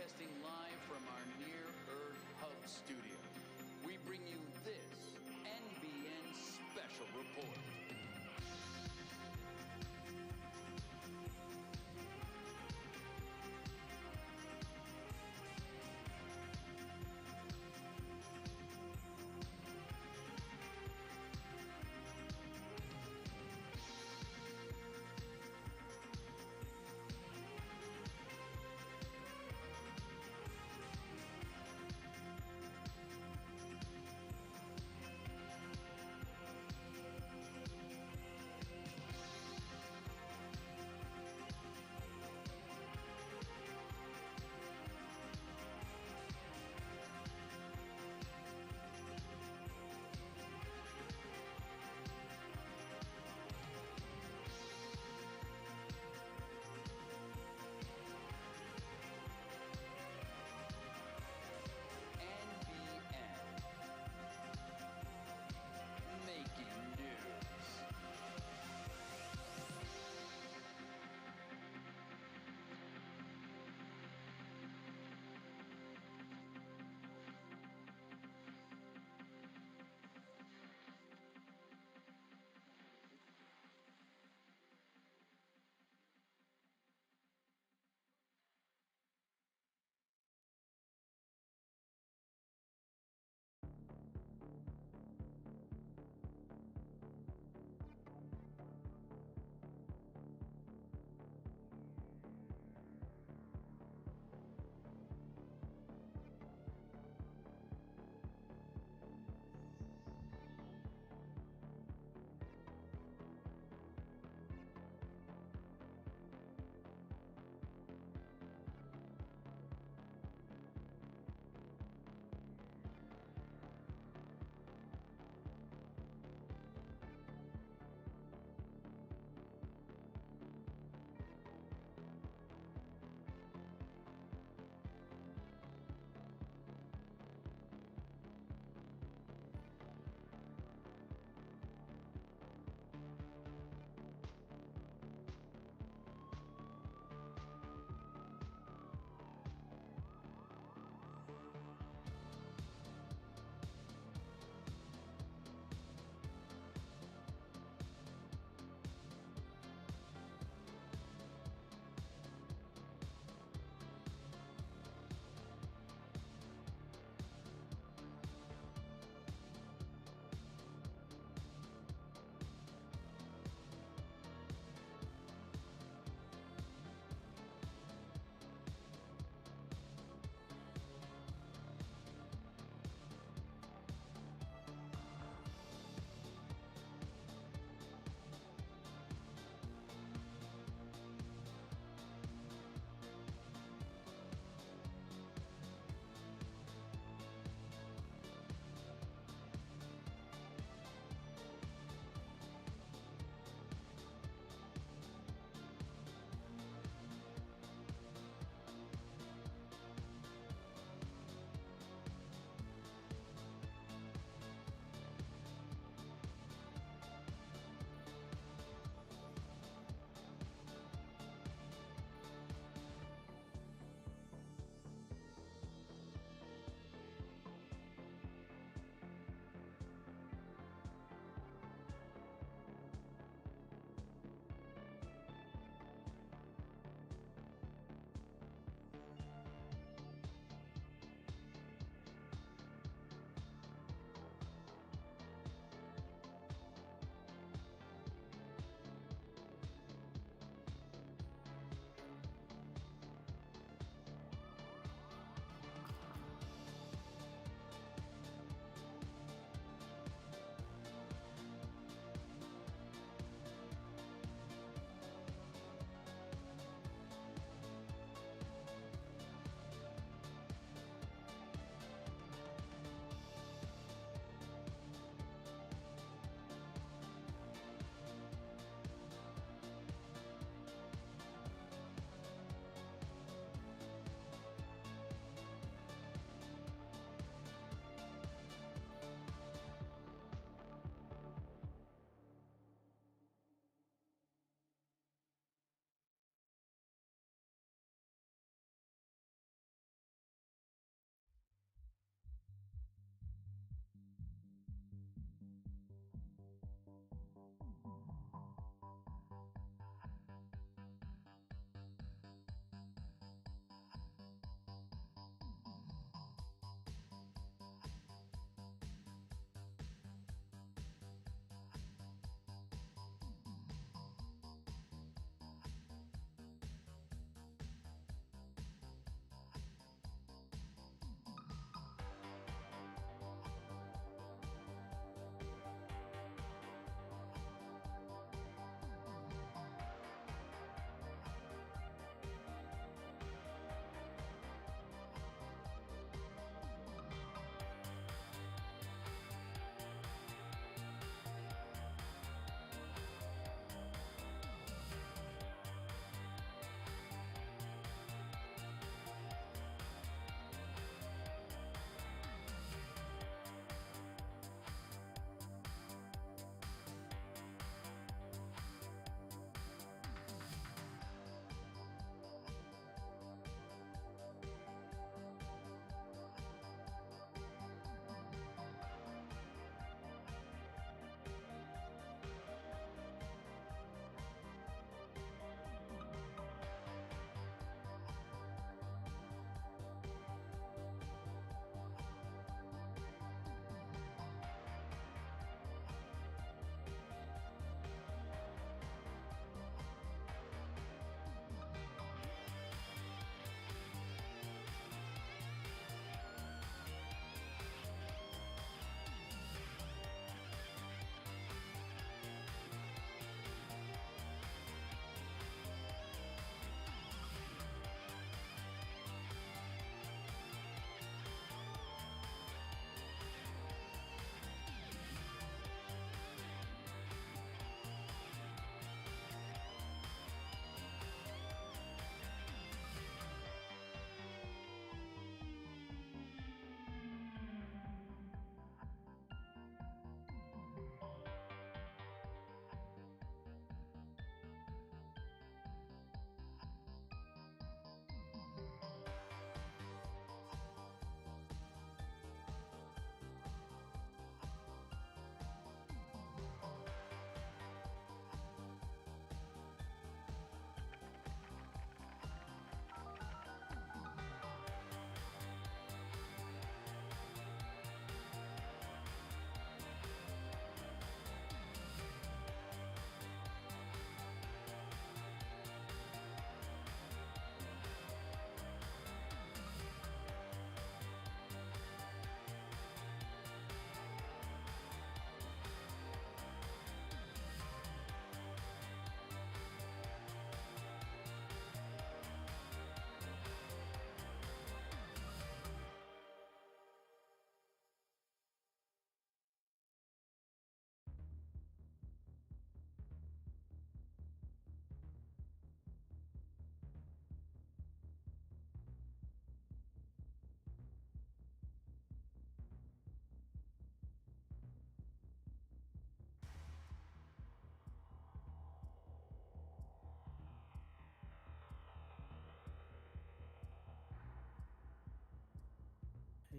Broadcasting live from our near-Earth hub studio, we bring you this NBN Special Report.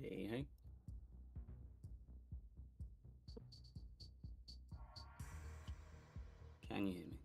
Hey, hey. Can you hear me?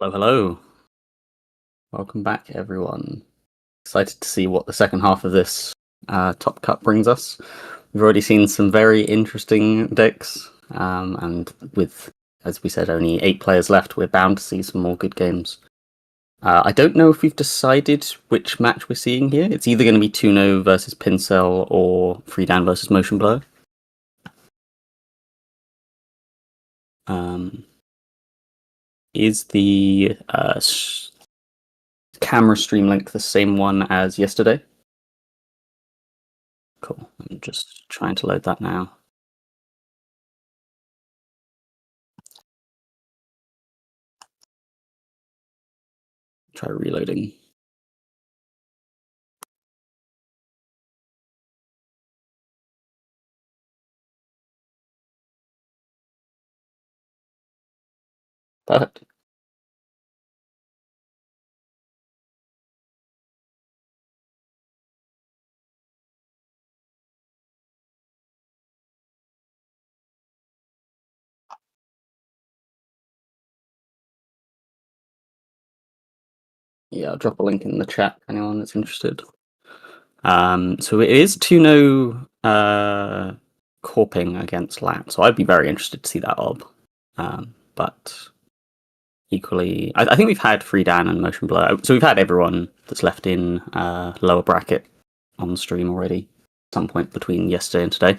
Hello, hello. Welcome back, everyone. Excited to see what the second half of this Top Cut brings us. We've already seen some very interesting decks, and with, as we said, only 8 players left, we're bound to see some more good games. I don't know if we've decided which match we're seeing here. It's either going to be Tuno versus Pincel or Freedan versus Motion Blur. Is the camera stream link the same one as yesterday? Cool. I'm just trying to load that now. Try reloading. Perfect. Yeah, I'll drop a link in the chat for anyone that's interested. So it is Tuno Corping against Lat, so I'd be very interested to see that ob. But equally, I think we've had Freedan and Motion Blur, so we've had everyone that's left in lower bracket on the stream already, at some point between yesterday and today.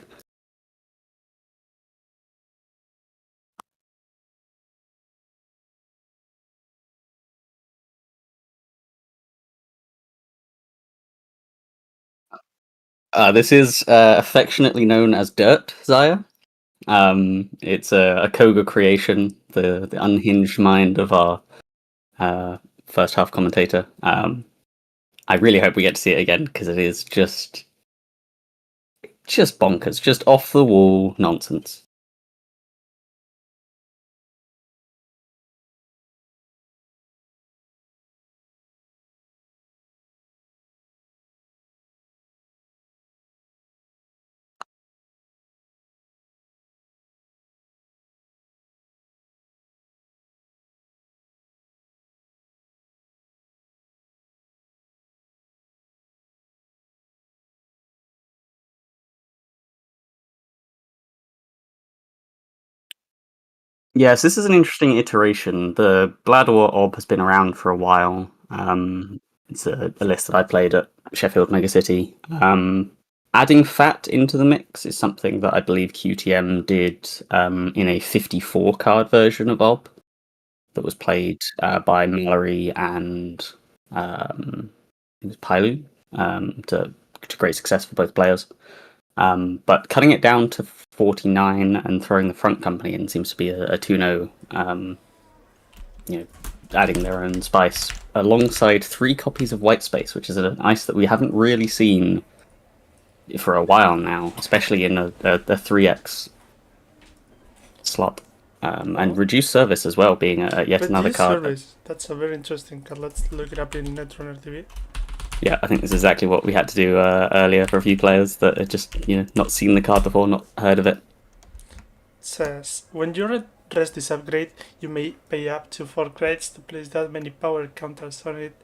This is affectionately known as Dirt, Zaya. It's a Koga creation, the unhinged mind of our first half commentator. I really hope we get to see it again because it is just bonkers, just off the wall nonsense. Yes, this is an interesting iteration. The Blador Ob has been around for a while. It's a list that I played at Sheffield Megacity. Adding fat into the mix is something that I believe QTM did in a 54 card version of Ob that was played by Mallory and it was Pailu to great success for both players. But cutting it down to 49 and throwing the front company in seems to be a Tuno, adding their own spice alongside 3 copies of White Space, which is an ice that we haven't really seen for a while now, especially in a 3x slot. And reduced service as well, being yet another card. Service. That's a very interesting card. Let's look it up in Netrunner TV. Yeah, I think this is exactly what we had to do earlier for a few players that had just not seen the card before, not heard of it. It says, when you address this upgrade, you may pay up to 4 credits to place that many power counters on it.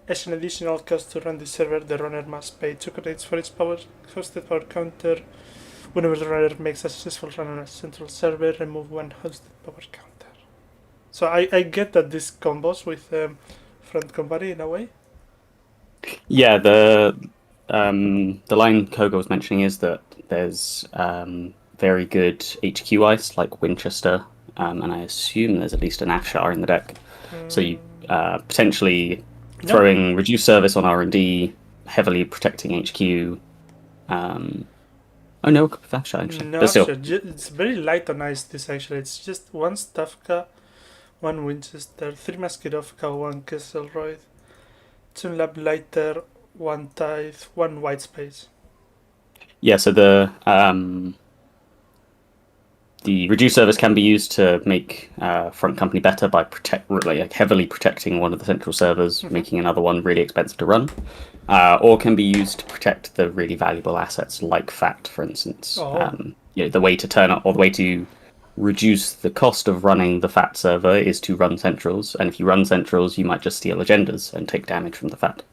As an additional cost to run the server, the runner must pay 2 credits for its hosted power counter. Whenever the runner makes a successful run on a central server, remove 1 hosted power counter. So I get that this combos with front company in a way. Yeah, the line Koga was mentioning is that there's very good HQ ice like Winchester, and I assume there's at least an Afshar in the deck. So you potentially throwing reduced service on R&D, heavily protecting HQ. Oh no, Afshar actually. No, but still. it's very light on ice. This actually, it's just 1 Stavka, 1 Winchester, 3 Maskirovka, 1 Kesselroyd, 2 Lablighter, 1 Tithe, 1 White Space. Yeah, so the reduced service can be used to make front company better by heavily protecting one of the central servers, making another one really expensive to run, or can be used to protect the really valuable assets like fat, for instance. The way to turn up, or the way to reduce the cost of running the fat server is to run centrals, and if you run centrals, you might just steal agendas and take damage from the fat.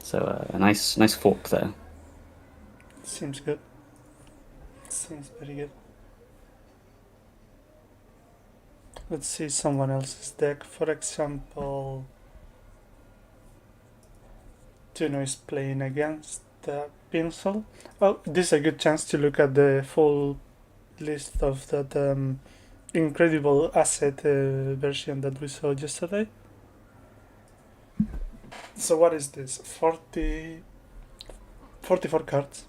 So a nice fork there. Seems good. Seems very good. Let's see someone else's deck. For example, Tuno is playing against Pinsel. Oh, this is a good chance to look at the full list of that incredible asset version that we saw yesterday. So what is this? 44 cards.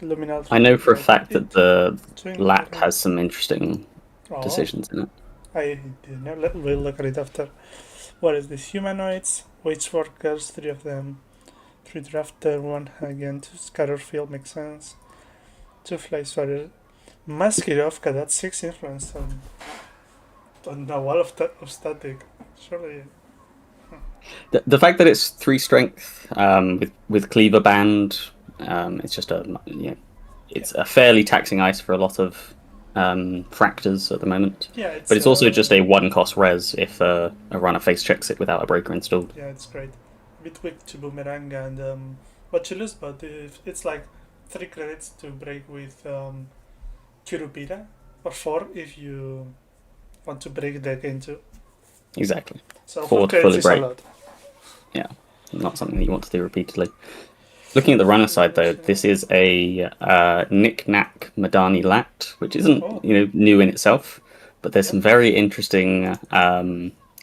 Luminal. I know for a fact that the LAT has some interesting decisions in it. I didn't know. We'll look at it after. What is this? Humanoids, wage workers, 3 of them. 3 drafter, 1 again, 2 scatter field, makes sense. 2 fly swatter. Maskirovka, that's 6 influence on the wall of static. Surely. The fact that it's 3 strength with cleaver band, it's just it's a fairly taxing ice for a lot of fractors at the moment. Yeah, but it's also just a 1 cost res if a runner face checks it without a breaker installed. Yeah, it's great. A bit weak to boomerang and what you lose, but if it's like 3 credits to break with Kurupira, or 4 if you want to break the game too. Exactly. So 4 credits is a lot. Yeah, not something that you want to do repeatedly. Looking at the runner side, though, this is a Knick-Knack Madani Lat, which isn't new in itself, but there's some very interesting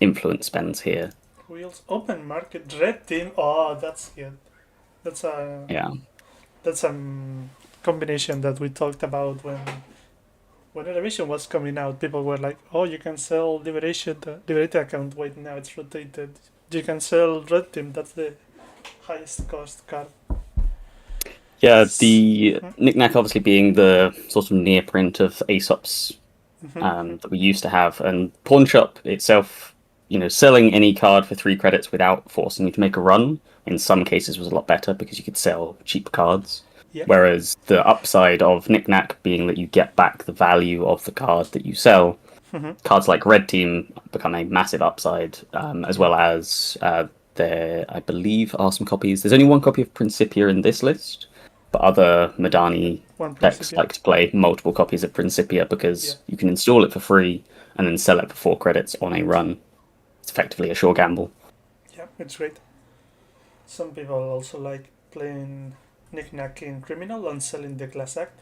influence spends here. Wheels open market red team. Oh, that's good. That's a That's a combination that we talked about when when Revision was coming out, people were like, "Oh, you can sell Liberation, Liberated account. Wait, now it's rotated. You can sell Red Team. That's the highest cost card." Yeah, the knickknack obviously being the sort of near print of Aesop's that we used to have, and Pawn Shop itself, selling any card for 3 credits without forcing you to make a run, in some cases was a lot better because you could sell cheap cards. Yeah. Whereas the upside of knickknack being that you get back the value of the card that you sell, cards like Red Team become a massive upside, as well as there, I believe, are some copies. There's only 1 copy of Principia in this list, but other Madani decks like to play multiple copies of Principia because you can install it for free and then sell it for 4 credits on a run. It's effectively a sure gamble. Yeah, it's great. Some people also like playing knick-knack in Criminal and selling the Class Act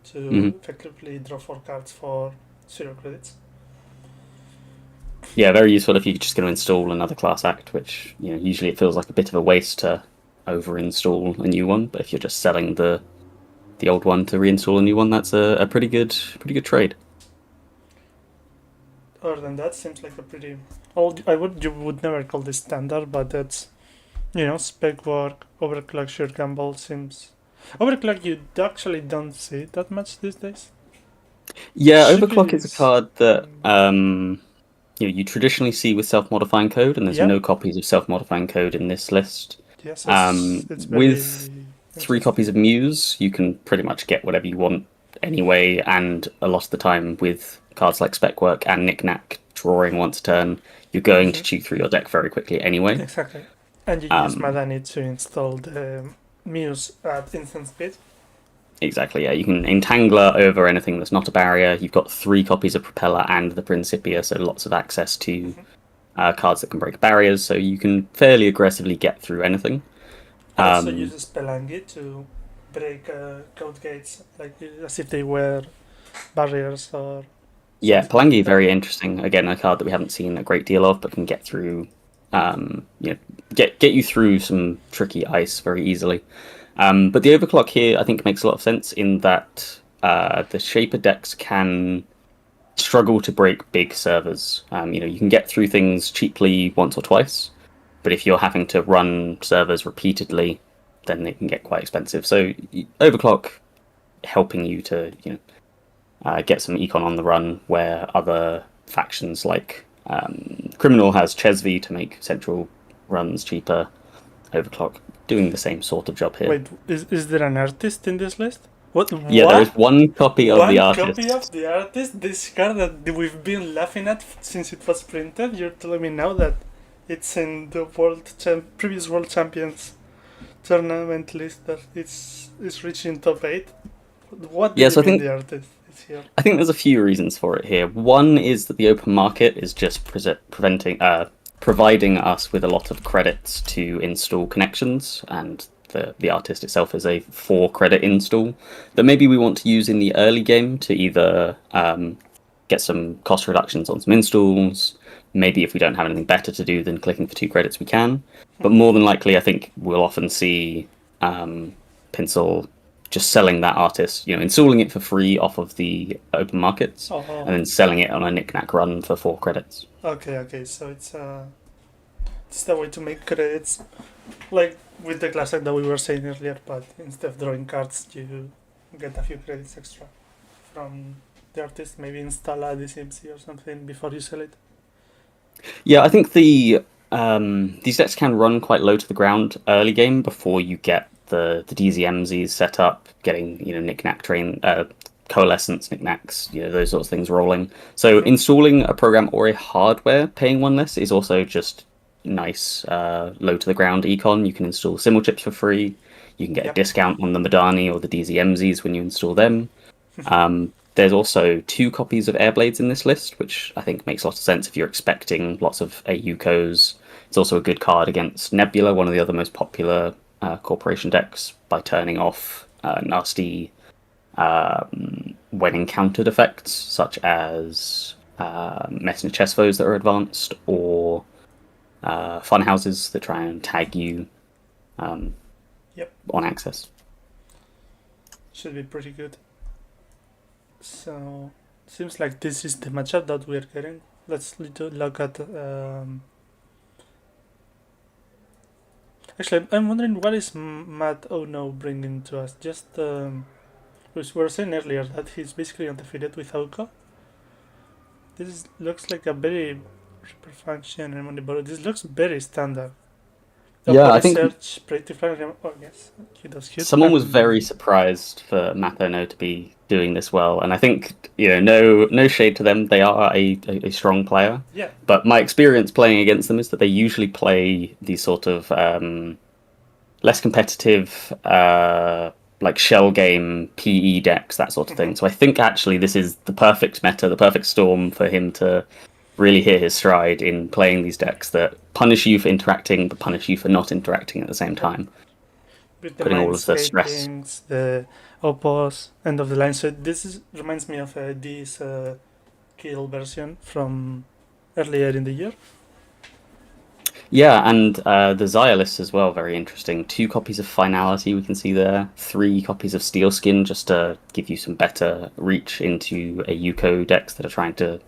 to effectively draw 4 cards for 0 credits. Yeah, very useful if you're just going to install another Class Act, which usually it feels like a bit of a waste to over-install a new one. But if you're just selling the old one to reinstall a new one, that's a pretty good trade. Other than that, seems like a pretty you would never call this standard, but that's spec work, overclock, sheer gamble seems. Overclock you actually don't see that much these days. Yeah, overclock is a card that you traditionally see with self-modifying code, and there's no copies of self-modifying code in this list. Yes, it's with 3 copies of Muse, you can pretty much get whatever you want anyway, and a lot of the time with cards like Spec Work and Knick-Knack drawing once a turn, you're going to chew through your deck very quickly anyway. Exactly. And you use Madani to install the Muse at instant speed. Exactly, yeah. You can entangler over anything that's not a barrier. You've got 3 copies of Propeller and the Principia, so lots of access to cards that can break barriers, so you can fairly aggressively get through anything. Also uses Pelangi to break code gates, like as if they were barriers or... Yeah, Pelangi, very interesting. Again, a card that we haven't seen a great deal of, but can get through, get you through some tricky ice very easily. But the overclock here, I think, makes a lot of sense in that the Shaper decks can struggle to break big servers. You can get through things cheaply once or twice, but if you're having to run servers repeatedly, then they can get quite expensive. So overclock helping you to get some econ on the run, where other factions like Criminal has Chesvi to make central runs cheaper. Overclock doing the same sort of job here. Wait, is there an artist in this list? What? Yeah, there is 1 copy of the artist. 1 copy of the artist? This card that we've been laughing at since it was printed, you're telling me now that it's in the previous World Champions tournament list, that it's reaching top 8? What do you think the artist is here? I think there's a few reasons for it here. One is that the open market is just providing us with a lot of credits to install connections, and the artist itself is a 4-credit install that maybe we want to use in the early game to either get some cost reductions on some installs. Maybe if we don't have anything better to do than clicking for 2 credits, we can. But more than likely, I think we'll often see Pinsel just selling that artist, installing it for free off of the open markets, and then selling it on a knick-knack run for 4 credits. Okay, so it's the way to make credits, like with the classic that we were saying earlier, but instead of drawing cards, you get a few credits extra from the artist, maybe install a DCMC or something before you sell it. Yeah, I think these decks can run quite low to the ground early game before you get the DZMZs set up, getting knick-knack coalescence knickknacks, those sorts of things rolling. So installing a program or a hardware paying 1 less is also just nice low to the ground econ. You can install Simul chips for free. You can get a discount on the Madani or the DZMZs when you install them. There's also 2 copies of Airblades in this list, which I think makes a lot of sense if you're expecting lots of AUCOs. It's also a good card against Nebula, one of the other most popular corporation decks, by turning off nasty when encountered effects, such as Messenger chess foes that are advanced, or fun houses that try and tag you on access. Should be pretty good. So Seems like this is the matchup that we're getting. Let's look at. Actually, I'm wondering what is Matt Oh No bringing to us. Just we were saying earlier that he's basically undefeated with Auka. Looks like a very super function and money, but this looks very standard. Yeah, I think search pretty flag. Oh yes, he does hit. someone was very surprised for Matt Ono to be doing this well, and I think no shade to them. They are a strong player. Yeah. But my experience playing against them is that they usually play these sort of less competitive, like shell game PE decks, that sort of thing. So I think actually this is the perfect meta, the perfect storm for him to really hit his stride in playing these decks that punish you for interacting, but punish you for not interacting at the same time. With the Putting all of the stress. things, the oppose, end of the line. So reminds me of this kill version from earlier in the year. Yeah, and the Xylis as well, very interesting. 2 copies of Finality we can see there. 3 copies of Steel Skin just to give you some better reach into a Yuko decks that are trying to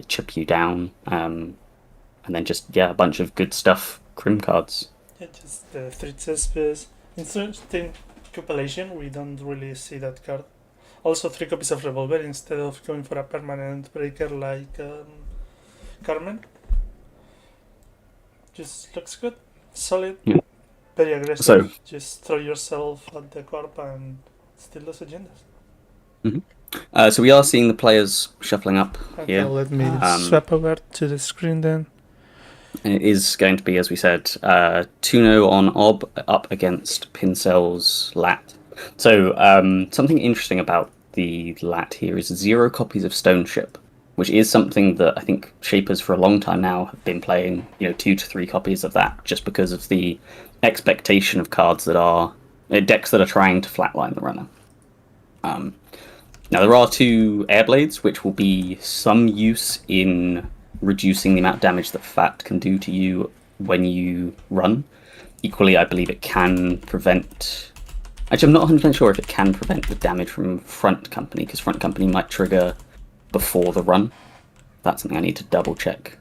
chip you down. And then just, a bunch of good stuff. Crim cards. Yeah, just the 3 Cespedes. Interesting compilation, we don't really see that card. Also 3 copies of Revolver instead of going for a permanent breaker like Carmen. Just looks good, solid, very aggressive. So, just throw yourself at the corp and steal those agendas. So we are seeing the players shuffling up here. Let me swap over to the screen then. And it is going to be, as we said, 2-0 on Ob up against Pincel's Lat. So something interesting about the Lat here is 0 copies of Stone Ship, which is something that I think Shapers for a long time now have been playing, 2 to 3 copies of that, just because of the expectation of cards that are decks that are trying to flatline the runner. Now there are 2 Airblades, which will be some use in reducing the amount of damage that Fat can do to you when you run. Equally, I believe it can prevent... Actually, I'm not 100% sure if it can prevent the damage from Front Company, because Front Company might trigger before the run. That's something I need to double check.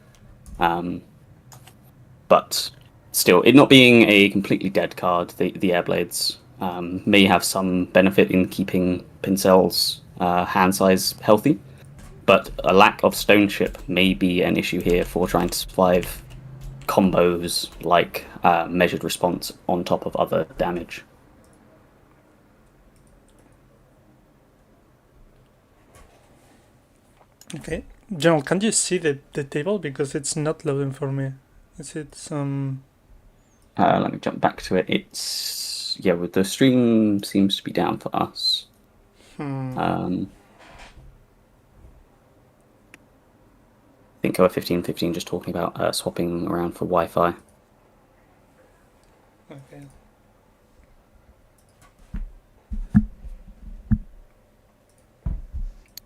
But still, it not being a completely dead card, the Airblades may have some benefit in keeping Pincel's hand size healthy. But a lack of Stone Ship may be an issue here for trying to survive combos like measured response on top of other damage. Okay. General, can you see the table? Because it's not loading for me. Is it some... Let me jump back to it. It's... with the stream seems to be down for us. I think OR1515 just talking about swapping around for Wi-Fi. Okay.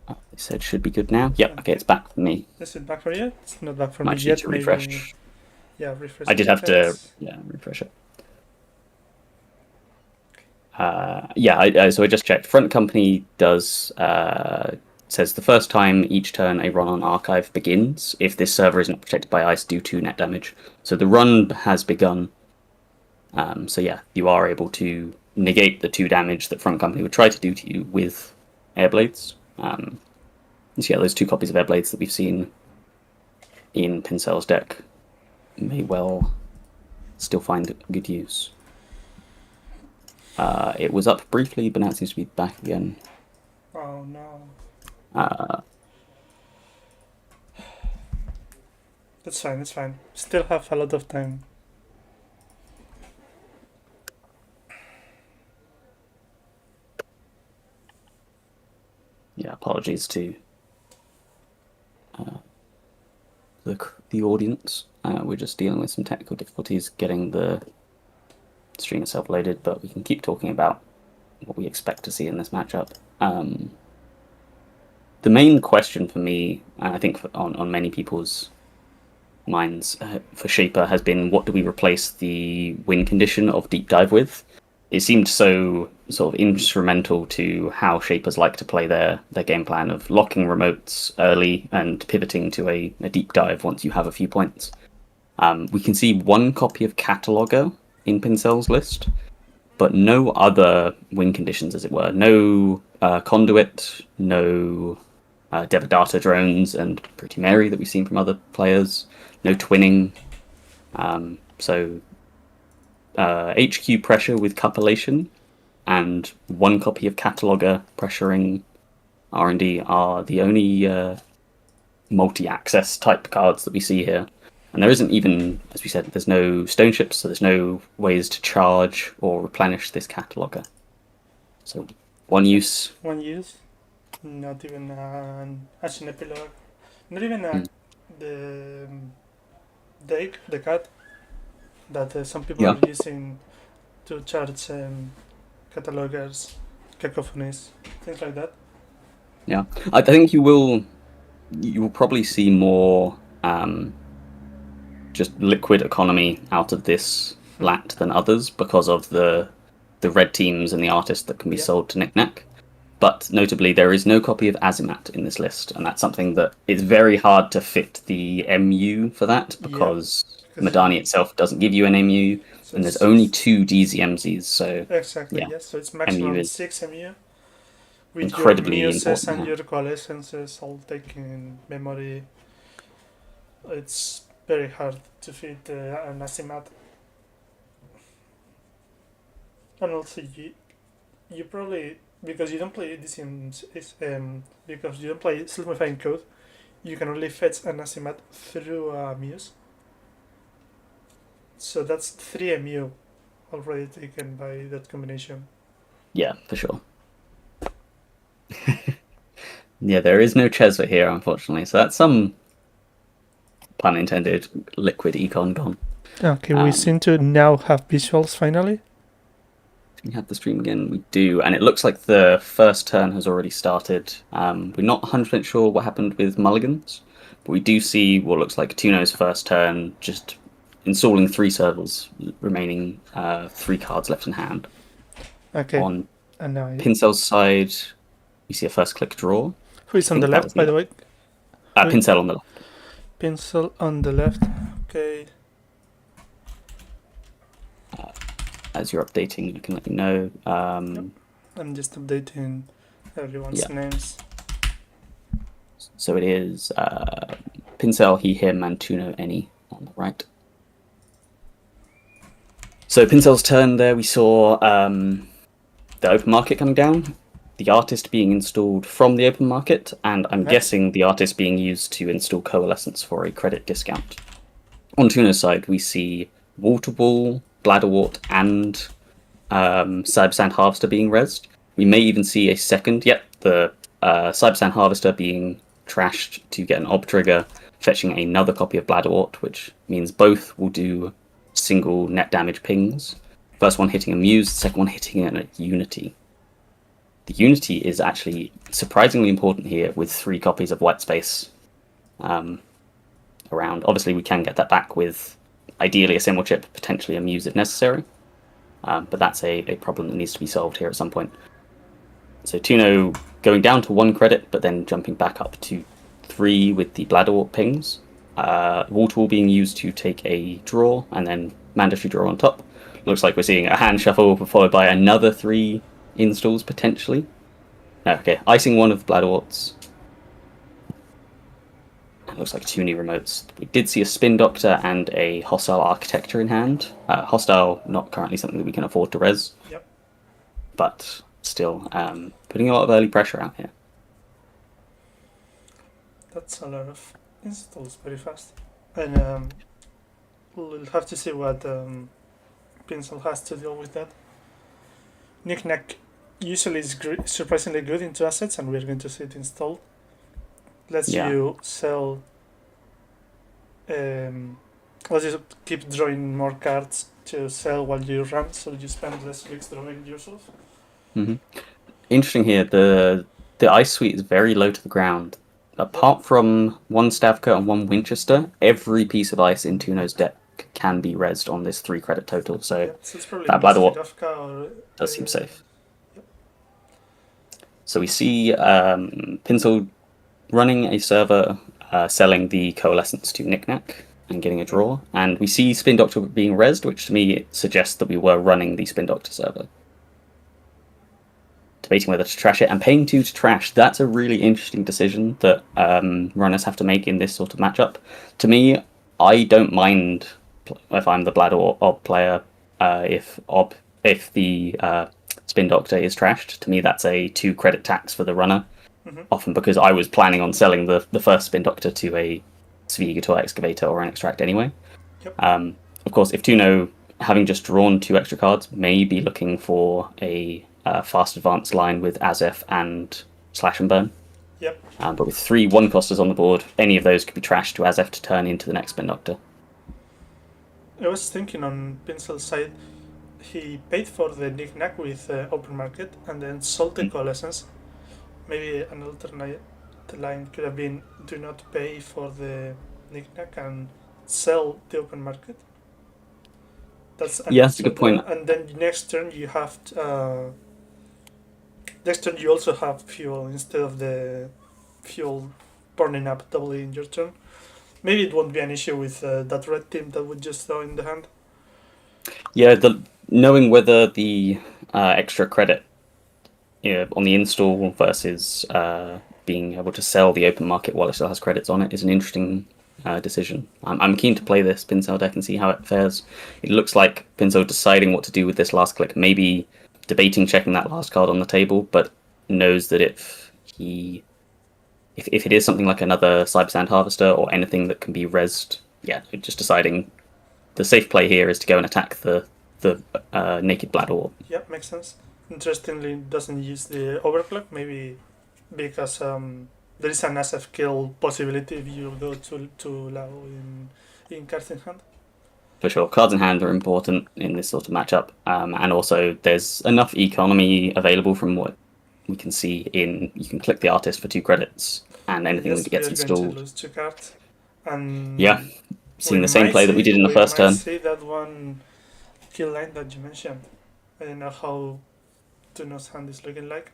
They said should be good now. Yep, okay, it's back for me. Is it back for you? It's not back for Might me need yet. to refresh. Maybe... Yeah, refresh. I did have to refresh it. So I just checked. Front Company does says the first time each turn a run on Archive begins if this server is not protected by ice, do 2 net damage. So the run has begun. You are able to negate the 2 damage that Front Company would try to do to you with Airblades. Those 2 copies of Airblades that we've seen in Pincel's deck may well still find good use. It was up briefly, but now it seems to be back again. Oh no. That's fine. Still have a lot of time. Apologies to the audience. We're just dealing with some technical difficulties getting the stream itself loaded, but we can keep talking about what we expect to see in this matchup. The main question for me, and I think on many people's minds for Shaper, has been what do we replace the win condition of Deep Dive with? it seemed so sort of instrumental to how shapers like to play their game plan of locking remotes early and pivoting to a deep dive once you have a few points. We can see one copy of Cataloger in Pincel's list, but no other win conditions, as it were. No Conduit, no Devadata drones, and Pretty Mary that we've seen from other players. No twinning. So HQ pressure with Cupellation and one copy of Cataloger pressuring R&D are the only multi-access type cards that we see here. And there isn't even, as we said, there's no stone ships, so there's no ways to charge or replenish this Cataloger. So one use. One use, not even an action epilogue, not even the cat that some people are using to charge catalogers, cacophonies, things like that. Yeah, I think you will probably see more just liquid economy out of this lat than others because of the red teams and the artist that can be sold to Knick-Knack. But notably, there is no copy of Azimat in this list, and that's something that is very hard to fit the MU for that because Madani itself doesn't give you an MU, so and there's only 2 DZMZs. So exactly, yes. So it's maximum 6 MU. With incredibly your muses important, and your coalescences all taken in memory, it's very hard to fit an Azimat. And also, you probably, because you don't play DCMs, because you don't play self-modifying code, you can only fetch an Azimat through a Muse. So that's 3 MU already taken by that combination. Yeah, for sure. Yeah, there is no Chesva here, unfortunately. So that's some, pun intended, liquid econ gone. Okay, we seem to now have visuals finally. We have the stream again. We do, and it looks like the first turn has already started. We're not 100% sure what happened with Mulligans, but we do see what looks like Tuno's first turn, just installing 3 servals, remaining 3 cards left in hand. Okay. On and now Pincel's side, we see a first click draw. Who is on the left, by the way? Pincel on the left. Pincel on the left. Okay. As you're updating, I can let you know. I'm just updating everyone's names. So it is Pincel, he, him, and Tuno, any on the right. So Pincel's turn there, we saw the open market coming down, the artist being installed from the open market, and I'm guessing the artist being used to install Coalescence for a credit discount. On Tuno's side, we see Wall-to-Wall, Bladderwort, and Cybersand Harvester being rezzed. We may even see a second, the Cybersand Harvester being trashed to get an Ob trigger, fetching another copy of Bladderwort, which means both will do single net damage pings. First one hitting a Muse, second one hitting a Unity. The Unity is actually surprisingly important here with 3 copies of White Space around. Obviously, we can get that back with ideally a symbol chip, potentially a Muse if necessary. But that's a problem that needs to be solved here at some point. So Tuno going down to 1 credit, but then jumping back up to 3 with the Bladderwort pings. Wall-to-Wall being used to take a draw, and then mandatory draw on top. Looks like we're seeing a hand shuffle followed by another 3 installs, potentially. Okay, icing 1 of Bladderworts. Looks like 2 new remotes. We did see a Spin Doctor and a Hostile Architecture in hand. Hostile, not currently something that we can afford to res. Yep. But still, putting a lot of early pressure out here. That's a lot of installs very fast. And we'll have to see what Pincel has to deal with that. Knick-Knack usually is surprisingly good into assets, and we're going to see it installed. Lets you sell. Lets you keep drawing more cards to sell while you run, so you spend less clicks drawing yourself. Mm-hmm. Interesting here. The ice suite is very low to the ground. Apart from 1 Stavka and 1 Winchester, every piece of ice in Tuno's deck can be rezzed on this 3 credit total. So so it's probably that Bladder Warp or, does seem safe. Yep. So we see Pinsel running a server, selling the Coalescence to Knickknack and getting a draw, and we see Spin Doctor being rezzed, which to me suggests that we were running the Spin Doctor server. Debating whether to trash it, and paying 2 to trash, that's a really interesting decision that runners have to make in this sort of matchup. To me, I don't mind if I'm the Bladder or Ob player, if the Spin Doctor is trashed. To me, that's a 2 credit tax for the runner. Often because I was planning on selling the first Spin Doctor to a Svigator Excavator or an Extract anyway. Yep. Of course, if Tuno, having just drawn 2 extra cards, may be looking for a fast advance line with Azef and Slash and Burn. Yep. But with 3 1-costers on the board, any of those could be trashed to Azef to turn into the next Spin Doctor. I was thinking on Pinsel's side, he paid for the Knickknack with open market and then sold the Coalescence. Maybe an alternate line could have been do not pay for the Knickknack and sell the open market. That's a good point. And then next turn you have next turn you also have fuel instead of the fuel burning up doubly in your turn. Maybe it won't be an issue with that red team that would just throw in the hand. Yeah, knowing whether the extra credit on the install versus being able to sell the open market while it still has credits on it is an interesting decision. I'm keen to play this Pinsel deck and see how it fares. It looks like Pinsel deciding what to do with this last click, maybe debating checking that last card on the table, but knows that if it is something like another Cyber Sand Harvester or anything that can be rezzed, just deciding the safe play here is to go and attack the naked Bladder Orb. Yeah, makes sense. Interestingly, it doesn't use the overclock, maybe because there is an SF kill possibility if you go too low in cards in hand. For sure, cards in hand are important in this sort of matchup, and also there's enough economy available from what we can see you can click the artist for 2 credits, and anything that gets installed. Going to lose 2 cards. And seeing the same play that we did in the first turn. See that one kill line that you mentioned. I don't know how Tuno's hand is looking like.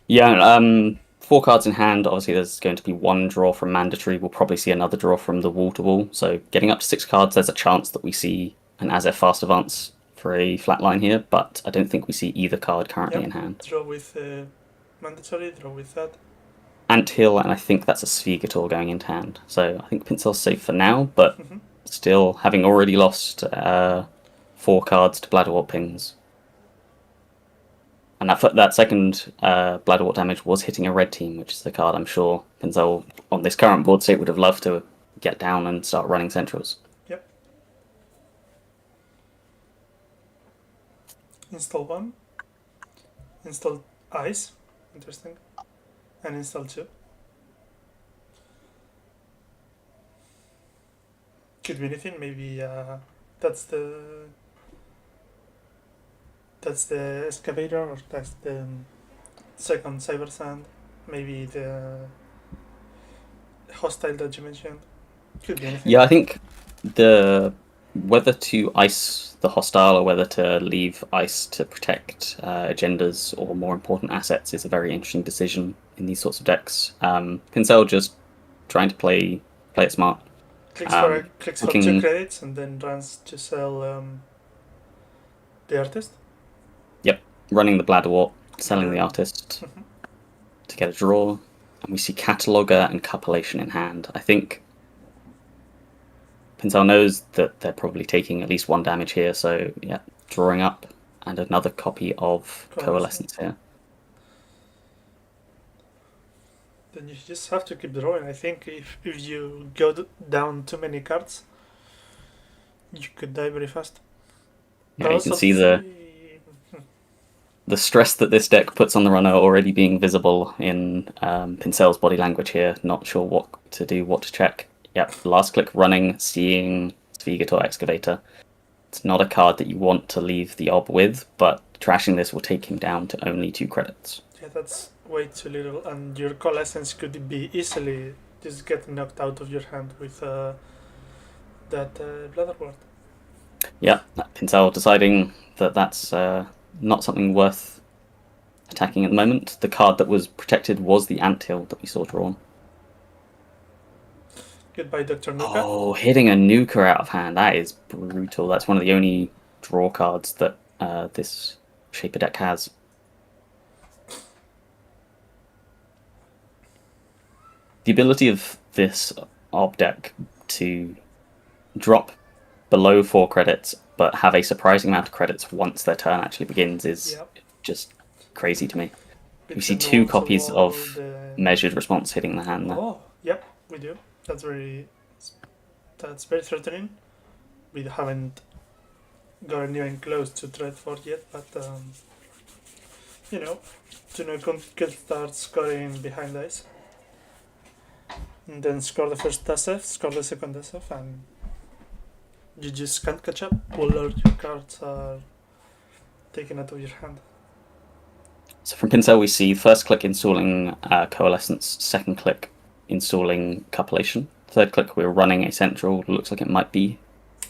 4 cards in hand. Obviously, there's going to be 1 draw from Mandatory. We'll probably see another draw from the Wall to Wall. So getting up to 6 cards, there's a chance that we see an Azef Fast Advance for a flat line here, but I don't think we see either card currently in hand. Draw with Mandatory, draw with that. Anthill, and I think that's a Svigator going into hand. So I think Pinsel's safe for now, but still, having already lost 4 cards to Bladder Warp pings. And that second Bladder Warp damage was hitting a red team, which is the card I'm sure Pinsel, on this current board state, would have loved to get down and start running centrals. Yep. Install 1. Install Ice. Interesting. And install 2. Could be anything. Maybe that's the excavator, or that's the second Cyber Sand. Maybe the hostile that you mentioned. Could be anything. Yeah, I think whether to ice the hostile or whether to leave ice to protect agendas or more important assets is a very interesting decision in these sorts of decks. Pinsel just trying to play it smart. Clicks for 2 credits and then runs to sell the artist. Yep, running the Bladder Warp, selling the artist to get a draw. And we see Cataloger and Cupellation in hand. I think Pinsel knows that they're probably taking at least 1 damage here, so drawing up and another copy of Coalescence here. Then you just have to keep drawing. I think if you go down too many cards, you could die very fast. Yeah, you can see the stress that this deck puts on the runner already being visible in Pinsel's body language here. Not sure what to do, what to check. Yep, last click running, seeing Svigator Excavator. It's not a card that you want to leave the Ob with, but trashing this will take him down to only 2 credits. Yeah, that's way too little, and your Coalescence could be easily just get knocked out of your hand with that Bladder Ward. Yeah, Pincel deciding that that's not something worth attacking at the moment. The card that was protected was the Anthill that we saw drawn. Goodbye, Dr. Nuka. Oh, hitting a Nuka out of hand. That is brutal. That's one of the only draw cards that this Shaper deck has. The ability of this Ob deck to drop below 4 credits but have a surprising amount of credits once their turn actually begins is just crazy to me. We see 2 copies of Measured Response hitting the hand there. Oh, yep, we do. That's very threatening. We haven't gotten even close to Dread 4 yet, but can start scoring behind ice. And then score the first SF, score the second SF, and you just can't catch up. All your cards are taken out of your hand. So from Pincel we see first click installing Coalescence, second click installing Cupellation, third click we're running a central, looks like it might be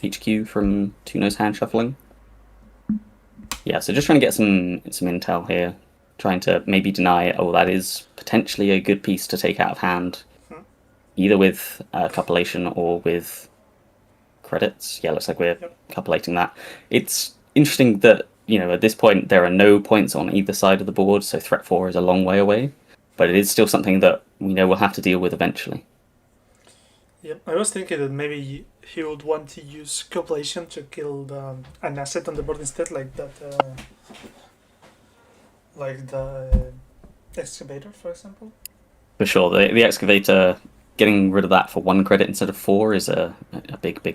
HQ from Tuno's hand shuffling. Yeah, so just trying to get some intel here, trying to maybe deny, that is potentially a good piece to take out of hand, either with Cupellation or with credits. Yeah, looks like we're coupulating that. It's interesting that, at this point there are no points on either side of the board, so threat 4 is a long way away, but it is still something that we know we'll have to deal with eventually. Yep, I was thinking that maybe he would want to use Copulation to kill an asset on the board instead, like that, like the Excavator, for example. For sure, the Excavator, getting rid of that for 1 credit instead of 4 is a big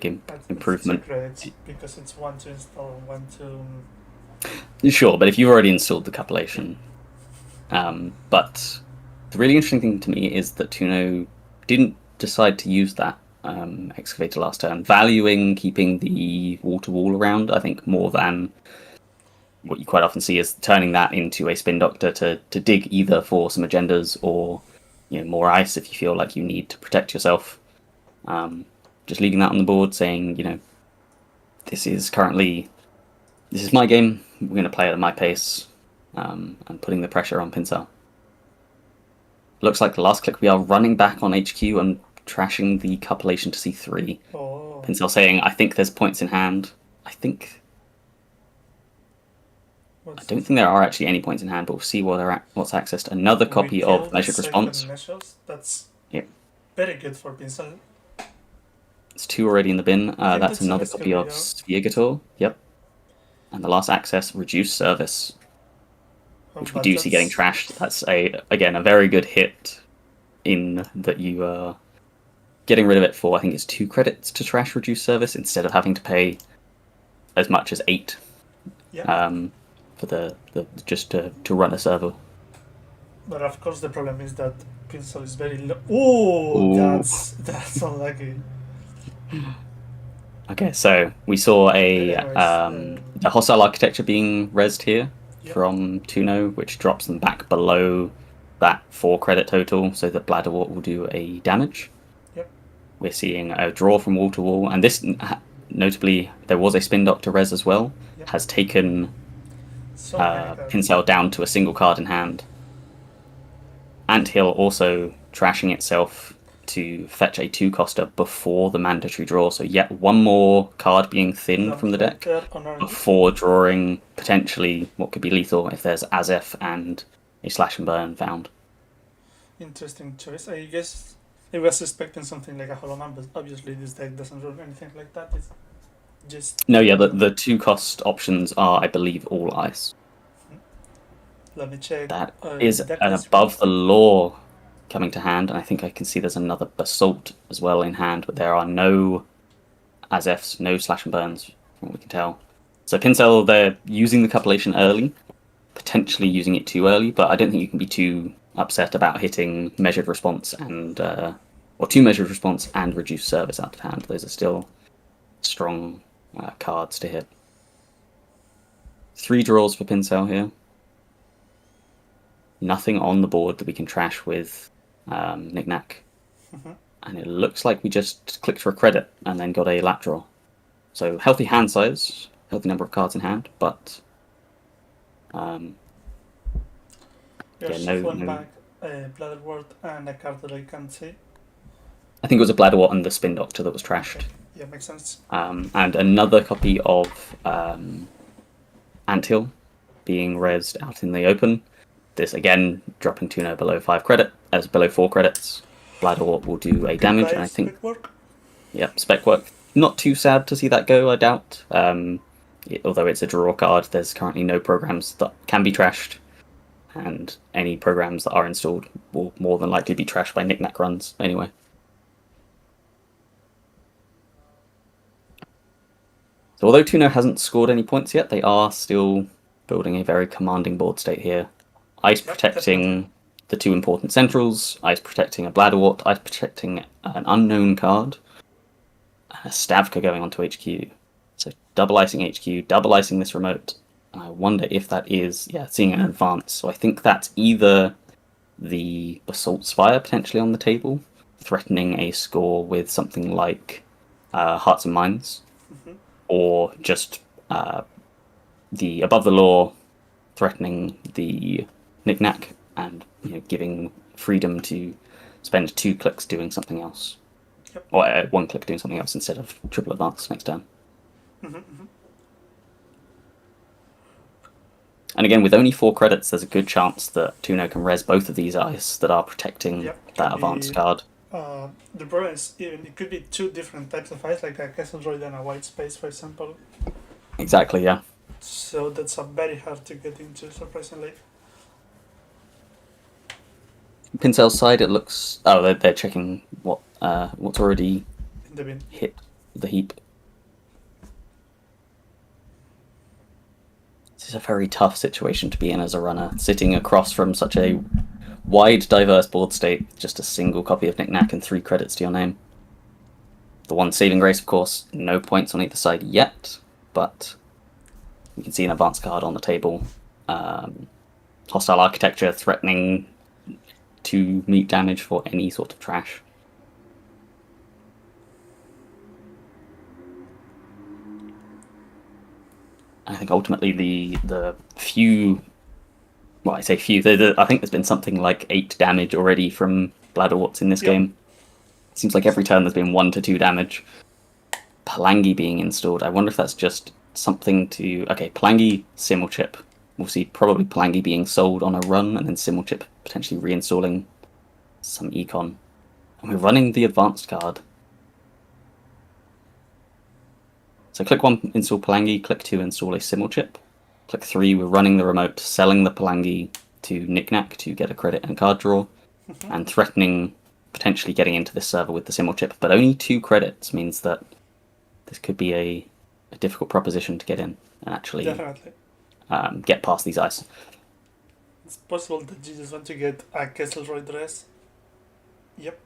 improvement. It's 2 credits because it's 1 to install, 1 to... Sure, but if you've already installed the Cupellation. But the really interesting thing to me is that Tuno didn't decide to use that Excavator last turn, valuing keeping the wall-to-wall around, I think, more than what you quite often see is turning that into a Spin Doctor to dig either for some agendas or more ice if you feel like you need to protect yourself. Just leaving that on the board, saying, this is my game, we're going to play it at my pace, and putting the pressure on Pincel. Looks like the last click we are running back on HQ and trashing the Cupellation to C3. Oh. Pincel saying, I think there's points in hand. I don't think there are actually any points in hand, but we'll see what's accessed. Another copy of Measured Response. That's yep. Very good for Pincel. It's 2 already in the bin. That's another copy of Sphegator. Yep. And the last access, Reduced Service, which we do see getting trashed. That's again a very good hit in that you are getting rid of it for, I think it's 2 credits to trash Reduced Service instead of having to pay as much as 8 for the just to run a server. But of course the problem is that Pincel is very low. Oh, that's unlucky. Okay, so we saw the hostile architecture being rezzed here from Tuno, which drops them back below that 4 credit total, so that Bladderwort will do a damage. Yep. We're seeing a draw from wall to wall, and this, notably, there was a Spin Doctor res as well, has taken Pincel down to a single card in hand. Anthill also trashing itself to fetch a 2-coster before the mandatory draw, so yet 1 more card being thinned from the deck before drawing potentially what could be lethal if there's Azef and a Slash and Burn found. Interesting choice. I guess I was expecting something like a Hollow Man, but obviously this deck doesn't run anything like that. It's just... No, yeah, the 2-cost options are, I believe, all ice. Let me check. That is an above the law coming to hand, and I think I can see there's another Basalt as well in hand, but there are no Azefs, no Slash and Burns, from what we can tell. So Pincel, they're using the Cupellation early, potentially using it too early, but I don't think you can be too upset about hitting Measured Response and, or 2 Measured Response and Reduced Service out of hand. Those are still strong cards to hit. 3 draws for Pincel here. Nothing on the board that we can trash with Knick-Knack. and it looks like we just clicked for a credit and then got a lap draw. So healthy hand size, healthy number of cards in hand, but You're yeah, shuffling no. back a Bladderwort and a card that I can't see. I think it was a Bladderwort and the Spin Doctor that was trashed. Okay. Yeah, makes sense. And another copy of Anthill being rezzed out in the open. This again dropping Tuno below 5 credit, as below 4 credits. Bladderwort will do a damage, and I think. Spec work? Yeah, spec work. Not too sad to see that go, I doubt. Although it's a draw card, there's currently no programs that can be trashed, and any programs that are installed will more than likely be trashed by knick-knack runs anyway. So although Tuno hasn't scored any points yet, they are still building a very commanding board state here. Ice protecting the 2 important centrals, ice protecting a Bladderwort, ice protecting an unknown card, and a Stavka going onto HQ. So double icing HQ, double icing this remote. And I wonder if that is, seeing an advance. So I think that's either the Basalt Spire potentially on the table, threatening a score with something like Hearts and Minds, or just the Above the Law threatening the knick-knack and giving freedom to spend 2 clicks doing something else. Yep. Or 1 click doing something else instead of triple advance next turn. And again, with only 4 credits, there's a good chance that Tuno can res both of these ice that are protecting that advanced card. The problem is it could be 2 different types of ice, like a Castle Droid and a White Space, for example. Exactly, yeah. So that's very hard to get into, surprisingly. Pincel's side, it looks... Oh, they're checking what's already In the bin. hit the heap. This is a very tough situation to be in as a runner, sitting across from such a wide, diverse board state, just a single copy of Knick-Knack and 3 credits to your name. The one saving grace, of course, no points on either side yet, but you can see an advanced card on the table. Hostile Architecture threatening to meet damage for any sort of trash. I think ultimately the few... Well, I say few. I think there's been something like 8 damage already from Bladderworts in this game. It seems like every turn there's been 1 to 2 damage. Palangi being installed. I wonder if that's just something to... Okay, Palangi, Simulchip. We'll see probably Palangi being sold on a run, and then Simulchip potentially reinstalling some econ. And we're running the advanced card. So click 1, install Palangi. Click 2, install a Simulchip. Click 3, we're running the remote, selling the Palangi to Knick-Knack to get a credit and card draw, and threatening potentially getting into this server with the Simulchip. But only 2 credits means that this could be a difficult proposition to get in and actually get past these ice. It's possible that you just want to get a Castle Droid res. Yep,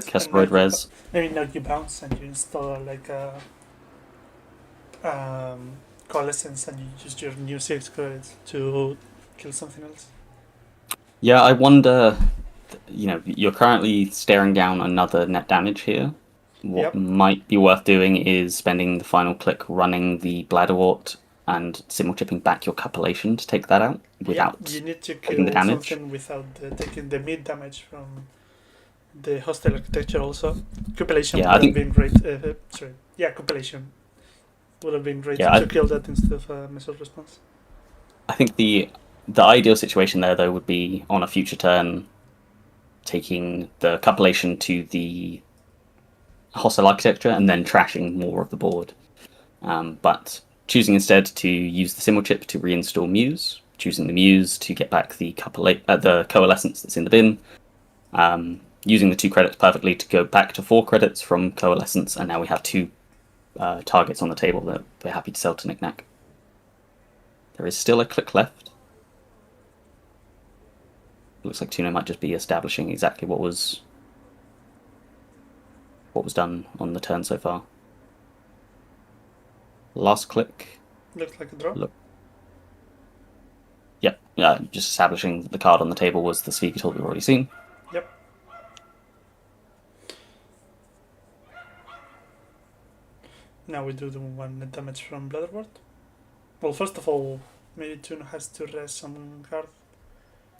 Castle Droid res. Maybe now you bounce and you install like a Coalescence and you use your new 6 credits to kill something else. Yeah, I wonder, you're currently staring down another net damage here. What might be worth doing is spending the final click running the Bladderwort and Simulchipping back your Copulation to take that out without you need to taking the kill damage. Something without taking the mid damage from the hostile architecture also. Copulation would have been great. Copulation would have been great to kill that instead of a missile response. I think the ideal situation there, though, would be on a future turn taking the Copulation to the hostile architecture and then trashing more of the board. But choosing instead to use the Simulchip to reinstall Muse, choosing the Muse to get back the Coalescence that's in the bin, using the 2 credits perfectly to go back to 4 credits from Coalescence, and now we have 2 targets on the table that we're happy to sell to Knick-Knack. There is still a click left. Looks like Tuno might just be establishing exactly what was done on the turn so far. Last click. Looks like a draw. Yep, just establishing the card on the table was the Speaker tool we've already seen. Yep. Now we do the one net damage from Bladderwort. Well, first of all, maybe Tune has to rest some card.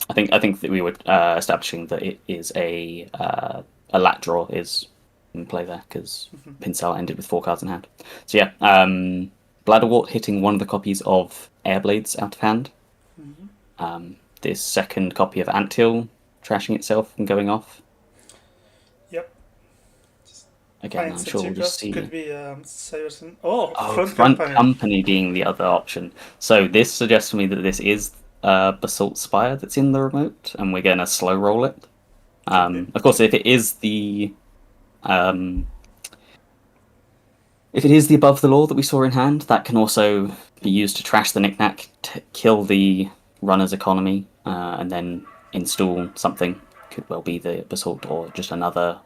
I think that we were establishing that it is a lat draw is in play there because Pincel ended with 4 cards in hand. So yeah, Bladderwort hitting one of the copies of Airblades out of hand. This second copy of Anthill trashing itself and going off. Yep. Again, I'm sure we'll just see. Could be Cyberson. Front company being the other option. So this suggests to me that this is Basalt Spire that's in the remote, and we're going to slow roll it. Of course, if it is the above the law that we saw in hand, that can also be used to trash the knickknack, kill the runner's economy, and then install something. Could well be the Basalt or just another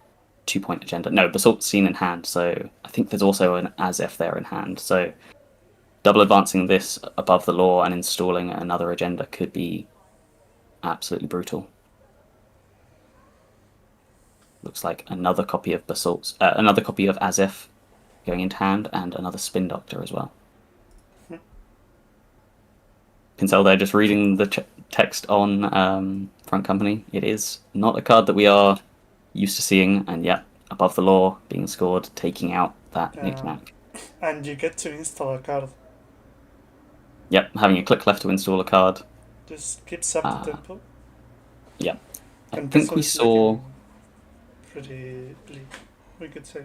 2-point agenda. No, Basalt's seen in hand, so I think there's also an Azef there in hand. So double advancing this above the law and installing another agenda could be absolutely brutal. Looks like another copy of Basalt, another copy of Azef going into hand, and another Spin Doctor as well. Pincel there just reading the text on front company. It is not a card that we are used to seeing, and yet above the law being scored, taking out that knickknack. And you get to install a card. Yep, having a click left to install a card. Just keeps up the tempo. Yep. I think we saw... Pretty bleak, we could say.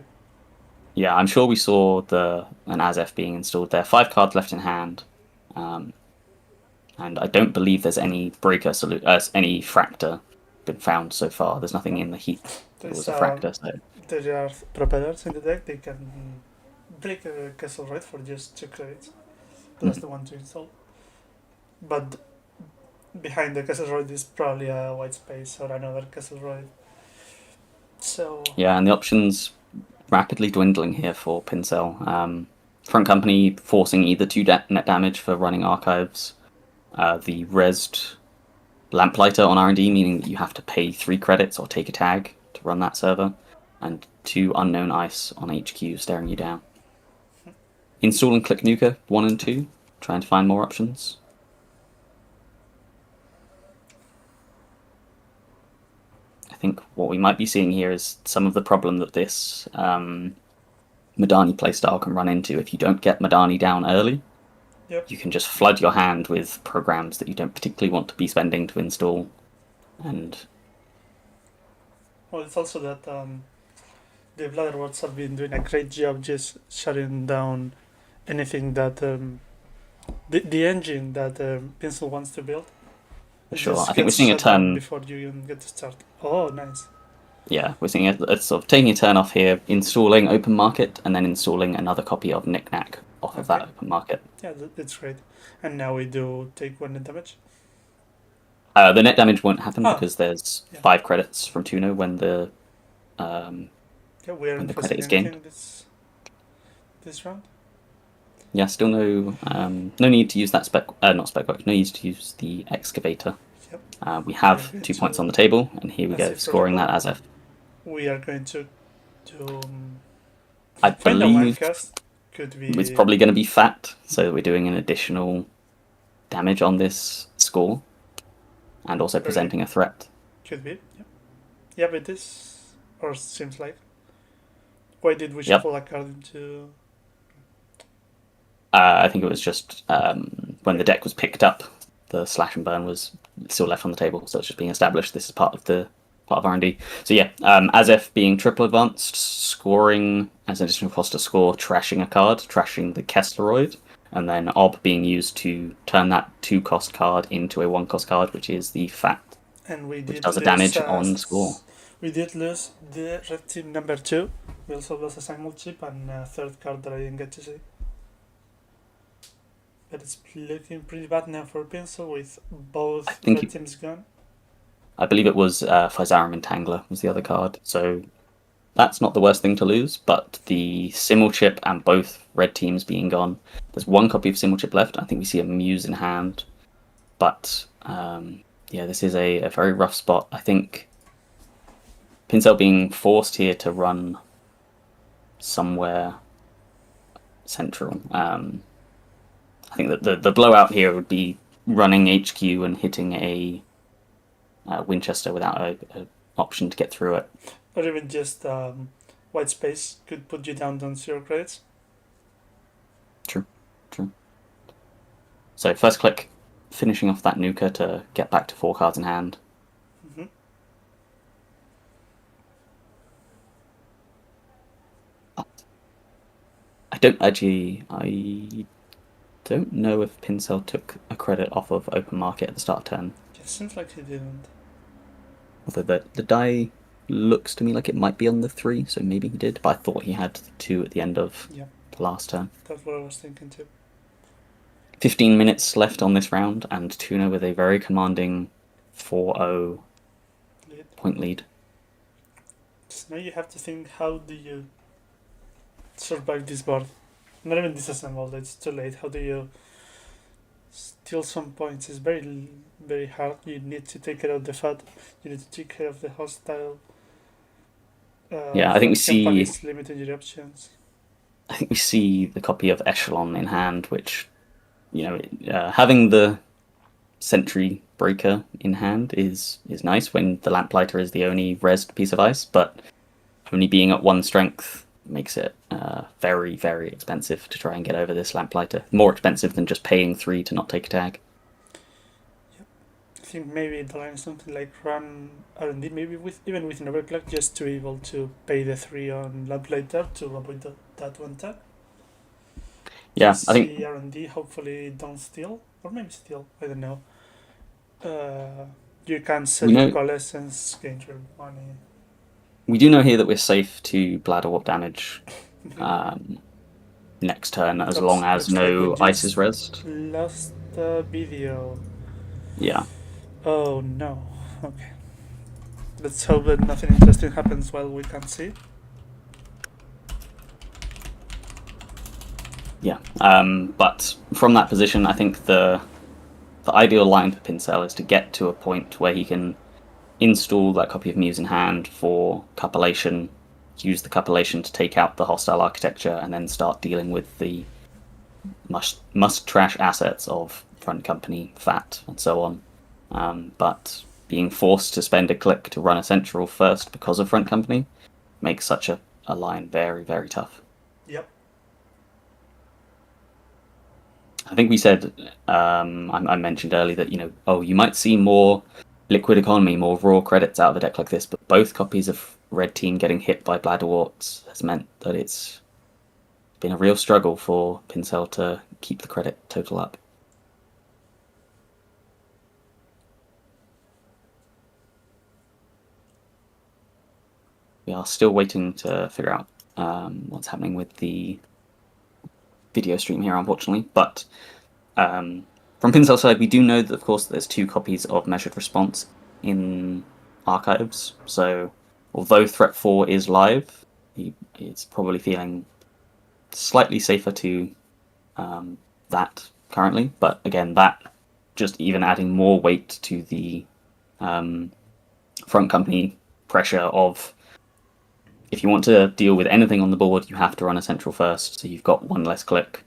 Yeah, I'm sure we saw an Azef being installed there. 5 cards left in hand. And I don't believe there's any breaker any fractor been found so far. There's nothing in the heap. There was a fractor. So there are propellers in the deck. They can break a Castle Roid for just 2 credits. Plus the one to install. But behind the Castle Roid is probably a white space or another Castle Roid. So yeah, and the options rapidly dwindling here for Pincel. Front company forcing either 2 net damage for running archives. The resed Lamplighter on R&D, meaning that you have to pay 3 credits or take a tag to run that server, and 2 unknown ice on HQ staring you down. Install and click Nuka 1 and 2, trying to find more options. I think what we might be seeing here is some of the problem that this Madani playstyle can run into. If you don't get Madani down early, you can just flood your hand with programs that you don't particularly want to be spending to install. And well, it's also that the Bladderworts have been doing a great job just shutting down anything that the engine that Pincel wants to build. Sure, I think we're seeing a turn before you even get to start. Oh, nice. Yeah, we're seeing it sort of taking a turn off here, installing open market, and then installing another copy of Knickknack off of that open market. Yeah, that's great. And now we do take 1 net damage. The net damage won't happen because there's 5 credits from Tuno when the credit is gained. This round. Yeah, still no need to use that not spec work. No need to use the excavator. Yep. We have 2 points on the table, and here we go, scoring that Azef. We are going to I believe could be... it's probably going to be fat, so that we're doing an additional damage on this score, and also presenting a threat. Could be. Yeah, but this or seems like. Why did we shuffle a card into? I think it was just when the deck was picked up, the slash and burn was still left on the table, so it's just being established. This is part of R&D. So yeah, Azef being triple advanced, scoring as an additional cost to score, trashing a card, trashing the Kessleroid, and then Ob being used to turn that 2-cost card into a 1-cost card, which is the Fat, and which does a damage on score. We did lose the red team number 2. We also lost a Simul chip and a 3rd card that I didn't get to see. But it's looking pretty bad now for Pincel with both red teams gone. I believe it was Physarum Entangler was the other card, so that's not the worst thing to lose, but the Simul chip and both red teams being gone. There's 1 copy of Simul chip left. I think we see a Muse in hand, but this is a very rough spot. I think Pincel being forced here to run somewhere central. I think that the blowout here would be running HQ and hitting a Winchester without a option to get through it. Or even just white space could put you down on 0 credits. True. So first click, finishing off that nuker to get back to 4 cards in hand. Mm-hmm. I don't know if Pincel took a credit off of open market at the start of turn. It seems like he didn't. Although the die looks to me like it might be on the 3, so maybe he did, but I thought he had 2 at the end of the last turn. That's what I was thinking too. 15 minutes left on this round, and Tuna with a very commanding 4-0 point lead. So now you have to think, how do you survive this board? Not even disassembled, it's too late. How do you steal some points? It's very, very hard. You need to take care of the FAT, you need to take care of the hostile. I think we see limited your options. I think we see the copy of Echelon in hand, which, having the Sentry Breaker in hand is nice when the Lamplighter is the only rezzed piece of ice, but only being at 1 strength makes it very, very expensive to try and get over this Lamplighter. More expensive than just paying 3 to not take a tag. Yep. I think maybe the line is something like run R&D, maybe even with an overclock, just to be able to pay the 3 on Lamplighter to avoid that 1 tag. Yeah, I think R&D, hopefully don't steal, or maybe steal, I don't know. You can sell your coalescence, gain your money. We do know here that we're safe to Bladder Warp damage next turn, as long as no ice is rezzed. Last video. Yeah. Oh no. Okay. Let's hope that nothing interesting happens while we can see. Yeah. But from that position, I think the ideal line for Pincel is to get to a point where he can install that copy of Muse in hand for Cupellation, use the Cupellation to take out the hostile architecture, and then start dealing with the must trash assets of Front Company, FAT, and so on. But being forced to spend a click to run a central first because of Front Company makes such a line very, very tough. Yep. I think we said, I mentioned earlier that, you might see more liquid economy, more raw credits out of a deck like this, but both copies of Red Team getting hit by Bladderwarts has meant that it's been a real struggle for Pincel to keep the credit total up. We are still waiting to figure out what's happening with the video stream here, unfortunately, but from Pincel's side, we do know that, of course, there's 2 copies of Measured Response in Archives, so although Threat 4 is live, it's probably feeling slightly safer to that currently, but again, that just even adding more weight to the Front Company pressure of, if you want to deal with anything on the board, you have to run a central first, so you've got 1 less click.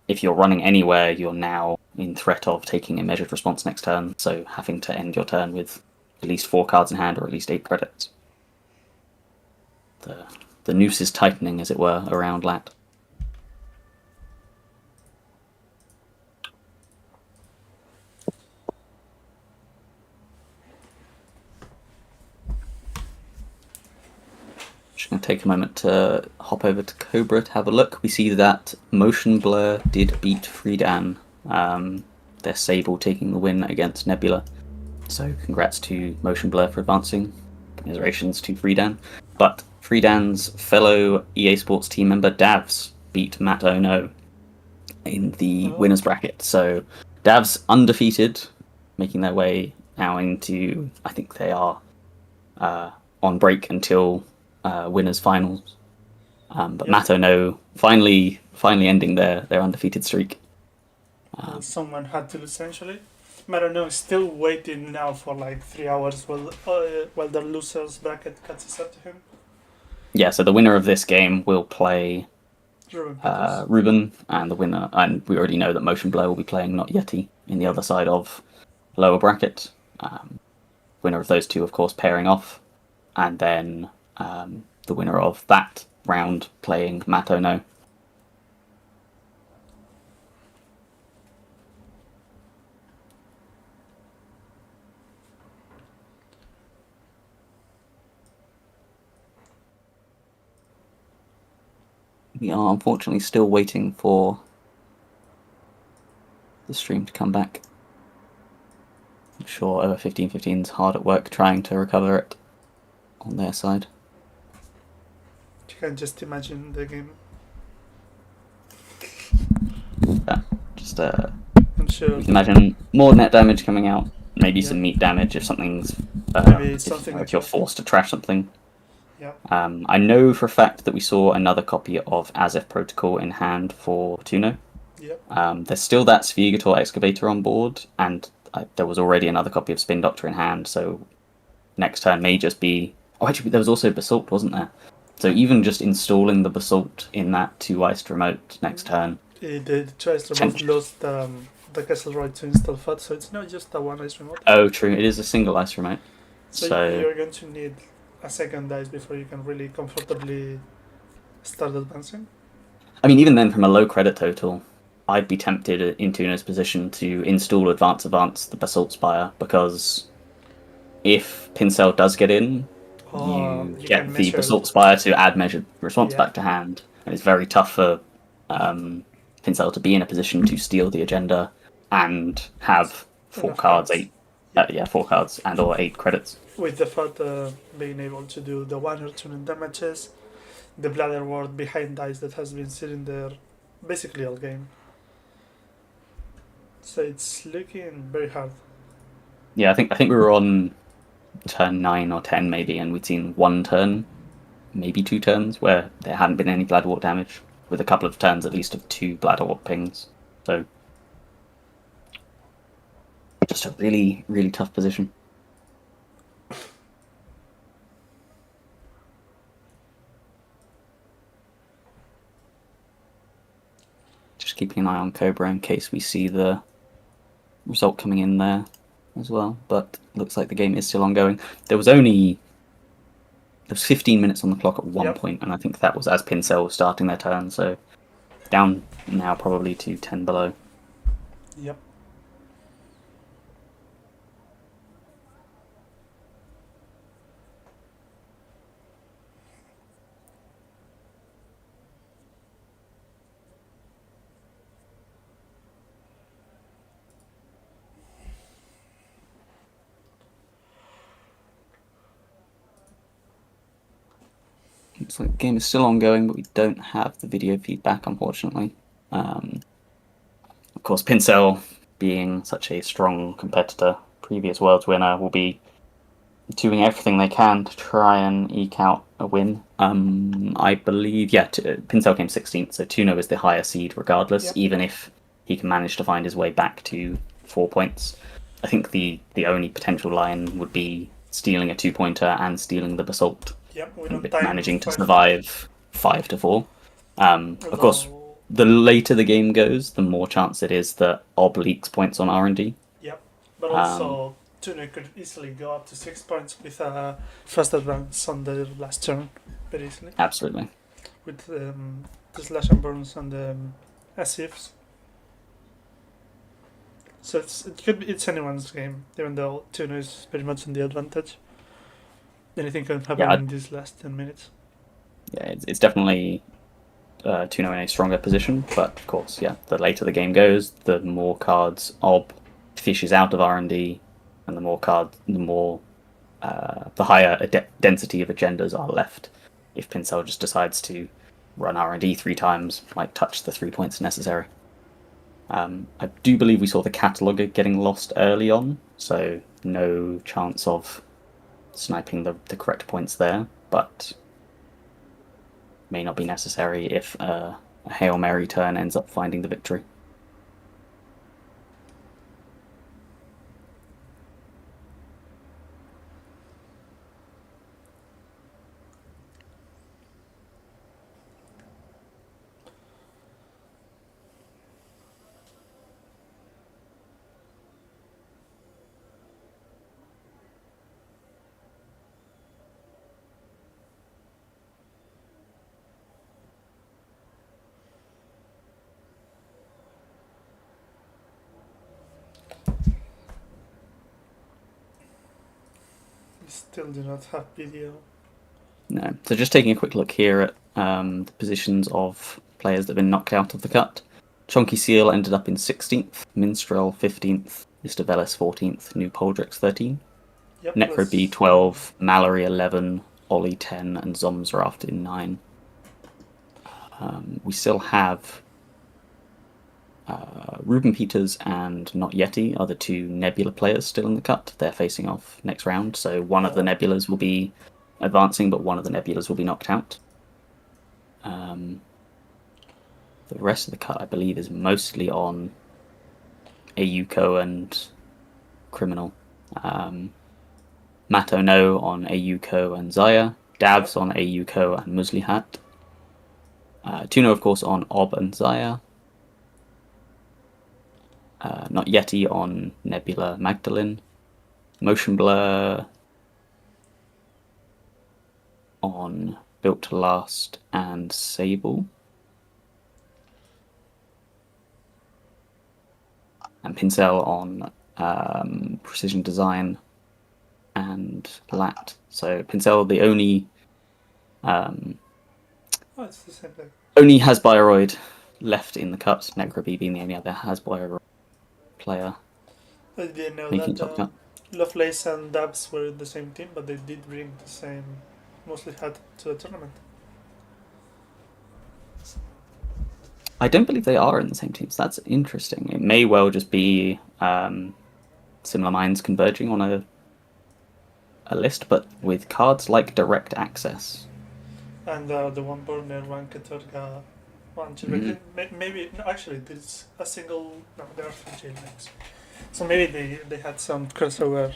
If you're running anywhere, you're now in threat of taking a Measured Response next turn, so having to end your turn with at least 4 cards in hand or at least 8 credits. The noose is tightening, as it were, around Lat. Just going to take a moment to hop over to Cobra to have a look. We see that Motion Blur did beat Freedan. Their Sable taking the win against Nebula. So congrats to Motion Blur for advancing. Commiserations to Freedan. But Freedan's fellow EA Sports team member Davs beat Matt Ono in the winners bracket. So Davs undefeated, making their way now into, I think they are on break until winners finals. But Matt Ono finally ending their undefeated streak. Someone had to lose, essentially. I don't know, still waiting now for like 3 hours while the losers bracket catches up to him. Yeah, so the winner of this game will play Ruben, and the winner. And we already know that Motion Blur will be playing Not Yeti in the other side of lower bracket. Winner of those two, of course, pairing off, and then the winner of that round playing Mato No. We are unfortunately still waiting for the stream to come back. I'm sure over 1515's hard at work trying to recover it on their side. You can just imagine the game. Yeah, just I'm sure. we can imagine more net damage coming out, maybe some meat damage if something's if you're forced to trash something. Yeah. I know for a fact that we saw another copy of Azef Protocol in hand for Tuno. Yep. There's still that Sphegator Excavator on board, and there was already another copy of Spin Doctor in hand, so next turn may just be... Oh, actually, there was also Basalt, wasn't there? So even just installing the Basalt in that 2-iced remote next turn... The 2-iced remote lost the castle right to install FUD, so it's not just a 1-ice remote. Oh, true, it is a single ice remote. So you're going to need a second dice before you can really comfortably start advancing? I mean, even then, from a low credit total, I'd be tempted in Tuno's position to install Advance the Basalt Spire, because if Pincel does get in, you get the Basalt Spire to add measured response back to hand, and it's very tough for Pincel to be in a position to steal the agenda and have 4 cards, 4 cards and or 8 credits. With the FUD being able to do the 1 or 2 damages, the Bladder Ward behind dice that has been sitting there basically all game. So it's looking very hard. Yeah, I think we were on turn 9 or 10 maybe, and we'd seen 1 turn, maybe 2 turns, where there hadn't been any Bladder Ward damage, with a couple of turns at least of 2 Bladder Ward pings. So just a really, really tough position. Just keeping an eye on Cobra in case we see the result coming in there as well, but looks like the game is still ongoing. There was 15 minutes on the clock at one point, and I think that was as Pincel was starting their turn, so down now probably to 10 below. Yep. Looks like the game is still ongoing, but we don't have the video feedback, unfortunately. Of course, Pincel, being such a strong competitor, previous Worlds winner, will be doing everything they can to try and eke out a win. I believe, Pincel came 16th, so Tuno is the higher seed regardless, even if he can manage to find his way back to 4 points. I think the only potential line would be stealing a 2-pointer and stealing the Basalt. Managing to survive 5 to 4. Of course, the later the game goes, the more chance it is that Ob leaks points on R&D. Yep, but also Tuno could easily go up to 6 points with a fast advance on the last turn, very easily. Absolutely. With the slash and burns and the Asifs. So it's anyone's game, even though Tuno is very much in the advantage. Anything can happen in these last 10 minutes. Yeah, it's definitely Tuno in a stronger position, but of course, the later the game goes, the more cards Ob fishes out of R&D, and the higher density of agendas are left. If Pincel just decides to run R&D 3 times, might touch the 3 points necessary. I do believe we saw the cataloger getting lost early on, so no chance of sniping the correct points there, but may not be necessary if a Hail Mary turn ends up finding the victory. still do not have video. No. So just taking a quick look here at the positions of players that have been knocked out of the cut. Chonky Seal ended up in 16th, Minstrel 15th, Mr. Velis 14th, New Poldrix 13, Yep, Necro B 12, Mallory 11, Ollie 10, and Zomsraft in 9. We still have Ruben Peters and Not Yeti are the two Nebula players still in the cut. They're facing off next round, so one of the Nebulas will be advancing, but one of the Nebulas will be knocked out. The rest of the cut, I believe, is mostly on Ayuko and Criminal. Mato No on Ayuko and Zaya. Davs on Ayuko and Muslihat. Tuno, of course, on Ob and Zaya. Not Yeti on Nebula Magdalene. Motion Blur on Built to Last and Sable. And Pincel on Precision Design and Lat. So Pincel, the only it's the same thing. Only Hasbioroid left in the cut. Necrobi being the only other Hasbioroid player. I didn't know making that top cut. Lovelace and Dabs were in the same team, but they did bring the same mostly hat to the tournament. I don't believe they are in the same teams. That's interesting. It may well just be similar minds converging on a list, but with cards like Direct Access. And the one burner, one Katorga, one jailbreak. Maybe, no, actually, there's a single. No, there are 3 jailbreaks. So maybe they had some crossover.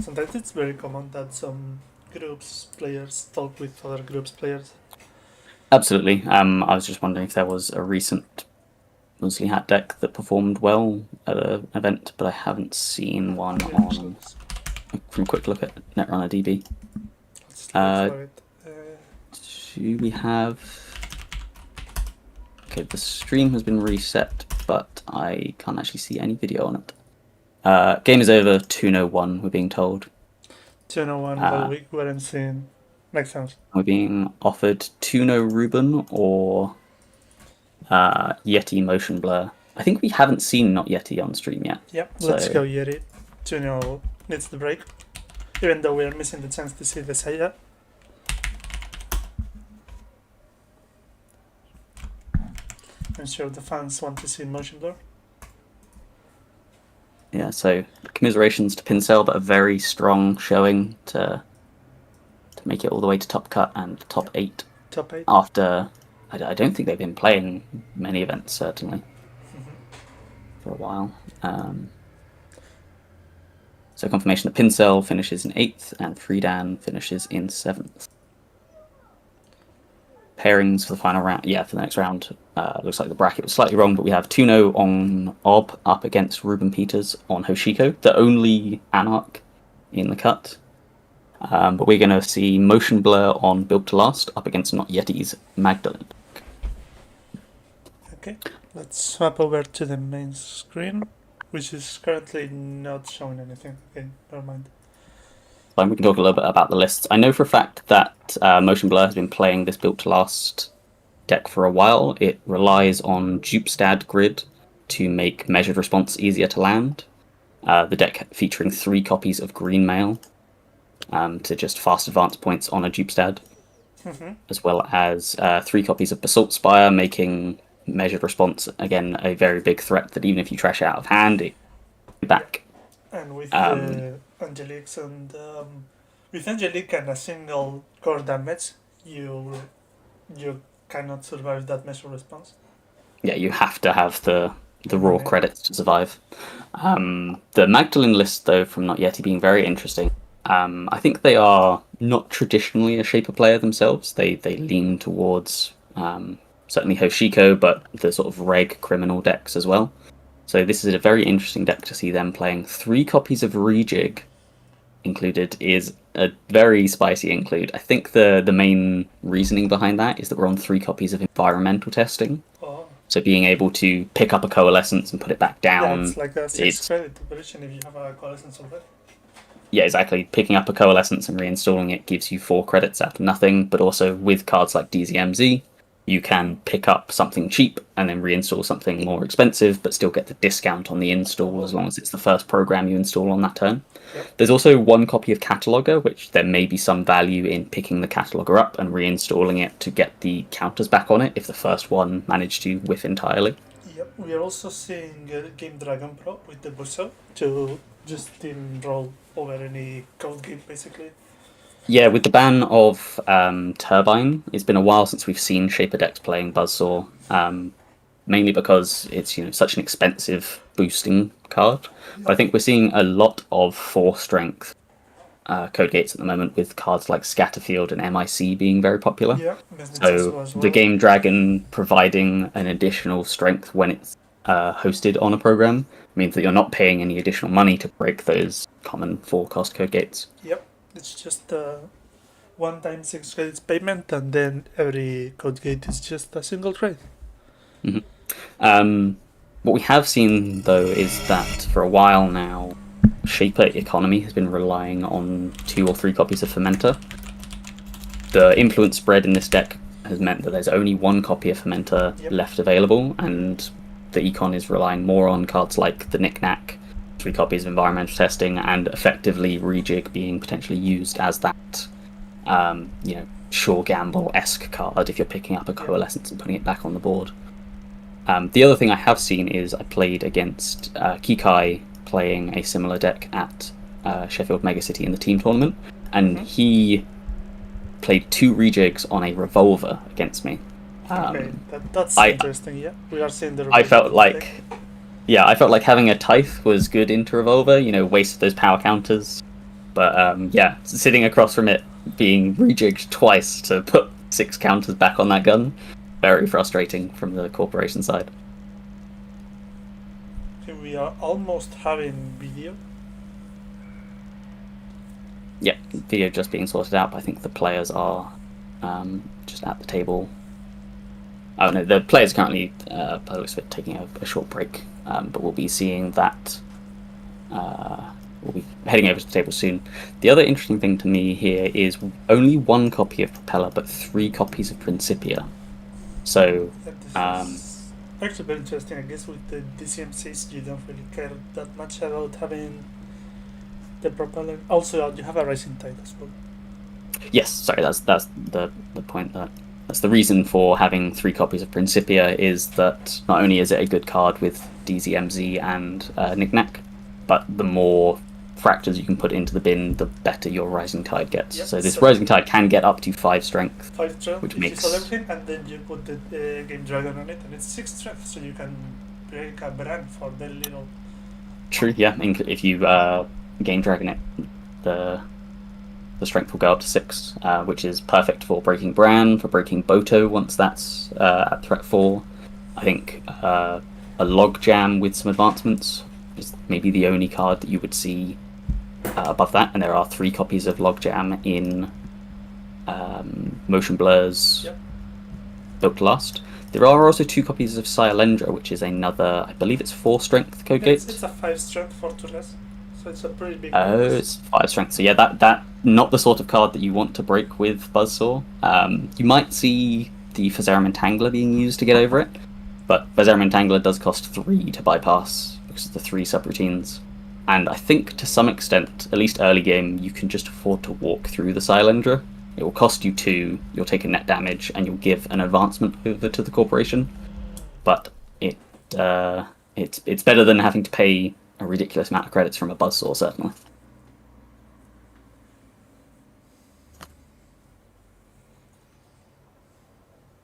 Sometimes it's very common that some groups players talk with other groups players. Absolutely. I was just wondering if there was a recent Musli Hat deck that performed well at an event, but I haven't seen one on. From a quick look at Netrunner DB. Let's look for it. Do we have? Okay, the stream has been reset, but I can't actually see any video on it. Game is over. 2-0-1. We're being told. 2-1, but we weren't seeing. Makes sense. We're being offered 2-0 Ruben or Yeti Motion Blur. I think we haven't seen Not Yeti on stream yet. Yep, let's go Yeti. 2-0 needs the break. Even though we are missing the chance to see the Saya. I'm sure the fans want to see Motion Blur. Yeah, so commiserations to Pincel, but a very strong showing to make it all the way to top cut and top 8. Top 8. After, I don't think they've been playing many events, certainly, for a while. So confirmation that Pincel finishes in 8th and Freedan finishes in 7th. Pairings for the final round, for the next round. Looks like the bracket was slightly wrong, but we have Tuno on Ob up against Ruben Peters on Hoshiko, the only Anarch in the cut. But we're going to see Motion Blur on Built to Last up against Not Yeti's Magdalene. Okay, let's swap over to the main screen, which is currently not showing anything. Okay, never mind. We can talk a little bit about the lists. I know for a fact that Motion Blur has been playing this Built to Last deck for a while. It relies on Dupestad grid to make measured response easier to land. The deck featuring 3 copies of Green Mail to just fast advance points on a Dupestad, as well as 3 copies of Basalt Spire, making measured response again a very big threat that even if you trash it out of hand, it back. And with the Angeliques and with Angelique and a single core damage, you cannot survive that measured response. Yeah, you have to have the raw credits to survive. The Magdalene list, though, from Not Yeti being very interesting. I think they are not traditionally a Shaper player themselves. They lean towards certainly Hoshiko, but the sort of reg criminal decks as well. So this is a very interesting deck to see them playing. 3 copies of Rejig included is a very spicy include. I think the main reasoning behind that is that we're on 3 copies of environmental testing. Oh. So being able to pick up a coalescence and put it back down. Yeah, it's like a 6 credit operation if you have a coalescence already. Yeah, exactly. Picking up a Coalescence and reinstalling it gives you 4 credits out of nothing, but also with cards like DZMZ, you can pick up something cheap and then reinstall something more expensive, but still get the discount on the install as long as it's the first program you install on that turn. Yep. There's also 1 copy of Cataloger, which there may be some value in picking the Cataloger up and reinstalling it to get the counters back on it if the first one managed to whiff entirely. Yep, we are also seeing Game Dragon Pro with the buzzer to just steamroll over any code game, basically. Yeah, with the ban of Turbine, it's been a while since we've seen Shaper decks playing Buzzsaw, mainly because it's such an expensive boosting card. But I think we're seeing a lot of 4 strength code gates at the moment, with cards like Scatterfield and MIC being very popular. Yeah, so the Game Dragon providing an additional strength when it's hosted on a program means that you're not paying any additional money to break those common 4-cost code gates. Yep, it's just one time 6 credits payment, and then every code gate is just a single trade. What we have seen, though, is that for a while now, Shaper Economy has been relying on 2 or 3 copies of Fermenter. The influence spread in this deck has meant that there's only 1 copy of Fermenter left available, and the Econ is relying more on cards like the Knick-Knack, 3 copies of Environmental Testing, and effectively Rejig being potentially used as that, sure gamble-esque card if you're picking up a Coalescence and putting it back on the board. The other thing I have seen is I played against Kikai playing a similar deck at Sheffield Megacity in the team tournament, and he played 2 rejigs on a revolver against me. Okay, that's interesting. Yeah, we are seeing the. I felt like having a Tithe was good into revolver. Wasted those power counters, but sitting across from it being rejigged twice to put 6 counters back on that gun, very frustrating from the corporation side. Okay, we are almost having video. Yeah, video just being sorted out, but I think the players are just at the table. Oh no, the players currently, by the looks of it, taking a short break, but we'll be seeing that. We'll be heading over to the table soon. The other interesting thing to me here is only 1 copy of Propeller, but 3 copies of Principia. So, This is actually very interesting. I guess with the DCMCs, you don't really care that much about having the Propeller. Also, you have a Rising Tide as well. Yes, sorry, that's the point. That's the reason for having 3 copies of Principia, is that not only is it a good card with DZMZ and Knick-Knack, but the more fractors you can put into the bin, the better your Rising Tide gets. Yep, so this Rising Tide can get up to 5 strength. 5 strength, which which makes is everything, and then you put the Game Dragon on it, and it's 6 strength, so you can break a brand for very little. True, yeah. If you Game Dragon it, the strength will go up to 6, which is perfect for breaking Bran, for breaking Boto once that's at threat 4. I think a Logjam with some advancements is maybe the only card that you would see above that, and there are 3 copies of Logjam in Motion Blur's Built to Last. There are also 2 copies of Silendra, which is another, I believe it's 4 strength code gate. It's a 5 strength for 2 less, so it's a pretty big. Oh, it's 5 strength. So yeah, that not the sort of card that you want to break with Buzzsaw. You might see the Fazarium Entangler being used to get over it, but Fazarium Entangler does cost 3 to bypass because of the 3 subroutines. And I think to some extent, at least early game, you can just afford to walk through the Silendra. It will cost you 2, you'll take a net damage, and you'll give an advancement over to the corporation. But it's better than having to pay a ridiculous amount of credits from a Buzzsaw, certainly.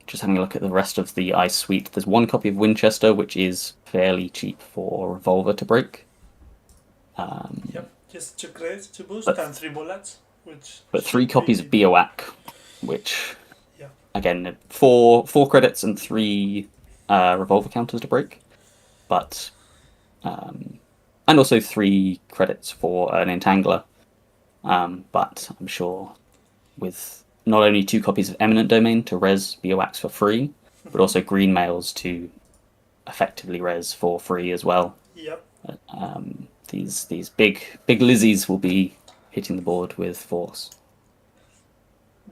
Just having a look at the rest of the Ice Suite. There's 1 copy of Winchester, which is fairly cheap for Revolver to break. Just 2 credits to boost and 3 bullets. But 3 copies of Bioac, which, again, 4 credits and 3 revolver counters to break. But, and also 3 credits for an Entangler. But I'm sure with not only 2 copies of Eminent Domain to res Bioacs for free, but also Green Mails to effectively res for free as well. Yep. These big Lizzies will be hitting the board with force.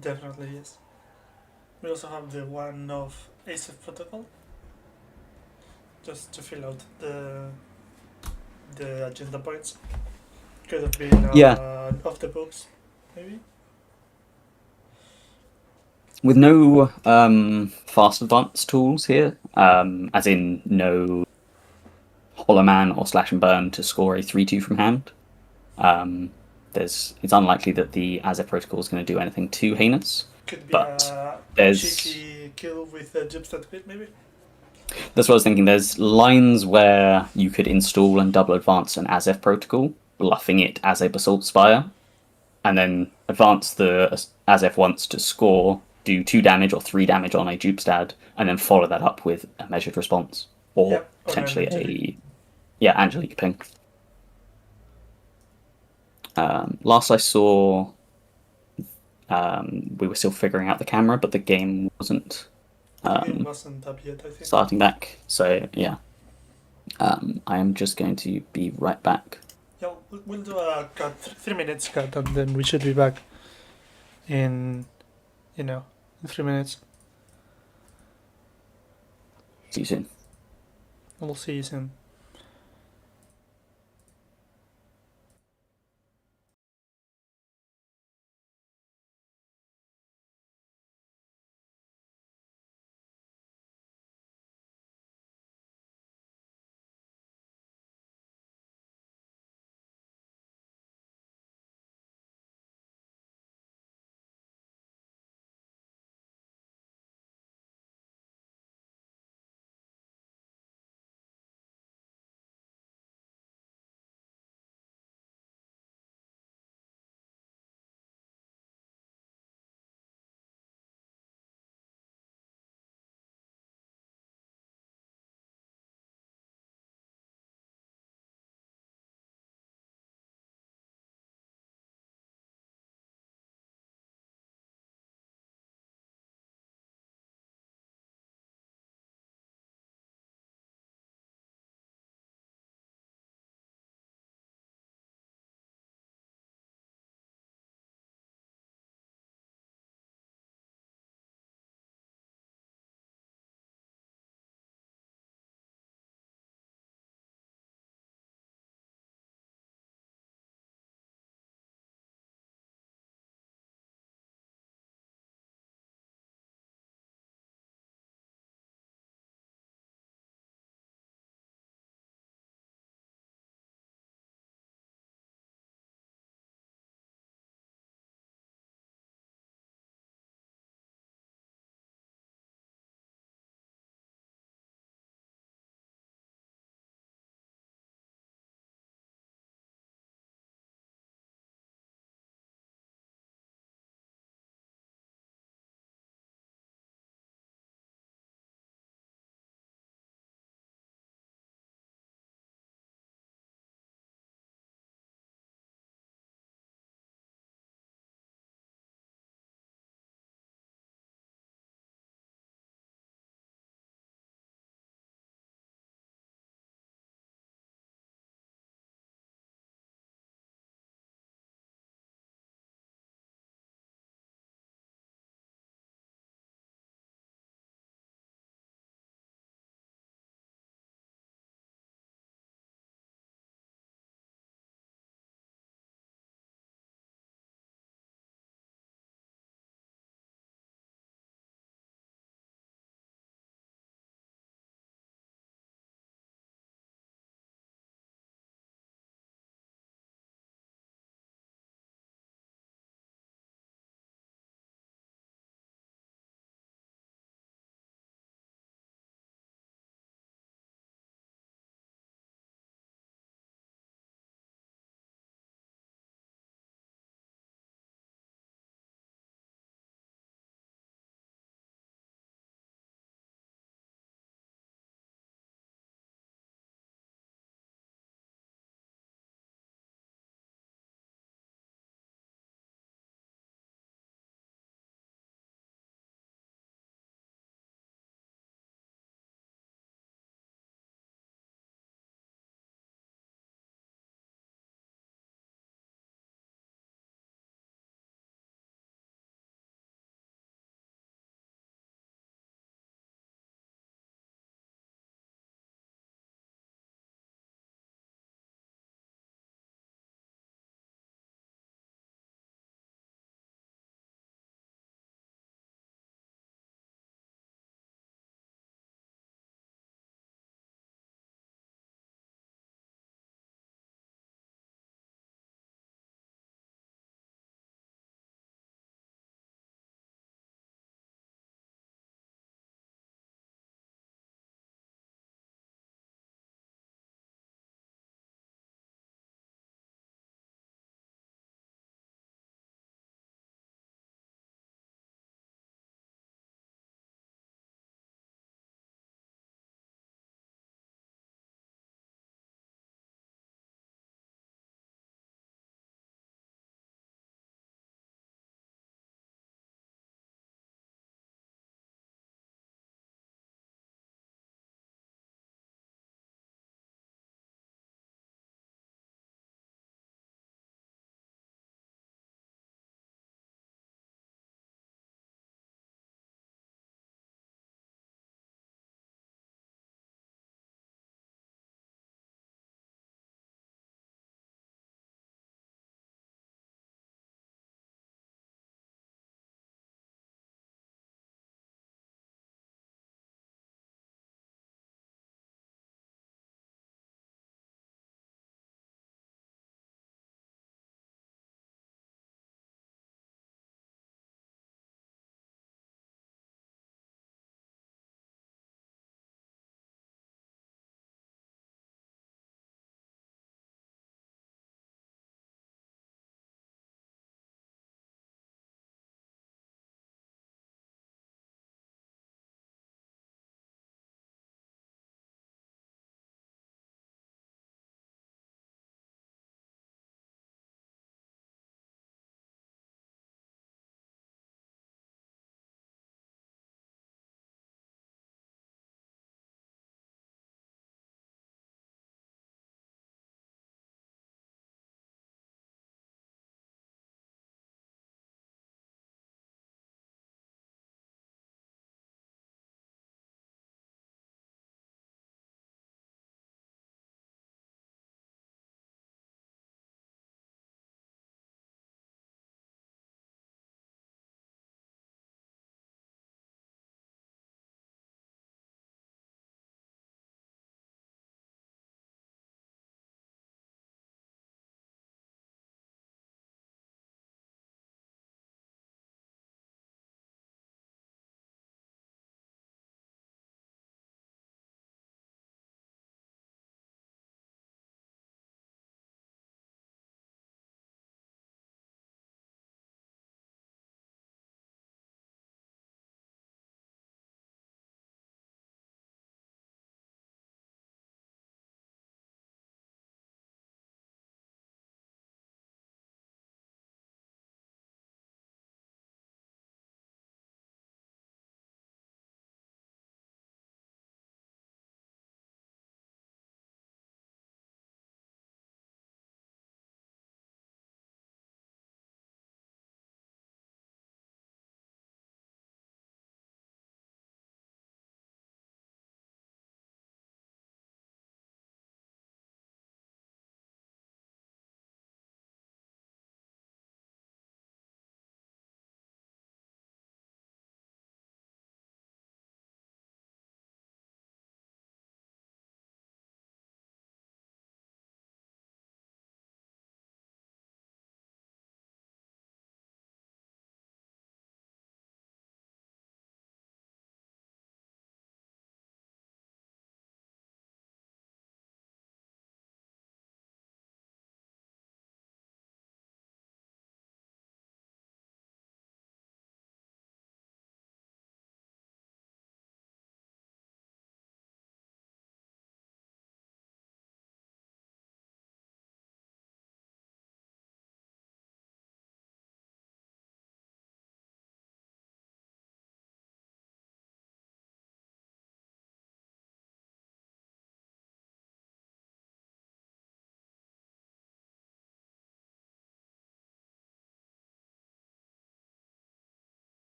Definitely, yes. We also have the one of ASF protocol, just to fill out the agenda points. Could have been off the books, maybe. With no fast advance tools here, as in no Hollow Man or Slash and Burn to score a 3-2 from hand, it's unlikely that the Azef protocol is going to do anything too heinous. Could be but a there's cheeky kill with a Jibstat Pit, maybe. That's what I was thinking. There's lines where you could install and double advance an Azef protocol, bluffing it as a Basalt Spire, and then advance the Azef once to score, do 2 damage or 3 damage on a Jupestad, and then follow that up with a measured response, or potentially Angelique Ping. Last I saw, we were still figuring out the camera, but the game wasn't. It wasn't up yet, I think. Starting back, so yeah. I am just going to be right back. Yeah, we'll do a cut, 3 minutes cut, and then we should be back in 3 minutes. See you soon. We'll see you soon.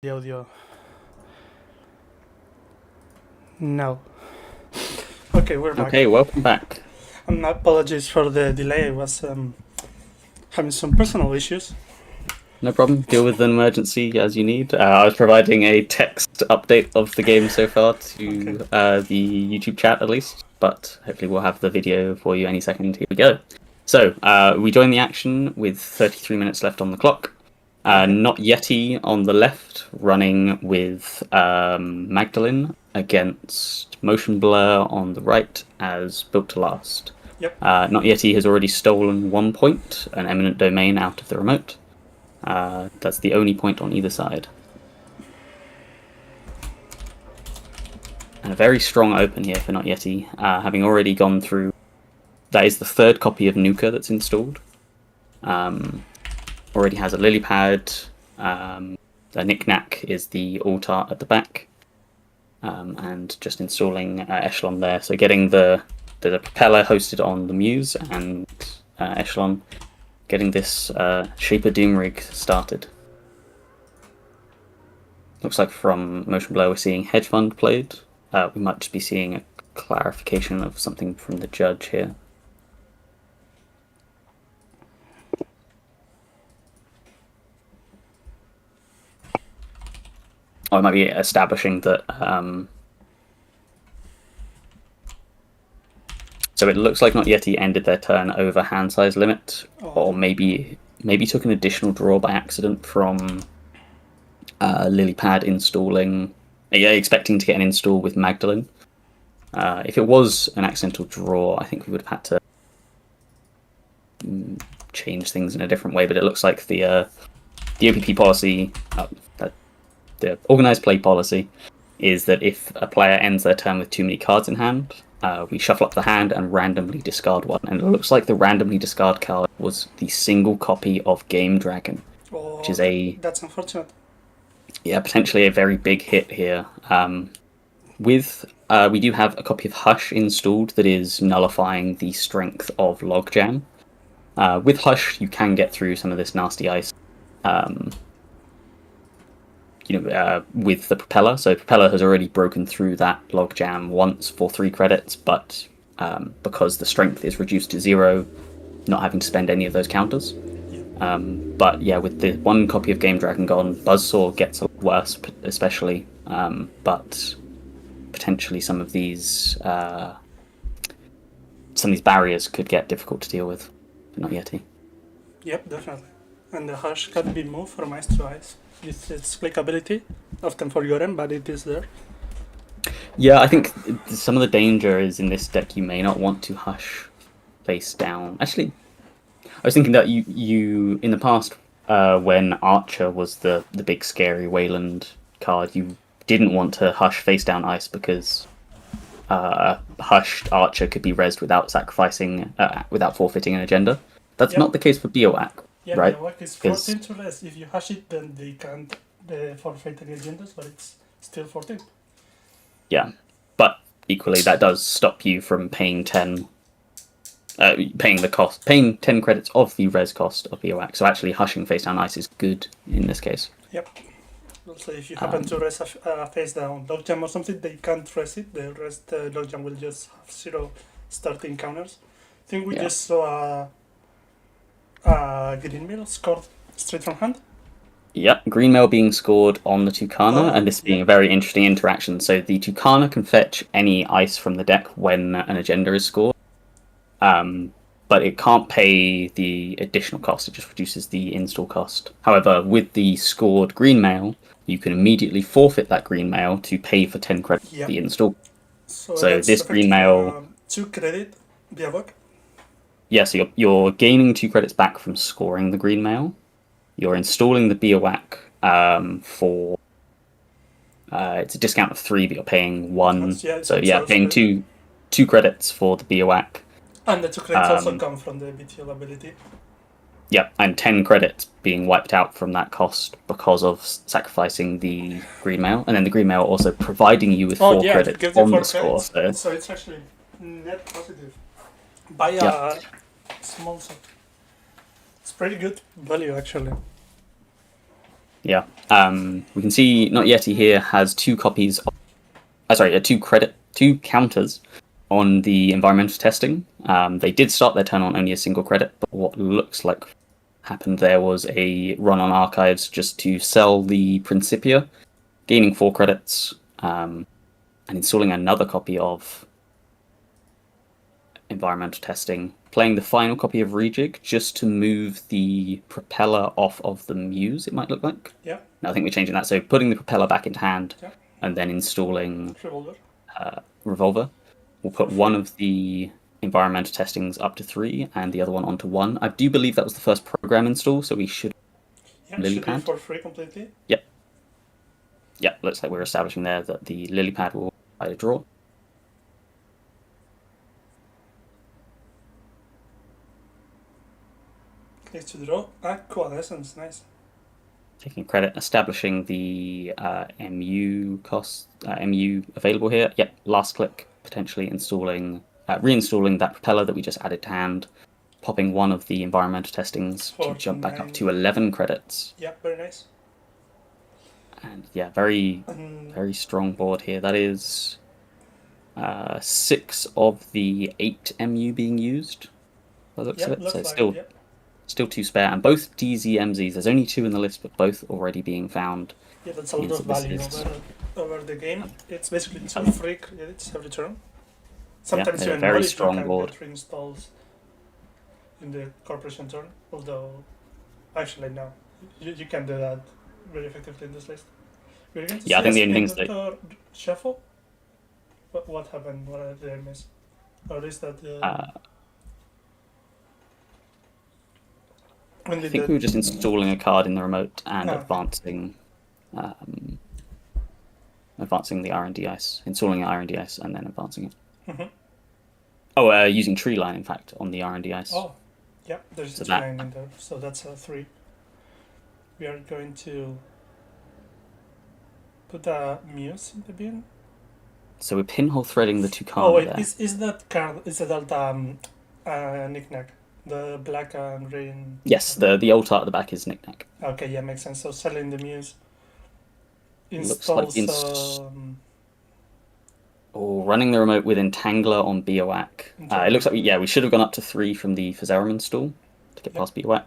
the audio now. Okay, we're back. Okay, welcome back. Apologies for the delay. I was having some personal issues. No problem. Deal with an emergency as you need. I was providing a text update of the game so far to the YouTube chat at least, but hopefully we'll have the video for you any second. Here we go. So we join the action with 33 minutes left on the clock. Not Yeti on the left, running with Magdalene against Motion Blur on the right as Built to Last. Yep. Not Yeti has already stolen 1 point, an eminent domain out of the remote. That's the only point on either side. And a very strong open here for Not Yeti, having already gone through. That is the third copy of Nuka that's installed. Already has a lily pad. The knick-knack is the altar at the back, and just installing Echelon there. So getting the propeller hosted on the Muse and Echelon, getting this Shape of Doom rig started. Looks like from Motion Blur we're seeing Hedge Fund played. We might just be seeing a clarification of something from the judge here. Or it might be establishing that. So it looks like Not Yeti ended their turn over hand size limit, or maybe took an additional draw by accident from Lilypad installing. Yeah, expecting to get an install with Magdalene. If it was an accidental draw, I think we would have had to change things in a different way. But it looks like the OPP policy, the organized play policy, is that if a player ends their turn with too many cards in hand, we shuffle up the hand and randomly discard one. And it looks like the randomly discard card was the single copy of Game Dragon, which is That's unfortunate. Yeah, potentially a very big hit here. We do have a copy of Hush installed that is nullifying the strength of Logjam. With Hush, you can get through some of this nasty ice. With the propeller. So propeller has already broken through that logjam once for 3 credits, but because the strength is reduced to 0, not having to spend any of those counters. But yeah, with the 1 copy of Game Dragon gone, Buzzsaw gets a lot worse, especially. But potentially some of these barriers could get difficult to deal with, but Not Yeti. Yep, definitely. And the Hush can be moved from ice to ice. Its clickability, often forgotten, but it is there. Yeah, I think some of the danger is in this deck you may not want to Hush face down. Actually, I was thinking that you in the past, when Archer was the big scary Wayland card, you didn't want to Hush face down ice because Hushed Archer could be rezzed without sacrificing, without forfeiting an agenda. That's not the case for Biowac. Yeah, right? Biowac is 14 to less. If you Hush it, then they can't forfeit any agendas, but it's still 14. Yeah, but equally that does stop you from paying 10 credits of the res cost of Biowac. So actually Hushing face down ice is good in this case. Yep. Also, if you happen to res a face down Logjam or something, they can't res it. The rest Logjam will just have 0 starting counters. I think we just saw Green Mill scored straight from hand. Yep, Green Mail being scored on the Tucana, and this being a very interesting interaction. So the Tucana can fetch any ice from the deck when an agenda is scored, but it can't pay the additional cost. It just reduces the install cost. However, with the scored Green Mail, you can immediately forfeit that Green Mail to pay for 10 credits the install. So this Green Mail... 2 credit Biowac. Yeah, so you're gaining 2 credits back from scoring the Green Mail. You're installing the Biowac for... it's a discount of 3, but you're paying 1. Paying 2 credits for the Biowac. And the 2 credits also come from the BTL ability. Yep, and 10 credits being wiped out from that cost because of sacrificing the Green Mail. And then the Green Mail also providing you with 4 credits on the score. So it's actually net positive. By a small set. It's pretty good value, actually. Yeah. We can see Not Yeti here has two counters on the environmental testing. They did start their turn on only a single credit, but what looks like happened there was a run on archives just to sell the Principia, gaining 4 credits, and installing another copy of environmental testing, playing the final copy of Rejig just to move the propeller off of the Muse, it might look like. Yeah. No, I think we're changing that. So putting the propeller back into hand, Yeah. and then installing Revolver. Revolver. We'll put one of the environmental testings up to 3 and the other one onto 1. I do believe that was the first program install, so we should Yeah, should be Lilypad. for free completely. Yep. Yep, looks like we're establishing there that the Lilypad will provide a draw. Click to draw. Coalescence, nice. Taking credit, establishing the MU cost, MU available here. Yep, last click, potentially reinstalling that propeller that we just added to hand, popping one of the environmental testings to jump back up to 11 credits. Yeah, very nice. And yeah, very strong board here. That is 6 of the 8 MU being used. By the looks of it. So it's still 2 spare, and both DZMZs. There's only 2 in the list, but both already being found. Yeah, that's a lot of value over the game. It's basically 2 free credits every turn. Sometimes even very more if you strong can board. get reinstalls in the corporation turn. Although, actually no, you can do that very effectively in this list. We're going to see I think the only a thing is shuffle. What happened? What did I miss? Or is that I think we were just installing a card in the remote and advancing the R&D ice, installing R&D ice and then advancing it. Mm-hmm. Using tree line, in fact, on the R&D ice. Oh, yeah, there's a tree line in there, so that's a 3. We are going to put a Muse in the bin. So we're pinhole threading the Tucana. Oh wait, there. is that card? Is that knick-knack? The black and green. Yes, the old art at the back is knick-knack. Okay, yeah, makes sense. So selling the Muse installs. Looks like running the remote with Entangler on Bioac. It looks like we should have gone up to 3 from the Fazeraman install to get past Bioac,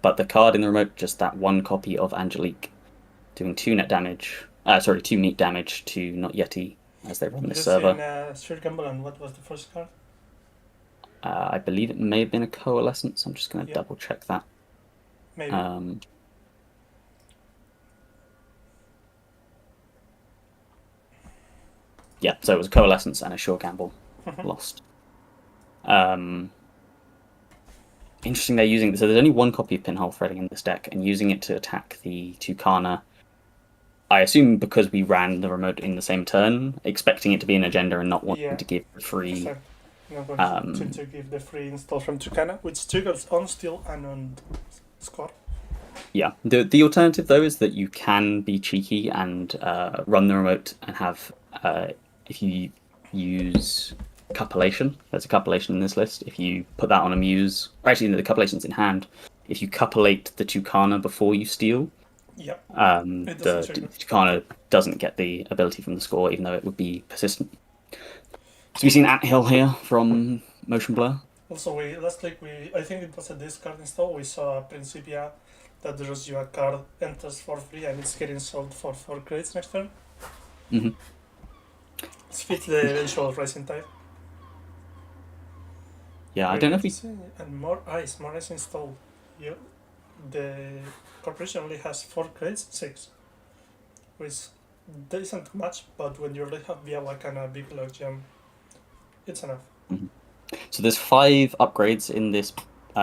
but the card in the remote, just that 1 copy of Angelique, doing 2 neat damage to Not Yeti as they run this server. Stuart Gamble, and what was the first card? I believe it may have been a Coalescence. I'm just going to double check that. Maybe. Yeah, so it was a Coalescence and a Sure Gamble lost. Interesting they're using... So there's only 1 copy of Pinhole Threading in this deck, and using it to attack the Tucana. I assume because we ran the remote in the same turn, expecting it to be an agenda and not wanting to give free... Exactly. To give the free install from Tucana, which triggers on steal and on score. Yeah, the alternative though is that you can be cheeky and run the remote and have if you use Cupulation. There's a Cupulation in this list. If you put that on a Muse, actually the Cupulation's in hand. If you Cupulate the Tucana before you steal, the Tucana doesn't get the ability from the score, even though it would be persistent. So we've seen Anthill here from Motion Blur. Also, last click, I think it was a discard install. We saw a Principia that draws you a card, enters for free, and it's getting sold for 4 credits next turn. Mm-hmm. Let's fit the eventual Rising Tide. Yeah, I don't know if we... And more ice installed. Yeah. The corporation only has 4 credits, 6. Which there isn't much, but when you already have Biawak and a big logjam, it's enough. Mm-hmm. So there's 5 upgrades in this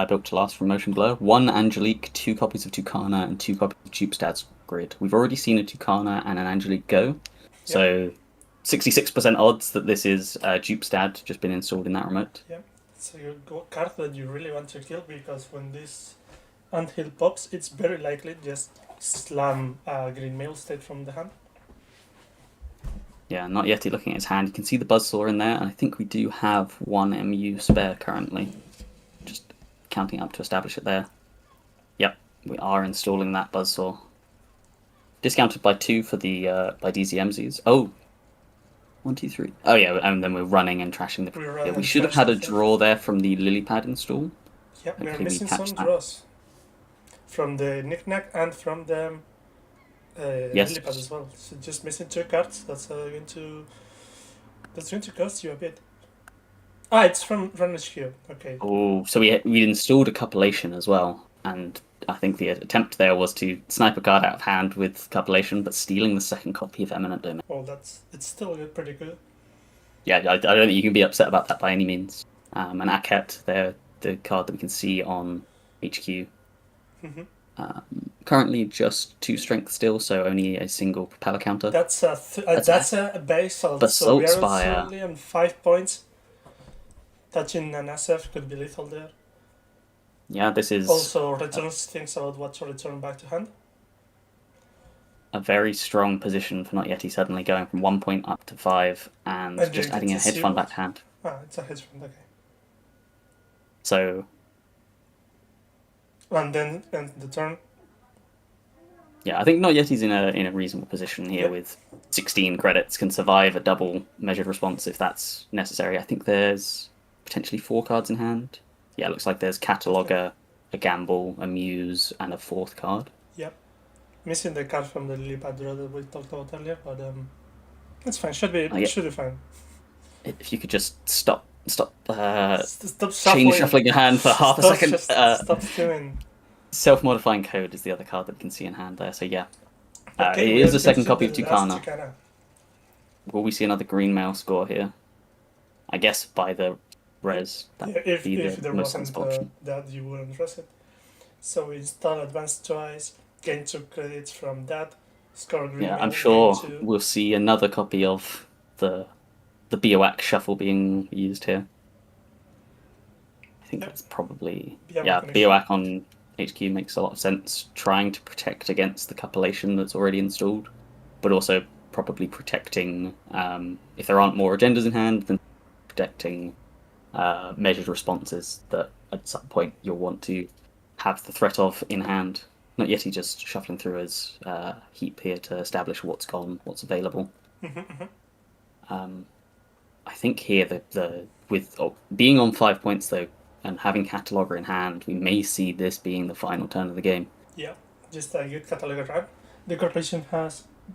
built to last from Motion Blur. 1 Angelique, 2 copies of Tucana, and 2 copies of Jupstad's grid. We've already seen a Tucana and an Angelique go. So 66% odds that this is Jupstad just been installed in that remote. Yeah. So you go card that you really want to kill, because when this Anthill pops, it's very likely just slam green mail state from the hand. Yeah, Not Yeti looking at his hand. You can see the Buzzsaw in there, and I think we do have 1 MU spare currently. Just counting up to establish it there. Yep, we are installing that Buzzsaw. Discounted by 2 for the by DZMZs. Oh, 1, 2, 3. Oh yeah, and then we're running and trashing the. We run Yeah, we and should have trash had a something. draw there from the lily pad install. Yeah, we're Hopefully we missing catch some that. draws from the knick-knack and from the Yes. lily pad as well. So just missing 2 cards. That's going to cost you a bit. Ah, it's from HQ. Okay. Oh, so we installed a copulation as well, and I think the attempt there was to snipe a card out of hand with copulation, but stealing the second copy of Eminent Domain. Well, it's still pretty good. Yeah, I don't think you can be upset about that by any means. And Akhet, the card that we can see on HQ. Mhm. Currently just 2 strength still, so only a single propeller counter. That's a basalt. So we Basalt are Spire. only on 5 points. Touching an SF could be lethal there. Yeah, this is Also returns things about what to return back to hand. a very strong position for Not Yeti suddenly going from 1 point up to 5 and And just you adding get a to hedge see fund what- back to hand. Ah, it's a hedge fund, okay. So And then end the turn. yeah, I think Not Yeti's in a reasonable position here Yep. with 16 credits, can survive a double measured response if that's necessary. I think there's potentially 4 cards in hand. Yeah, it looks like there's Cataloger, a Gamble, a Muse, and a 4th card. Yep. Missing the card from the lily pad draw that we talked about earlier, but it's fine. Should be fine. If you could just stop Stop change shuffling your hand for half a second. Stop doing. Self-modifying code is the other card that we can see in hand there. So yeah, Okay, it we is are a second finishing copy of the last Tucana. Will we see another green mail score here? I guess by the res. That Yeah, would if be there the most wasn't sensible option. that, you wouldn't trust it. So we install advanced twice, gain 2 credits from that, score green. Yeah, mail, I'm sure gain 2. we'll see another copy of the Bioac shuffle being used here. I think Yep. that's probably Bioac Bioac on HQ makes a lot of sense, trying to protect against the copulation that's already installed, but also probably protecting if there aren't more agendas in hand, then protecting measured responses that at some point you'll want to have the threat of in hand. Not Yeti just shuffling through his heap here to establish what's gone, what's available. I think here with being on 5 points though and having Cataloger in hand, we may see this being the final turn of the game. Yeah, just a good cataloger run. The corporation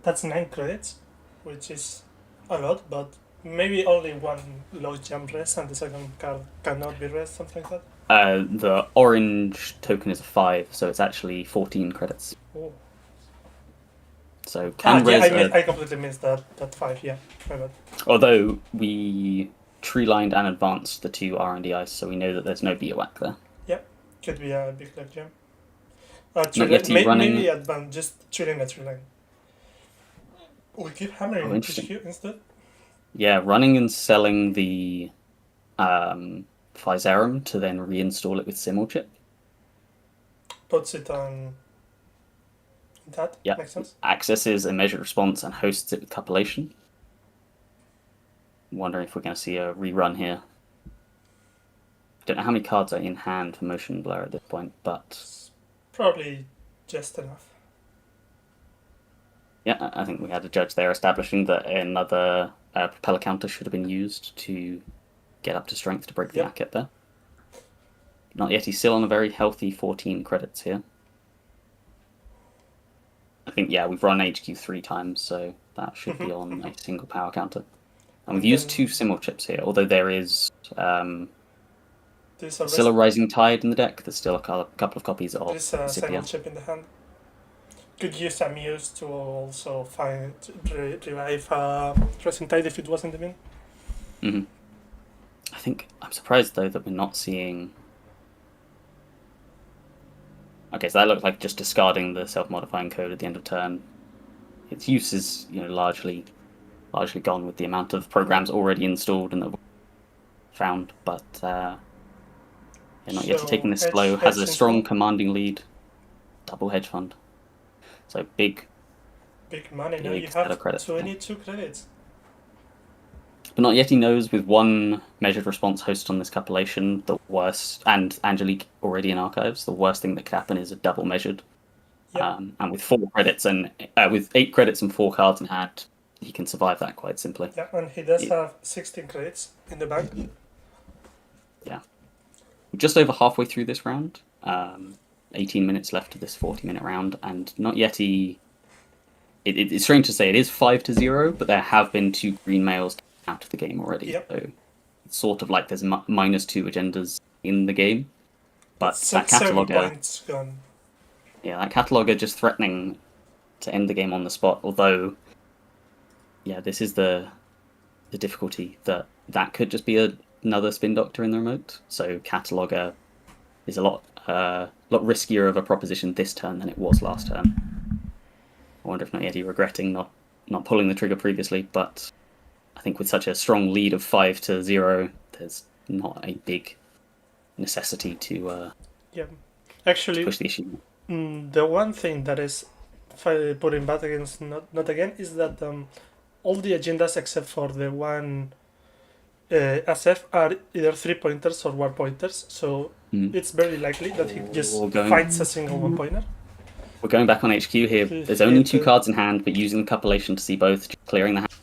that's 9 credits, which is a lot, but maybe only 1 low jump rest and the second card cannot be rest, something like that. The orange token is a 5, so it's actually 14 credits. Oh. So can I completely missed that 5, yeah. My bad. Although we tree lined and advanced the 2 R&D ice, so we know that there's no Bioac there. Yep, could be a big luck gem. Running. Maybe advance, just tree line a tree line. We keep hammering interesting. HQ instead. Yeah, running and selling the Physarum to then reinstall it with Simulchip. Puts it on that. Yeah. Makes sense. Accesses a measured response and hosts it with copulation. Wondering if we're going to see a rerun here. Don't know how many cards are in hand for Motion Blur at this point, but Probably just enough. yeah, I think we had a judge there establishing that another propeller counter should have been used to get up to strength to break the Yep. Akhet there. Not yet, he's still on a very healthy 14 credits here. I think, yeah, we've run HQ 3 times, so that should be on a single power counter. And we've used 2 Simulchips here, although there is still a Rising Tide in the deck. There's still a couple of copies of There's a Scipia. single chip in the hand. Could use a Muse to also revive Rising Tide if it was in the bin. Mm-hmm. I think I'm surprised though that we're not seeing. Okay, so that looked like just discarding the self-modifying code at the end of turn. Its use is, largely gone with the amount of programs already installed and that were found. But not yet So, taking this hedge- slow. Has hedge a strong install. commanding lead. Double hedge fund. So big. Big money. Now Big you set have of credits. 22 credits. But not yet he knows with one measured response host on this copulation, the worst, and Angelique already in archives, the worst thing that could happen is a double measured. Yep. And with 4 credits and with 8 credits and 4 cards in hand, he can survive that quite simply. Yeah, and he does have 16 credits in the bank. Yeah. Just over halfway through this round. 18 minutes left of this 40-minute round, and Not Yeti. It's strange to say it is 5-0, but there have been 2 green males out of the game already. Yep. So it's sort of like there's -2 agendas in the game. But that 7 cataloger, points gone. yeah, that cataloger just threatening to end the game on the spot. Although, yeah, this is the difficulty that could just be another Spin Doctor in the remote. So cataloger is a lot riskier of a proposition this turn than it was last turn. I wonder if Not Yeti regretting not pulling the trigger previously, but I think with such a strong lead of 5-0, there's not a big necessity to Actually, push the issue. The one thing that is putting back against not again is that all the agendas except for the one SF are either 3-pointers or 1-pointers, so it's very likely that he just finds a single 1-pointer. We're going back on HQ here. There's only 2 cards in hand, but using the compilation to see both, clearing the hand.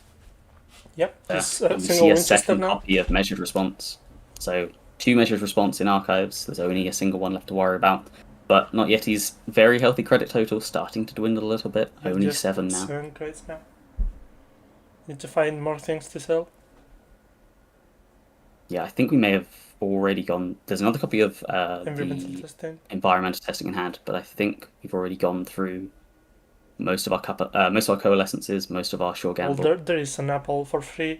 Yep, We single see a Winchester second now. copy of Measured Response. So 2 Measured Response in archives. There's only a single one left to worry about. But Not Yeti's very healthy credit total starting to dwindle a little bit. Only Just 7 now. 7 credits now. Need to find more things to sell. Yeah, I think we may have already gone. There's another copy of Environmental the testing. environmental testing in hand, but I think we've already gone through most of our coalescences, most of our sure gamble. Well, there is an apple for free.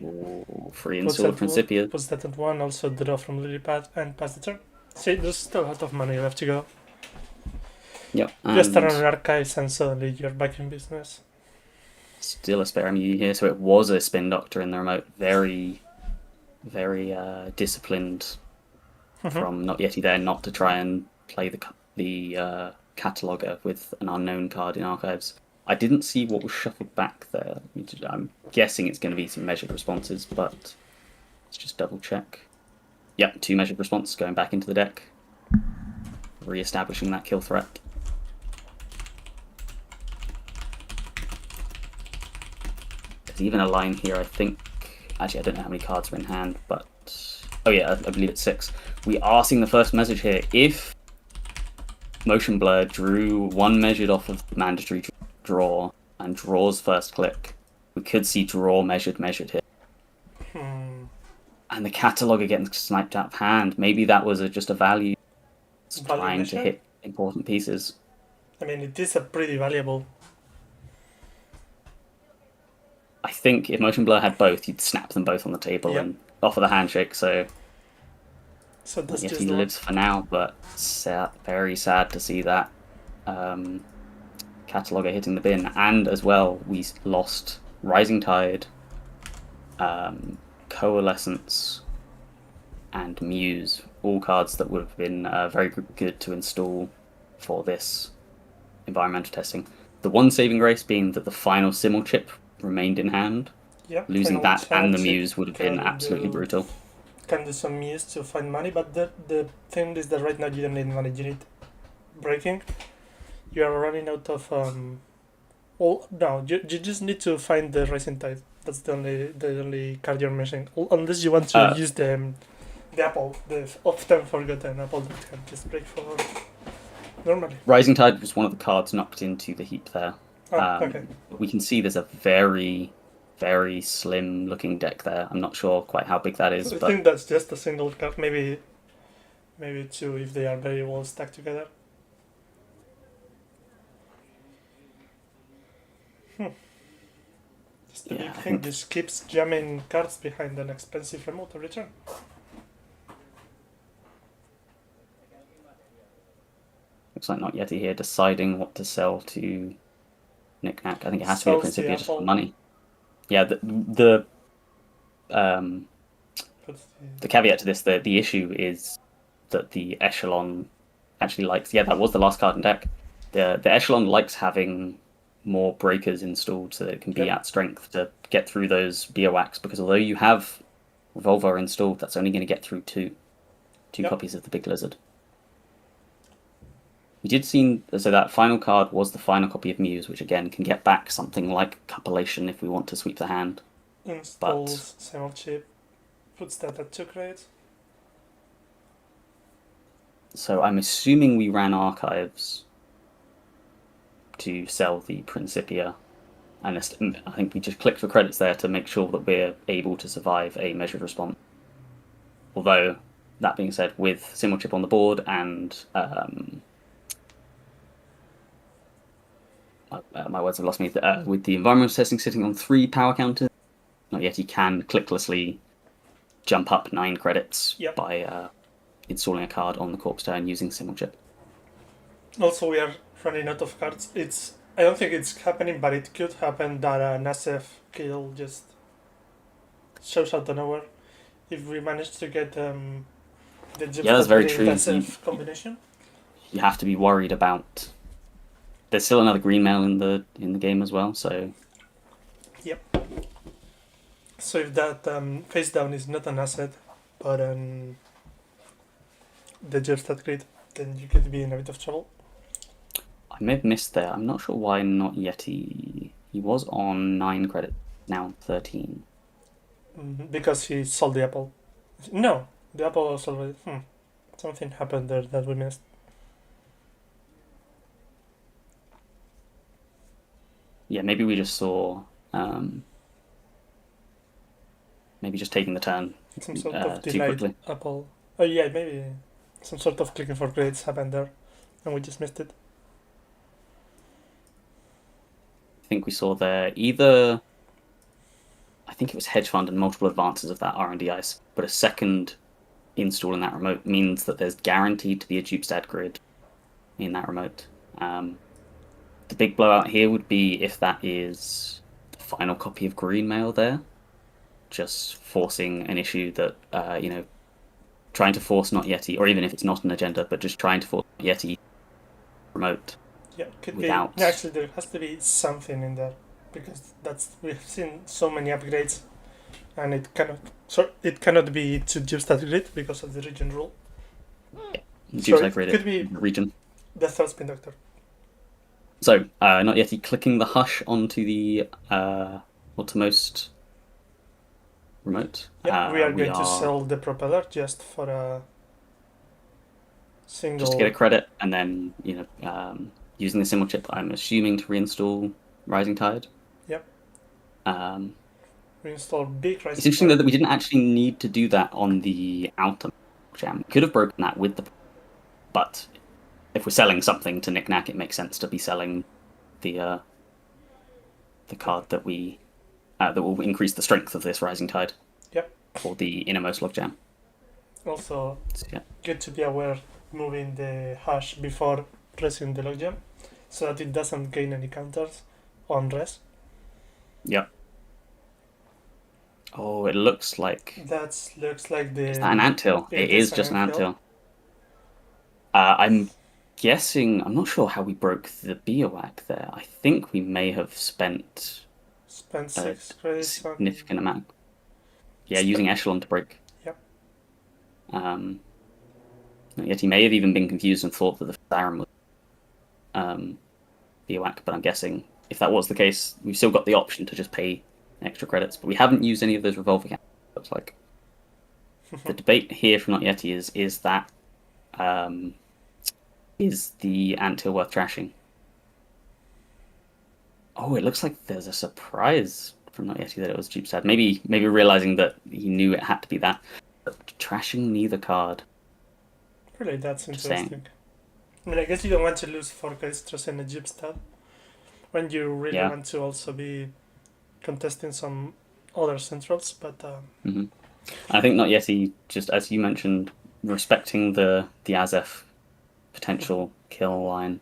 Free install of Principia. Puts that at 1, also draw from Lilypad and pass the turn. See, there's still a lot of money left to go. Yep. Just turn on archives and suddenly you're back in business. Still a spare MU here, so it was a Spin Doctor in the remote. Very, very disciplined from Not Yeti there, not to try and play the cataloger with an unknown card in archives. I didn't see what was shuffled back there. I'm guessing it's going to be some measured responses, but let's just double check. Yep, 2 measured responses going back into the deck, re-establishing that kill threat. There's even a line here, I think. Actually, I don't know how many cards are in hand, but oh yeah, I believe it's 6. We are seeing the first message here. If Motion Blur drew 1 measured off of the mandatory draw and draws first click, we could see draw measured here. And the cataloger getting sniped out of hand. Maybe that was just a value trying to hit important pieces. I mean, it is a pretty valuable. I think if Motion Blur had both, you'd snap them both on the table and offer the handshake. So that's yes, just he lives for now, but very sad to see that cataloger hitting the bin. And as well, we lost Rising Tide, Coalescence, and Muse. All cards that would have been very good to install for this environmental testing. The one saving grace being that the final Simul chip remained in hand. Losing that and the Muse would have been absolutely brutal. Can do some Muse to find money, but the thing is that right now you don't need money, you need breaking. You are running out of you just need to find the Rising Tide. That's the only card you're missing. Unless you want to use the apple, the often forgotten apple that can just break for normally. Rising Tide was one of the cards knocked into the heap there. Okay. We can see there's a very, very slim looking deck there. I'm not sure quite how big that is. I think that's just a single card, maybe 2 if they are very well stacked together. Just the big thing just keeps jamming cards behind an expensive remote every turn. Looks like Not Yeti here deciding what to sell to Knick-Knack. I think it has to be a Principia just for money. Yeah, the caveat to this, the issue is that the Echelon actually likes. Yeah, that was the last card in deck. The Echelon likes having more breakers installed so that it can be at strength to get through those BOAX, because although you have Revolver installed, that's only going to get through two copies of the Big Lizard. We did see, so that final card was the final copy of Muse, which again can get back something like Cupellation if we want to sweep the hand. Installs Simul chip, puts that at 2 credits. So I'm assuming we ran Archives to sell the Principia, and I think we just clicked for credits there to make sure that we're able to survive a measured response. Although, that being said, with Simul chip on the board and my words have lost me. With the environmental testing sitting on 3 power counters, Not Yet he can clicklessly jump up 9 credits by installing a card on the corpse turn using Simul chip. Also, we are running out of cards. I don't think it's happening, but it could happen that an SF kill just shows out of nowhere. If we manage to get the that's very true. SF combination, you have to be worried about. There's still another green mail in the game as well, so. Yep. So if that face down is not an asset, but the Jebstad grid, then you could be in a bit of trouble. I may have missed there. I'm not sure why Not Yet he was on 9 credits, now 13. Because he sold the apple. No, the apple was already. Something happened there that we missed. Yeah, maybe we just saw. Maybe just taking the turn Some sort of too delayed quickly. apple. Oh yeah, maybe some sort of clicking for grades happened there, and we just missed it. I think we saw there either. I think it was hedge fund and multiple advances of that R&D ice, but a second install in that remote means that there's guaranteed to be a Jupstad grid in that remote. The big blowout here would be if that is the final copy of Green Mail there, just forcing an issue that, trying to force Not Yeti, or even if it's not an agenda, but just trying to force Not Yeti remote. Yeah, could without... be. Actually, there has to be something in there, because we've seen so many upgrades, and it cannot be to Jupstad grid because of the region rule. Jupstad grid could be region. The third spin doctor. So, Not Yeti clicking the hush onto the outermost remote. Yeah, we are going to sell the propeller just for a single. Just to get a credit, and then using the Simul chip, I'm assuming to reinstall Rising Tide. Yep. Reinstall big Rising Tide. It's interesting that we didn't actually need to do that on the outer jam. We could have broken that with the, but if we're selling something to knick-knack, it makes sense to be selling the card that will increase the strength of this Rising Tide. Yep. For the innermost logjam. Also, yeah. Good to be aware moving the hash before pressing the logjam, so that it doesn't gain any counters on res. Yep. Oh, it looks like. That looks like the. Is that an anthill? It is just an anthill. I'm guessing. I'm not sure how we broke the Biowak there. I think we may have spent 6 credits. Significant amount. Yeah, using Echelon to break. Yep. Yet he may have even been confused and thought that the Siren was Biowak, but I'm guessing if that was the case, we've still got the option to just pay extra credits, but we haven't used any of those revolving accounts, it looks like. The debate here from Not Yeti is that is the anthill worth trashing? Oh, it looks like there's a surprise from Not Yeti that it was Jupstad. Maybe realizing that he knew it had to be that, but trashing neither card. Really, that's interesting. I mean, I guess you don't want to lose 4 credits trusting a Jupstad when you really want to also be contesting some other centrals, but. I think Not Yeti, just as you mentioned, respecting the Azef potential kill line,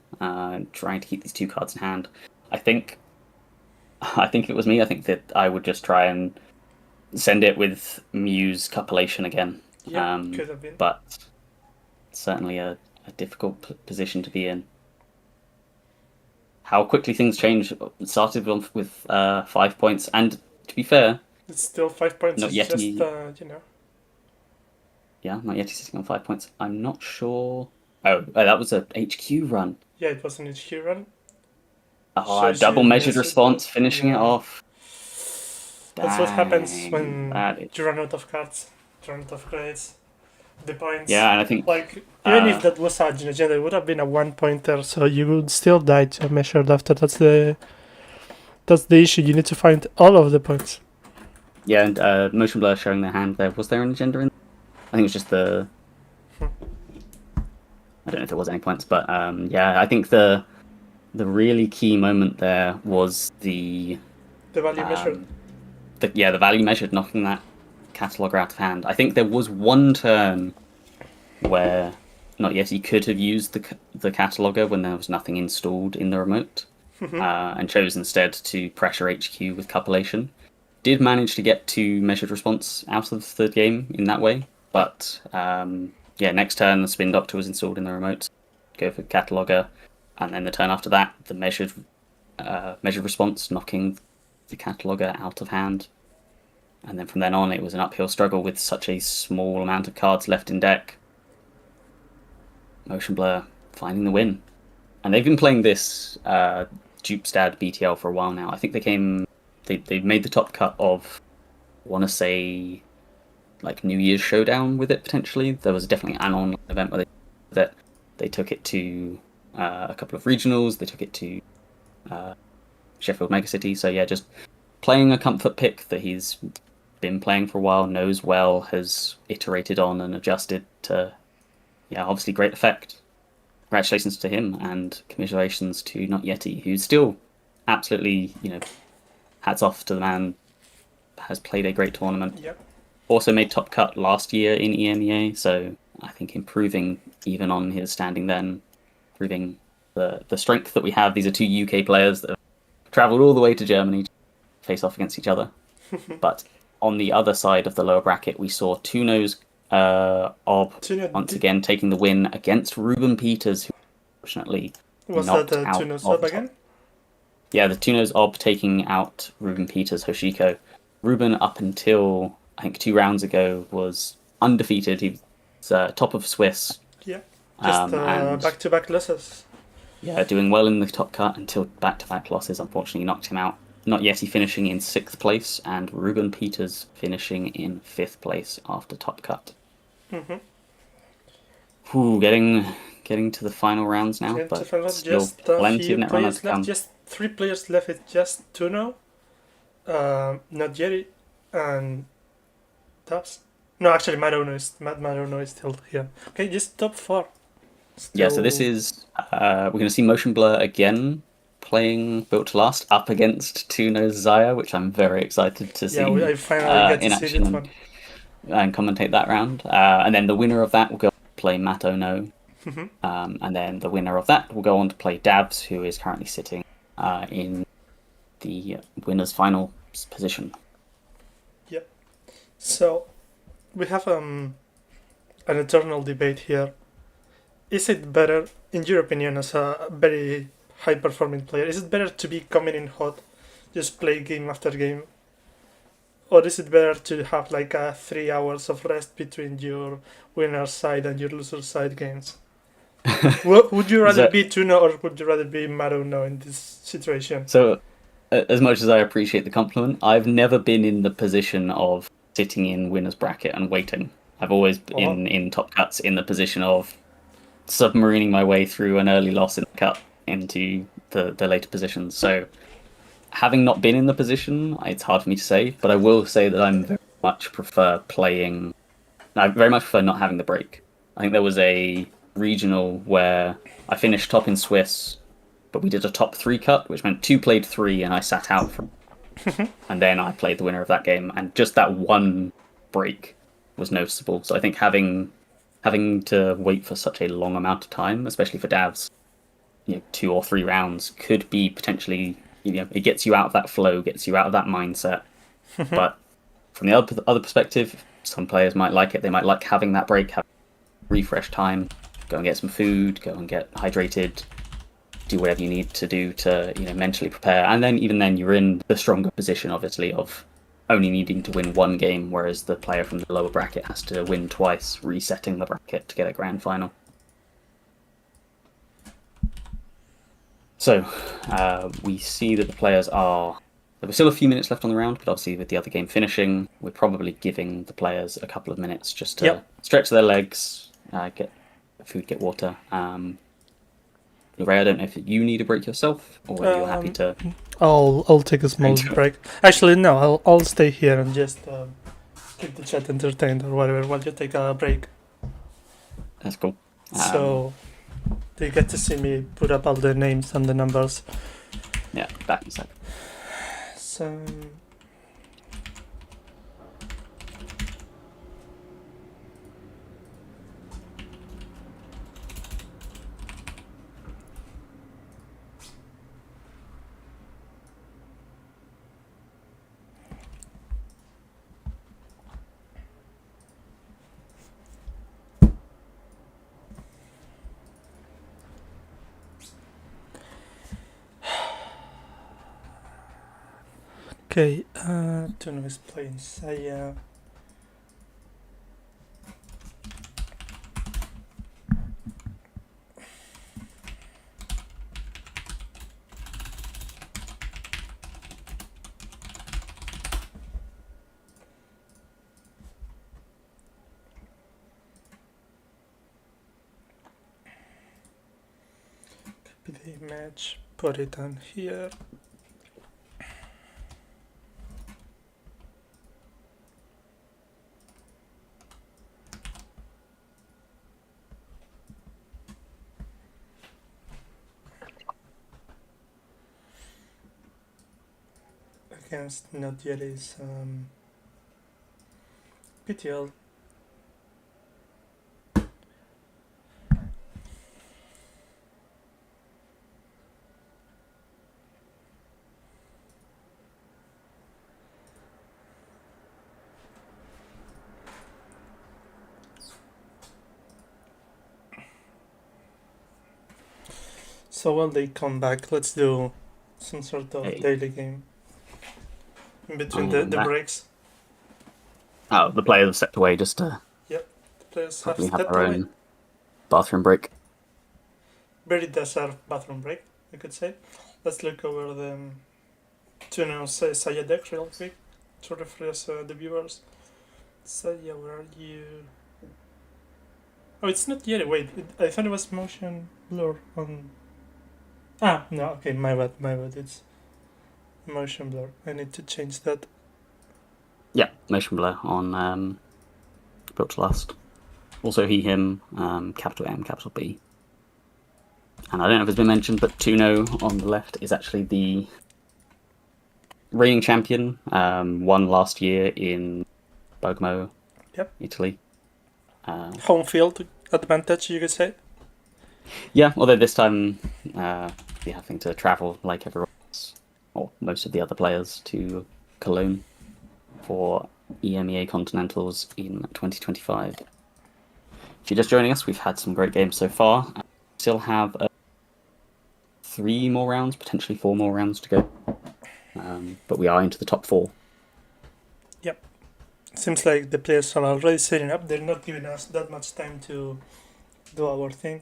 trying to keep these 2 cards in hand. I think if it was me, I think that I would just try and send it with Muse Cupellation again. Yeah, could have been. But certainly a difficult position to be in. How quickly things change. It started with 5 points, and to be fair, it's still 5 points. Not Yeti, just, Yeah, Not Yeti sitting on 5 points. I'm not sure. that was a HQ run. Yeah, it was an HQ run. Oh, double measured response, finishing it off. That's what happens Dang, when you run out of cards, run out of credits. The points. Yeah, and I think even if that was a agenda, it would have been a 1-pointer, so you would still die to measured after. That's the issue. You need to find all of the points. Yeah, and Motion Blur showing their hand there. Was there an agenda in? I think it was just the. I don't know if there was any points, but yeah, I think the really key moment there was the value measured. The value measured, knocking that cataloger out of hand. I think there was one turn where Not Yeti could have used the cataloger when there was nothing installed in the remote, and chose instead to pressure HQ with cupulation. Did manage to get 2 measured response out of the game in that way, but next turn the Spin Doctor was installed in the remote. Go for cataloger, and then the turn after that, the measured response, knocking the cataloger out of hand. And then from then on, it was an uphill struggle with such a small amount of cards left in deck. Motion Blur finding the win. And they've been playing this Dupestad BTL for a while now. I think they made the top cut of, I want to say, like New Year's Showdown with it, potentially. There was definitely an online event where they took it to a couple of regionals. They took it to Sheffield Megacity. So yeah, just playing a comfort pick that he's been playing for a while, knows well, has iterated on and adjusted to, obviously great effect. Congratulations to him, and commiserations to Not Yeti, who's still absolutely, hats off to the man, has played a great tournament. Yep. Also made top cut last year in EMEA, so I think improving even on his standing then, proving the strength that we have. These are 2 UK players that have travelled all the way to Germany to face off against each other. But on the other side of the lower bracket, we saw Tuno's once again taking the win against Ruben Peters, who unfortunately was knocked that out Tuno's Ob again? Yeah, the Tuno's Ob taking out Ruben Peters, Hoshiko. Ruben, up until I think 2 rounds ago, was undefeated. He was top of Swiss. Yeah, just back-to-back losses. Yeah, doing well in the top cut until back-to-back losses unfortunately knocked him out. Not Yeti finishing in 6th place, and Ruben Peters finishing in 5th place after top cut. Getting to the final rounds now, but still just plenty of net runners left. come. Just 3 players left. It's just Tuno, Not Yeti, and Tabs. No, actually, Marono is still here. Okay, just top 4. Yeah, so this is we're going to see Motion Blur again playing Built to Last up against Tuno's Zaya, which I'm very excited to see. Yeah, I finally get to see this one. And commentate that round. And then the winner of that will go play Matt Ono. And then the winner of that will go on to play Dabs, who is currently sitting in the winner's final position. Yep. So we have an eternal debate here. Is it better, in your opinion, as a very high-performing player, is it better to be coming in hot, just play game after game? Or is it better to have like 3 hours of rest between your winner's side and your loser's side games? Would you rather be Tuna or would you rather be Maruno in this situation? So, as much as I appreciate the compliment, I've never been in the position of sitting in winner's bracket and waiting. I've always been in top cuts in the position of submarining my way through an early loss in the cut into the later positions. So, having not been in the position, it's hard for me to say, but I will say that I very much prefer not having the break. I think there was a regional where I finished top in Swiss, but we did a top 3 cut, which meant 2 played 3 and I sat out from and then I played the winner of that game, and just that one break was noticeable. So I think having to wait for such a long amount of time, especially for Davs, 2 or 3 rounds, could be potentially, it gets you out of that flow, gets you out of that mindset. But from the other perspective, some players might like it. They might like having that break, have refresh time, go and get some food, go and get hydrated, do whatever you need to do to mentally prepare. And then even then, you're in the stronger position, obviously, of only needing to win 1 game, whereas the player from the lower bracket has to win twice, resetting the bracket to get a grand final. So, we see that the players are... There were still a few minutes left on the round, but obviously with the other game finishing, we're probably giving the players a couple of minutes just to stretch their legs, get food, get water. Ray, I don't know if you need a break yourself, or whether you're happy to... I'll take a small break. Actually, no, I'll stay here and just keep the chat entertained or whatever while you take a break. That's cool. So they get to see me put up all the names and the numbers. Yeah, back in a sec. So... Okay, Tuno is playing Saya. Copy the image, put it on here. Against not yet is PTL. So while they come back, let's do some sort of daily game in between the breaks. Oh, the players have stepped away just to... Yep, the players have have stepped their away. own bathroom break. Very deserved bathroom break, I could say. Let's look over the Tuno Saya deck real quick to refresh the viewers. Saya, where are you? Oh, it's not yet. Wait, I thought it was motion blur on... Ah, no, okay, my bad. It's motion blur. I need to change that. Yeah, motion blur on built to last. Also he, him, capital M, capital B. And I don't know if it's been mentioned, but Tuno on the left is actually the reigning champion. Won last year in Bergamo, Italy. Home field advantage, you could say. Yeah, although this time you're having to travel like everyone else, or most of the other players, to Cologne for EMEA Continentals in 2025. If you're just joining us, we've had some great games so far. Still have 3 more rounds, potentially 4 more rounds to go. But we are into the top 4. Yep. Seems like the players are already setting up. They're not giving us that much time to do our thing.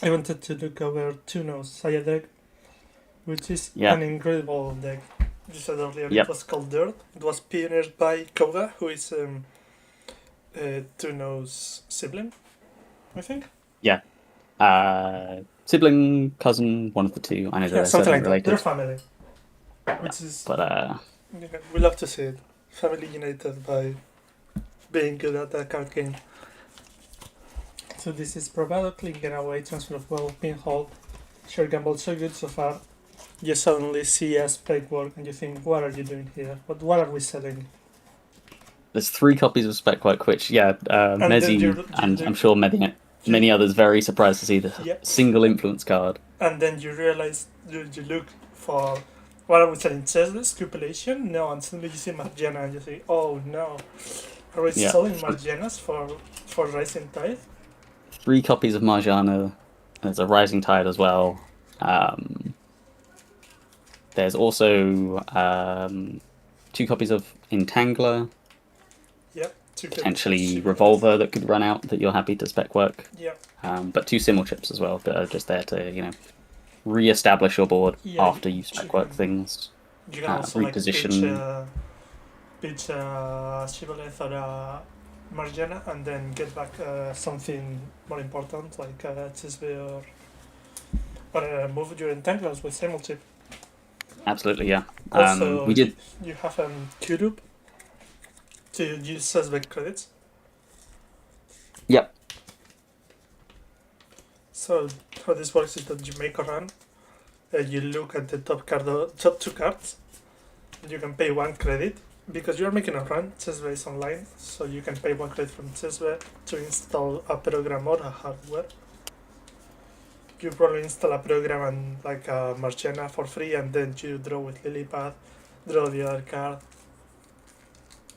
I wanted to look over Tuno's Saya deck, which is an incredible deck. You said earlier it was called Dirt. It was pioneered by Koga, who is Tuno's sibling, I think. Yeah. Sibling, cousin, one of the two. I know they're something like related. That. They're family. Which is... But, we love to see it. Family united by being good at that card game. So this is Bravado, clicking away, transfer of wealth, pinhole, share gamble, so good so far. You suddenly see a spec work and you think, what are you doing here? What are we selling? There's 3 copies of Spec Work, which, Mezzi, and I'm sure many others very surprised to see the single influence card. And then you realize, you look for, what are we selling? Chessless, Cupulation? No, and suddenly you see Margiana and you say, oh no. Are we selling Margianas for Rising Tide? 3 copies of Margiana. There's a Rising Tide as well. There's also 2 copies of Entangler. Yep. Potentially Revolver that could run out that you're happy to spec work. Yep. But 2 Simul chips as well that are just there to, re-establish your board Yeah, after you spec work things. You can also reposition. pitch Shibboleth or Marjana and then get back something more important like Chisbe or move your entangles with Simulchip. Absolutely, yeah. Also, we did. you have Q-Loop to use suspect credits. Yep. So how this works is that you make a run, you look at the top two cards, you can pay 1 credit because you're making a run. Chessway is online, so you can pay 1 credit from Chessway to install a program or a hardware. You probably install a program and like a Marchena for free, and then you draw with Lilypad, draw the other card.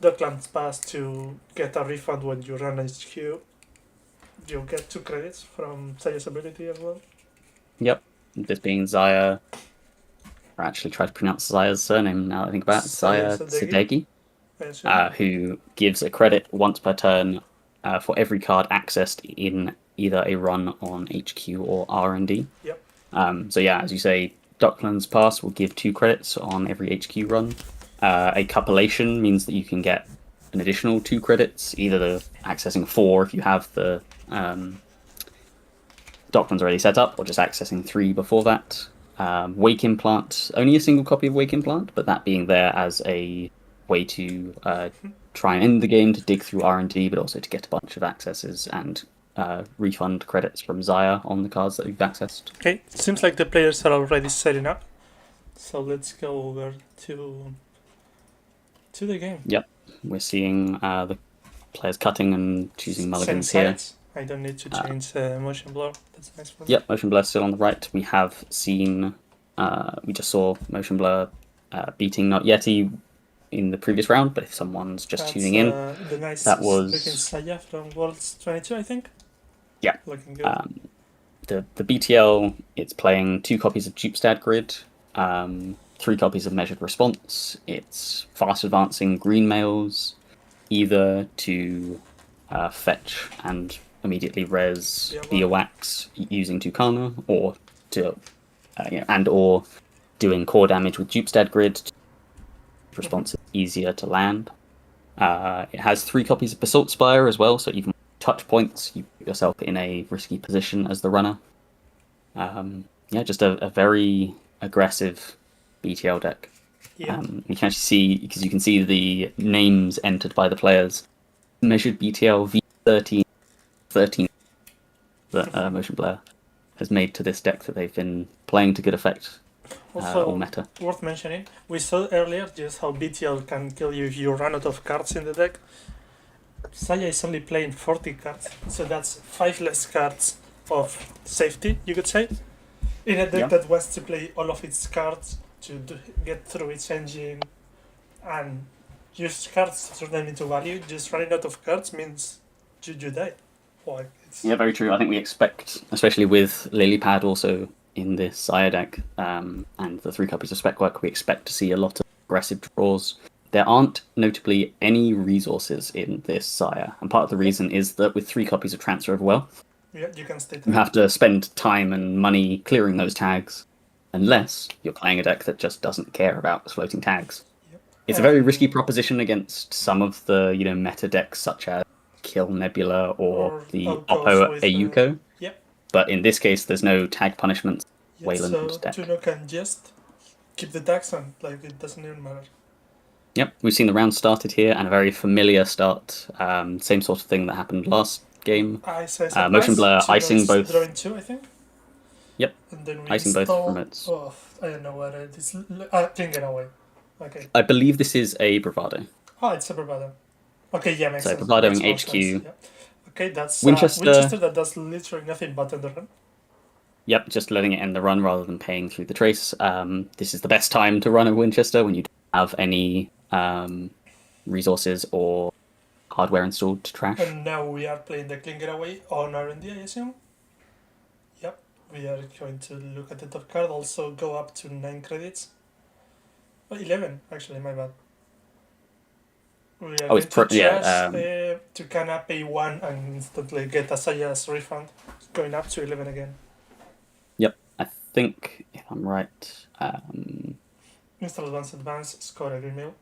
Docklands Pass to get a refund when you run HQ. You get 2 credits from Saya's ability as well. Yep. This being Zaya. I actually tried to pronounce Zaya's surname now that I think about it. Zaya Sadegi. Who gives a credit once per turn for every card accessed in either a run on HQ or R&D. Yep. So yeah, as you say, Docklands Pass will give 2 credits on every HQ run. A cupulation means that you can get an additional 2 credits, either the accessing 4 if you have the Docklands already set up, or just accessing 3 before that. Wake Implant, only a single copy of Wake Implant, but that being there as a way to try and end the game, to dig through R&D, but also to get a bunch of accesses and refund credits from Zaya on the cards that we've accessed. Okay, seems like the players are already setting up, so let's go over to the game. Yep, we're seeing the players cutting and choosing mulligans here. I don't need to change motion blur. That's nice for me. Yep, motion blur still on the right. We have seen, we just saw motion blur beating Not Yeti in the previous round, but if someone's just tuning in, the nice that was looking Saya from Worlds 22, I think. Yeah. Looking good. The BTL, it's playing 2 copies of Jupstad Grid, 3 copies of Measured Response. It's fast advancing green mails, either to fetch and immediately res Earwax using Tucana, or to or doing core damage with Jupstad Grid. Response is easier to land. It has 3 copies of Basalt Spire as well, so even touch points, you put yourself in a risky position as the runner. Just a very aggressive BTL deck. Yeah. You can actually see, because you can see the names entered by the players. Measured BTL V13 that Motion Blur has made to this deck that they've been playing to good effect. Also, all meta. Worth mentioning, we saw earlier just how BTL can kill you if you run out of cards in the deck. Saya is only playing 40 cards, so that's 5 less cards of safety, you could say. In a deck that wants to play all of its cards to get through its engine and use cards to turn them into value, just running out of cards means you die. Very true. I think we expect, especially with Lilypad also in this Saya deck, and the 3 copies of spec work, we expect to see a lot of aggressive draws. There aren't notably any resources in this Saya, and part of the reason is that with 3 copies of Transfer of Wealth, you can stay. You have to spend time and money clearing those tags, unless you're playing a deck that just doesn't care about floating tags. Yep. It's a very risky proposition against some of the meta decks such as Kill Nebula or the Oppo Ayuko. But in this case, there's no tag punishments. Wayland so deck. Tuno can just keep the tags on, like it doesn't even matter. Yep, we've seen the round started here, and a very familiar start. Same sort of thing that happened last game. Motion Blur icing both. Drawing 2, I think. Yep. And then we icing both remotes. I don't know what it is. Clinger away. Okay. I believe this is a Bravado. Oh, it's a Bravado. Okay, yeah, makes sense. Bravado in HQ. Yeah. Okay, that's Winchester that does literally nothing but end the run. Yep, just letting it end the run rather than paying through the trace. This is the best time to run a Winchester when you don't have any resources or hardware installed to trash. And now we are playing the Clinger away on R&D, I assume? Yep, we are going to look at the top card, also go up to 9 credits. 11, actually, my bad. We are going to Kana pay 1 and instantly get a Saya's refund, going up to 11 again. Yep, I think, if I'm right, Install advance, score a green mail.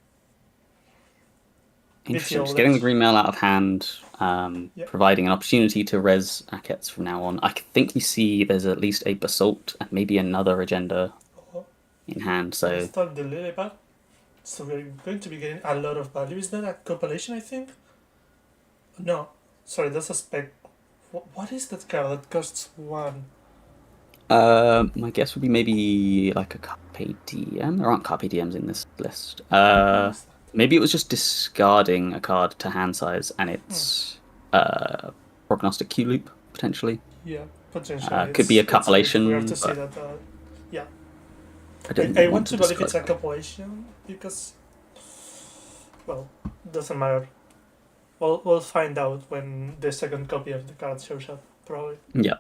interesting. BTO Just getting the list. green mail out of hand, Yep. providing an opportunity to res Akets from now on. I think we see there's at least a Basalt and maybe another agenda Oh, in hand. So install the lily pad. So we're going to be getting a lot of value. Is that a compilation, I think? No. Sorry, that's a spec. What is that card that costs 1? my guess would be maybe like a Carpe Diem. There aren't Carpe Diems in this list. What is that? Maybe it was just discarding a card to hand size, and it's prognostic Q loop potentially. Yeah, potentially. Could be a It's compilation. weird to see but that. Yeah. I don't I want want to to believe it's a discard. compilation because, well, doesn't matter. We'll find out when the second copy of the card shows up, probably. Yeah.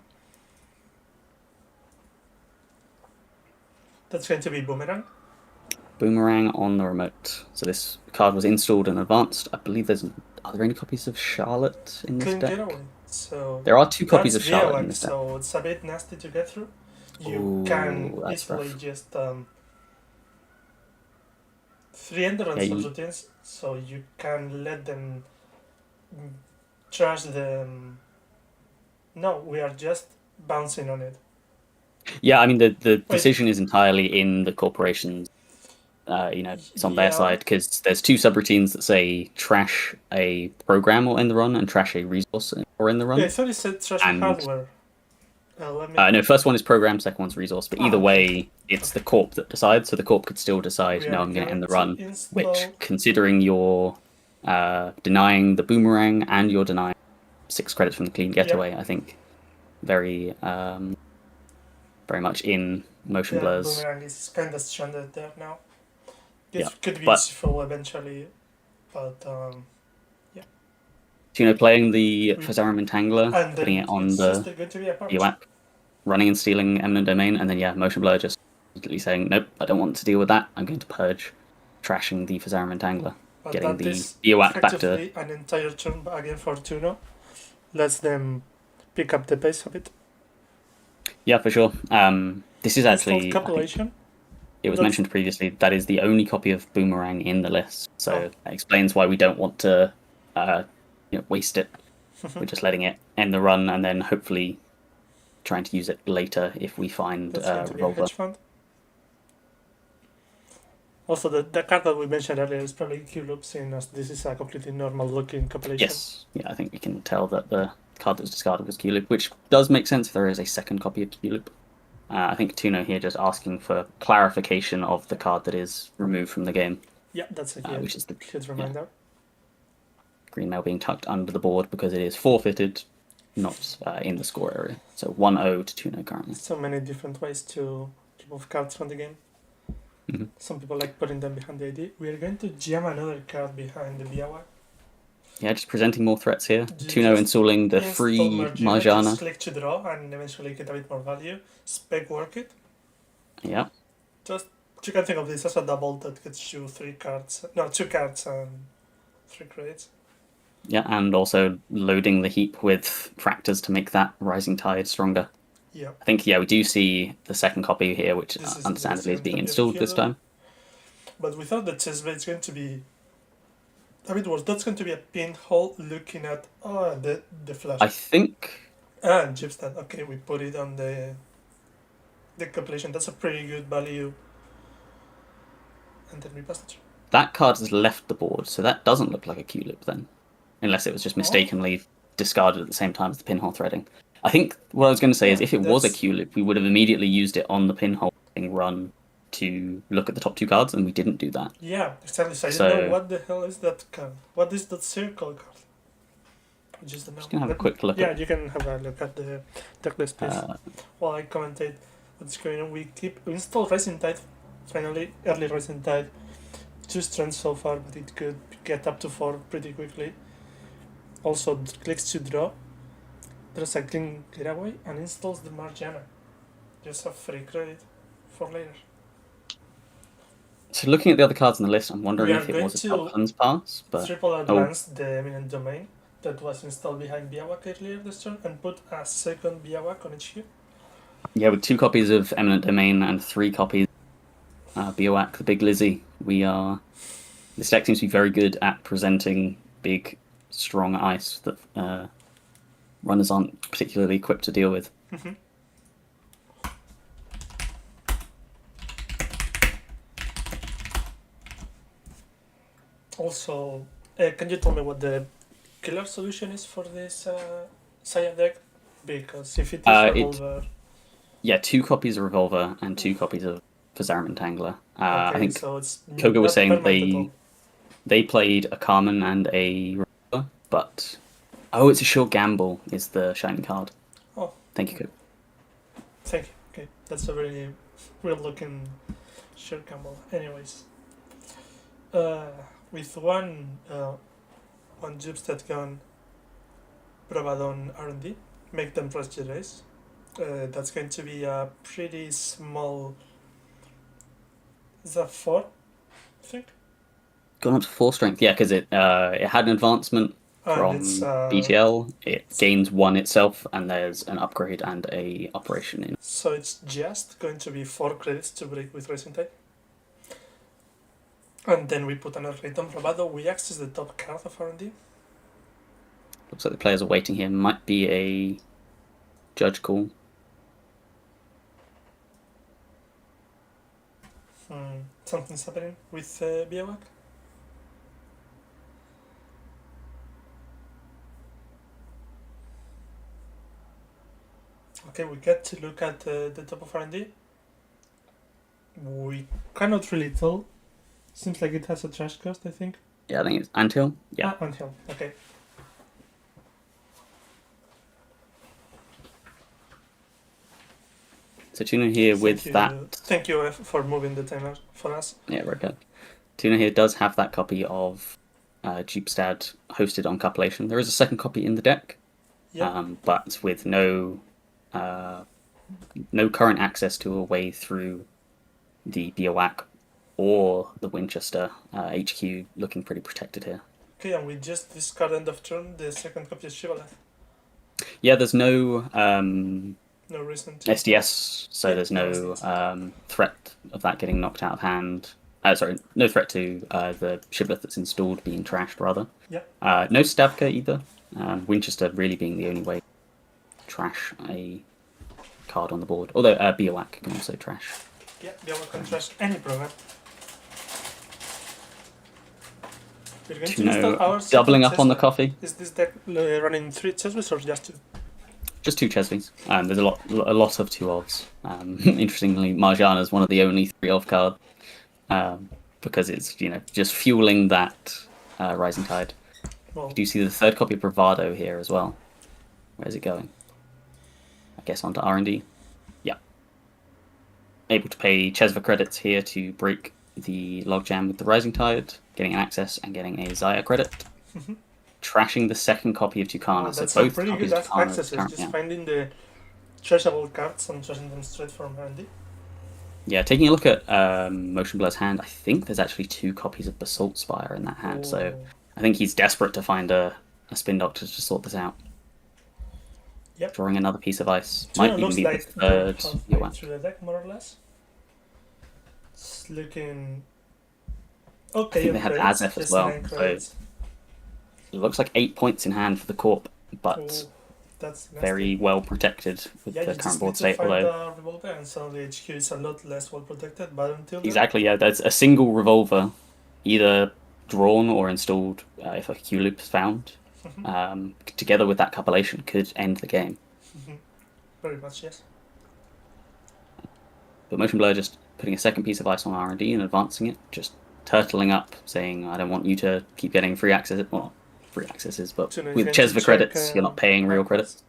That's going to be Boomerang. Boomerang on the remote. So this card was installed and advanced. I believe are there any copies of Charlotte in this Clean deck? Getaway. So There are 2 copies of that's Charlotte in VOX, this deck. so it's a bit nasty to get through. You Ooh, can that's easily rough. just 3 endurance Yeah, routines, so you can let them trash them. No, we are just bouncing on it. Yeah, I mean the decision is entirely in the corporation's. It's on their Yeah. side because there's 2 subroutines that say trash a program or end the run and trash a resource or end the run. Yeah, I thought it said trash And- hardware. Let me. No, first one is program, second one's resource. But either okay. way, it's the corp that decides. So the corp could still decide, We no, are I'm going to end the going run. to Which, install- considering you're denying the boomerang and you're denying 6 credits from the clean getaway, I think very much in motion blurs. Boomerang is kind of stranded there now. It Yeah, could be but- useful eventually, but Playing the Fazarum Entangler, and putting then it on it's the just going to be a punch. EWAP, running and stealing Eminent Domain, and then motion blur just completely saying, nope, I don't want to deal with that. I'm going to purge, trashing the Fazarum Entangler, But getting that the is EWAP back to. effectively an entire turn again for Tuno. Lets them pick up the pace a bit. Yeah, for sure. This is It's actually, called I think compilation. it was That's- mentioned previously, that is the only copy of Boomerang in the list. So Oh. that explains why we don't want to waste it. We're just letting it end the run and then hopefully trying to use it later if we find That's going to be a Revolver. hedge fund. Also, the card that we mentioned earlier is probably Q-Loop, seeing as this is a completely normal looking compilation. Yes, yeah, I think we can tell that the card that was discarded was Q-Loop, which does make sense if there is a second copy of Q-Loop. I think Tuno here just asking for clarification of the card that is removed from the game, Yeah, that's a which is the huge reminder. green mail being tucked under the board because it is forfeited, not in the score area. So 1-0 to Tuno currently. So many different ways to remove cards from the game. Mhm. Some people like putting them behind the ID. We are going to jam another card behind the Biawa. Yeah, just presenting more threats here. Just Tuno installing the Install free Marjana, just Marjana. click to draw and eventually get a bit more value. Spec work it. Yeah, Just you can think of this as a double that gets you 2 cards and 3 credits. yeah, and also loading the heap with fractors to make that rising tide stronger. Yeah. I think, we do see the second copy here, which This is understandably the is being second copy of installed this Halo. time. But we thought that chessbait's going to be a bit worse. That's going to be a pinhole looking at the flash. I think, And Gypstat. Okay, we put it on the completion. That's a pretty good value. And then we pass it. that card has left the board, so that doesn't look like a Q-Loop then. Unless it was just mistakenly discarded at the same time as the pinhole threading. I think what I was going to say is if it was a That's- Q-Loop, we would have immediately used it on the pinhole run to look at the top 2 cards, and we didn't do that. Yeah, exactly. So I So- don't know what the hell is that card. What is that circle card? I just don't know. Just going to have a Let- quick look Yeah, at you can have a look at the decklist please. uh, While I commentate what's going on. We install Rising Tide, finally, early Rising Tide. 2 strands so far, but it could get up to 4 pretty quickly. Also, clicks to draw. There's a clean getaway and installs the Marjana. Just a free credit for later. So looking at the other cards on the list, I'm wondering We are if it going was a to Uplands pass, but Triple advance the Eminent Domain that was installed behind Biawak earlier this turn and put a second Biawak on each here. Yeah, with 2 copies of Eminent Domain and 3 copies Bioac, the Big Lizzie, this deck seems to be very good at presenting big, strong ice that runners aren't particularly equipped to deal with. Also, can you tell me what the killer solution is for this Saya deck? Because if it is Revolver... Yeah, 2 copies of Revolver and 2 copies of Phasarum Entangler. okay, I think so it's Koga was saying that they played a Carmen and a Revolver, but... Oh, it's a short gamble is the shiny card. Oh. Thank you, Koga. Thank you. Okay, that's a very real-looking short gamble. Anyways. With one Jupstead gun, Bravadon R&D, make them plus Jedis. That's going to be a pretty small... Is that 4? I think? Gone up to 4 strength, yeah, because it had an advancement from BTL. It gains 1 itself, and there's an upgrade and a operation in. So it's just going to be 4 credits to break with Racing Type. And then we put another rate on Bravado. We access the top card of R&D. Looks like the players are waiting here. Might be a judge call. Something's happening with Biowac. Okay, we get to look at the top of R&D. We cannot really tell. Seems like it has a trash cost, I think. Yeah, I think it's Anthill. Yeah. Anthill, okay. So Tuna here Thank you for moving the timer for us. Yeah, very good. Tuna here does have that copy of Jupstad hosted on Cupulation. There is a second copy in the deck, but with no current access to a way through the Biowac or the Winchester HQ, looking pretty protected here. Okay, and we just discard end of turn the second copy of Shibboleth. Yeah, there's no no reason to SDS, so there's no threat of that getting knocked out of hand. No threat to the Shibboleth that's installed being trashed, rather. Yeah. No Stavka either. Winchester really being the only way to trash a card on the board. Although Biowac can also trash. Yeah, Biowac can trash any program. We're going to install our doubling up on the coffee. Is this deck running 3 Chesleys or just 2? Just 2 Chesleys. There's a lot of 2 ofs. Interestingly, Marjana is one of the only 3 off cards because it's just fueling that Rising Tide. Well, Do you see the 3rd copy of Bravado here as well? Where's it going? I guess onto R&D. Yeah. Able to pay Chesva credits here to break the logjam with the Rising Tide, getting an access and getting a Zaya credit. Trashing the 2nd copy of Tucana. That's so both pretty good accesses, just finding the trashable cards and trashing them straight from handy. Yeah, taking a look at Motion Blur's hand, I think there's actually 2 copies of Basalt Spire in that hand, so I think he's desperate to find a Spin Doctor to sort this out. Yep. Drawing another piece of ice. Might even be like the 3rd. Through the deck, more or less. It's looking okay. I think they had Azef as well, so it looks like 8 points in hand for the Corp, but that's very well protected with the current board state. Although revolver and so the HQ is a lot less well protected, but until exactly, yeah, there's a single revolver, either drawn or installed if a Q loop is found. Together with that copulation, could end the game. Very much, yes. But Motion Blur just putting a 2nd piece of ice on R&D and advancing it, just turtling up, saying, I don't want you to keep getting free access. Well, free accesses, but with Chesva credits, you're not paying real credits.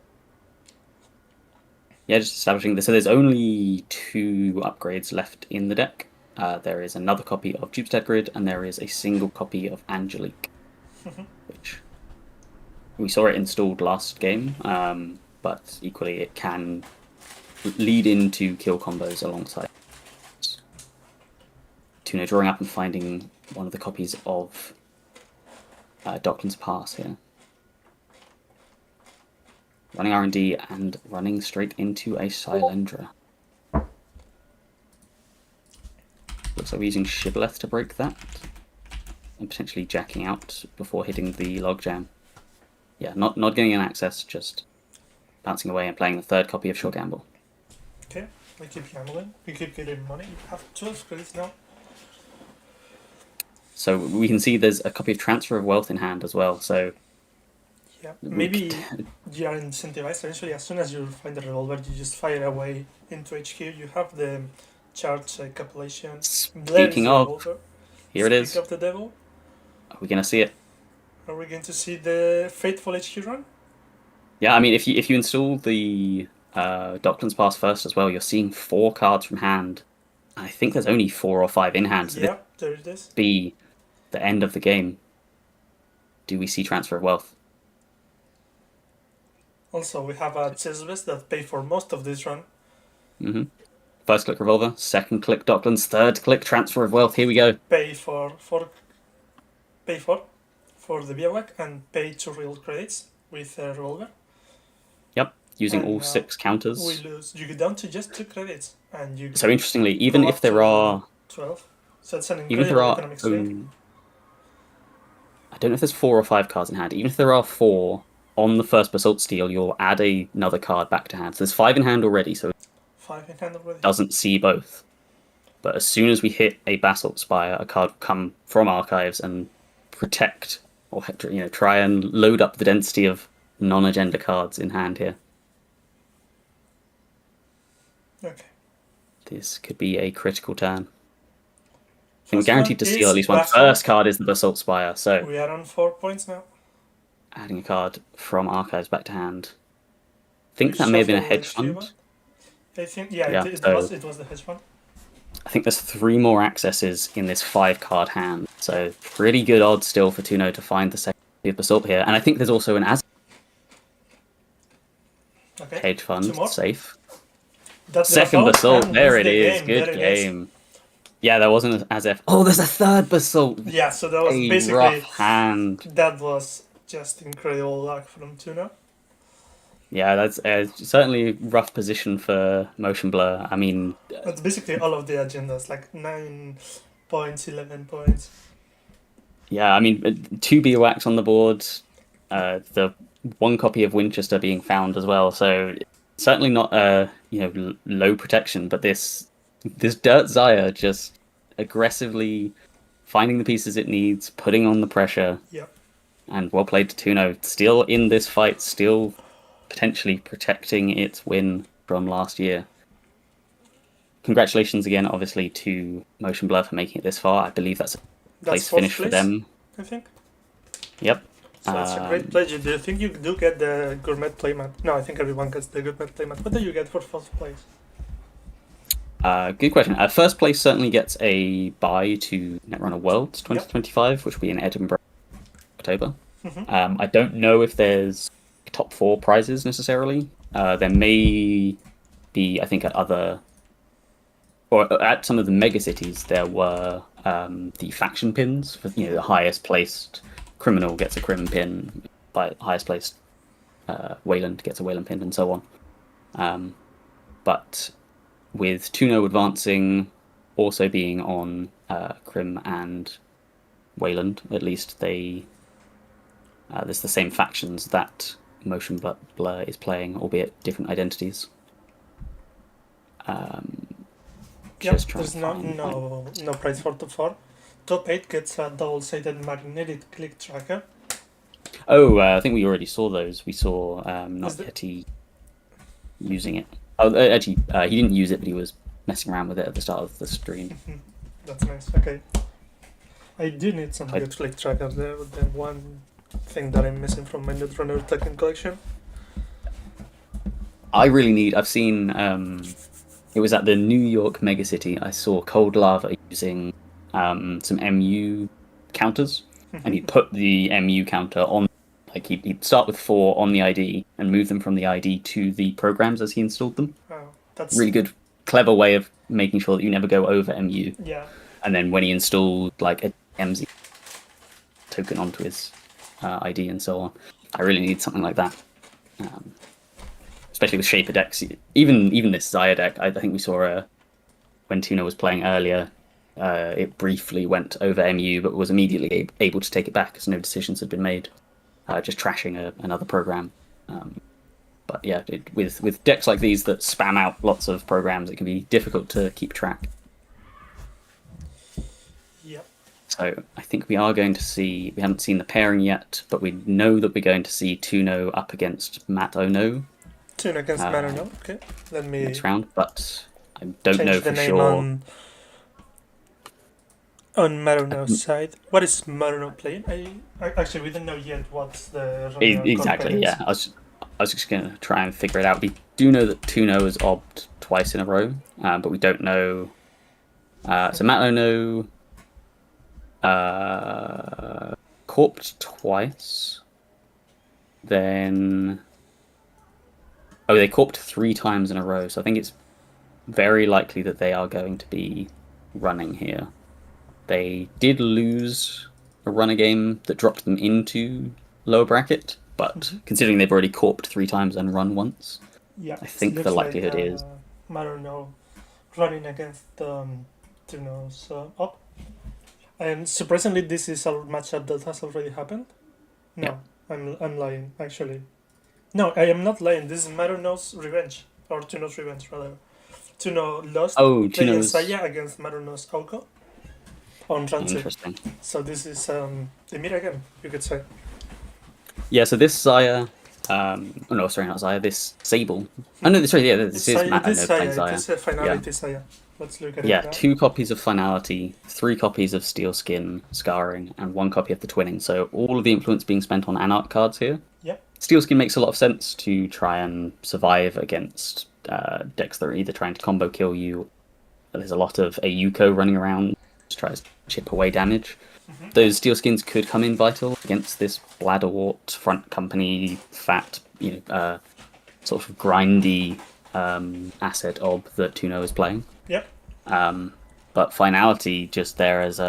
Yeah, just establishing this. So there's only 2 upgrades left in the deck. There is another copy of Jupstead Grid, and there is a single copy of Angelique, which we saw it installed last game, but equally it can lead into kill combos alongside. Tuna drawing up and finding one of the copies of Docklands Pass here. Running R&D and running straight into a Silendra. Looks like we're using Shibboleth to break that. And potentially jacking out before hitting the logjam. Yeah, not getting an access, just bouncing away and playing the third copy of Sure Gamble. Okay, we keep gambling. We keep getting money. You have 12 credits now. So we can see there's a copy of Transfer of Wealth in hand as well. So yeah, maybe you are incentivized. Essentially, as soon as you find the revolver, you just fire away into HQ. You have the charge calculation. Speaking of, here it is. Speak of the devil. Are we going to see it? Are we going to see the fateful HQ run? Yeah, I mean, if you install the Docklands Pass first as well, you're seeing 4 cards from hand. I think there's only 4 or 5 in hand. So yeah, there it is. Be the end of the game. Do we see Transfer of Wealth? Also, we have a Chessbest that pay for most of this run. Mm-hmm. First click Revolver, second click Docklands, third click Transfer of Wealth. Here we go. Pay for the Biawak and pay 2 real credits with a Revolver. Yep, using all 6 counters. We lose. You go down to just 2 credits, and you. So interestingly, even if there are 12, so it's an even if there are, economic swing. I don't know if there's 4 or 5 cards in hand. Even if there are 4 on the first Basalt Steel, you'll add another card back to hand. So there's 5 in hand already. So 5 in hand already. Doesn't see both. But as soon as we hit a Basalt Spire, a card will come from archives and protect, or try and load up the density of non-agenda cards in hand here. Okay. This could be a critical turn. I think we're guaranteed to steal at least one. Basalt. First card is the Basalt Spire, so We are on 4 points now. adding a card from archives back to hand. I think that may have been a hedge fund. I think, it was the hedge fund. I think there's 3 more accesses in this 5-card hand, so pretty good odds still for Tuno to find the second Basalt here. And I think there's also an hedge fund, safe. That's second Basalt, there it is, good game. Yeah, there wasn't an Azef. Oh, there's a third Basalt! Yeah, so that was basically rough hand. That was just incredible luck from Tuno. Yeah, that's certainly a rough position for Motion Blur. I mean... That's basically all of the agendas, like 9 points, 11 points. Yeah, I mean, 2 Biowax on the board, the 1 copy of Winchester being found as well, so certainly not low protection, but this Dirt Zaya just aggressively finding the pieces it needs, putting on the pressure. Yep. And well played to Tuno. Still in this fight, still potentially protecting its win from last year. Congratulations again, obviously, to Motion Blur for making it this far. I believe that's a place finish for them. I think. Yep. So that's a great play. Do you think you do get the gourmet playmat? No, I think everyone gets the gourmet playmat. What do you get for first place? Good question. First place certainly gets a buy to Netrunner Worlds 2025, which will be in Edinburgh, October. Mm-hmm. I don't know if there's top 4 prizes necessarily. There may be, I think, at some of the mega cities, there were the faction pins for the highest placed criminal gets a crim pin, by highest placed Wayland gets a Wayland pin, and so on. But with Tuno advancing, also being on Crim and Wayland, at least there's the same factions that Motion Blur is playing, albeit different identities. There's no price for top 4. Top 8 gets a double-sided magnetic click tracker. Oh, I think we already saw those. We saw Yeti using it. Oh, actually, he didn't use it, but he was messing around with it at the start of the stream. That's nice. Okay. I do need some good click trackers there, but then one thing that I'm missing from my Netrunner Tekken collection. I've seen, it was at the New York Megacity, I saw Cold Lava using some MU counters, and he'd put the MU counter on, like he'd start with 4 on the ID and move them from the ID to the programs as he installed them. Oh, that's really good, clever way of making sure that you never go over MU. Yeah. And then when he installed like a MZ token onto his ID and so on, I really need something like that. Especially with Shaper decks, even this Zaya deck, I think we saw when Tuno was playing earlier, it briefly went over EMEA, but was immediately able to take it back as no decisions had been made, just trashing another program. But yeah, with decks like these that spam out lots of programs, it can be difficult to keep track. Yep. So I think we are going to see, we haven't seen the pairing yet, but we know that we're going to see Tuno up against Matt Ono. Tuno against Matt Ono, okay. Let me next round, but I don't know change the for name sure. On Maruno's side. What is Maruno playing? I actually, we don't know yet what's the runner Exactly, yeah. I was just going to try and figure it out. We do know that Tuno has obbed twice in a row, but we don't know. So Matt Ono corped twice. Then... Oh, they corped 3 times in a row, so I think it's very likely that they are going to be running here. They did lose a runner game that dropped them into lower bracket, but considering they've already corped 3 times and run once, yeah, I think the likelihood is... Maruno running against Tuno's up. And surprisingly, this is a matchup that has already happened. No, yeah. I'm lying, actually. No, I am not lying. This is Maruno's revenge, or Tuno's revenge, rather. Tuno lost playing Saya against Maruno's Auko on run 2. Interesting. So this is the mirror game, you could say. Yeah, so this Saya... no, sorry, not Saya. This Sable. Oh, no, sorry, yeah, this is Matt Ono playing Saya. This is Finality Saya. Let's look at it. Yeah, 2 copies of Finality, 3 copies of Steel Skin, Scarring, and 1 copy of the Twinning. So all of the influence being spent on Anarch cards here. Yep. Steel Skin makes a lot of sense to try and survive against decks that are either trying to combo kill you. There's a lot of Ayuko running around to try to chip away damage. Those Steel Skins could come in vital against this Bladderwort front company fat, sort of grindy asset ob that Tuno is playing. Yep. But Finality just there as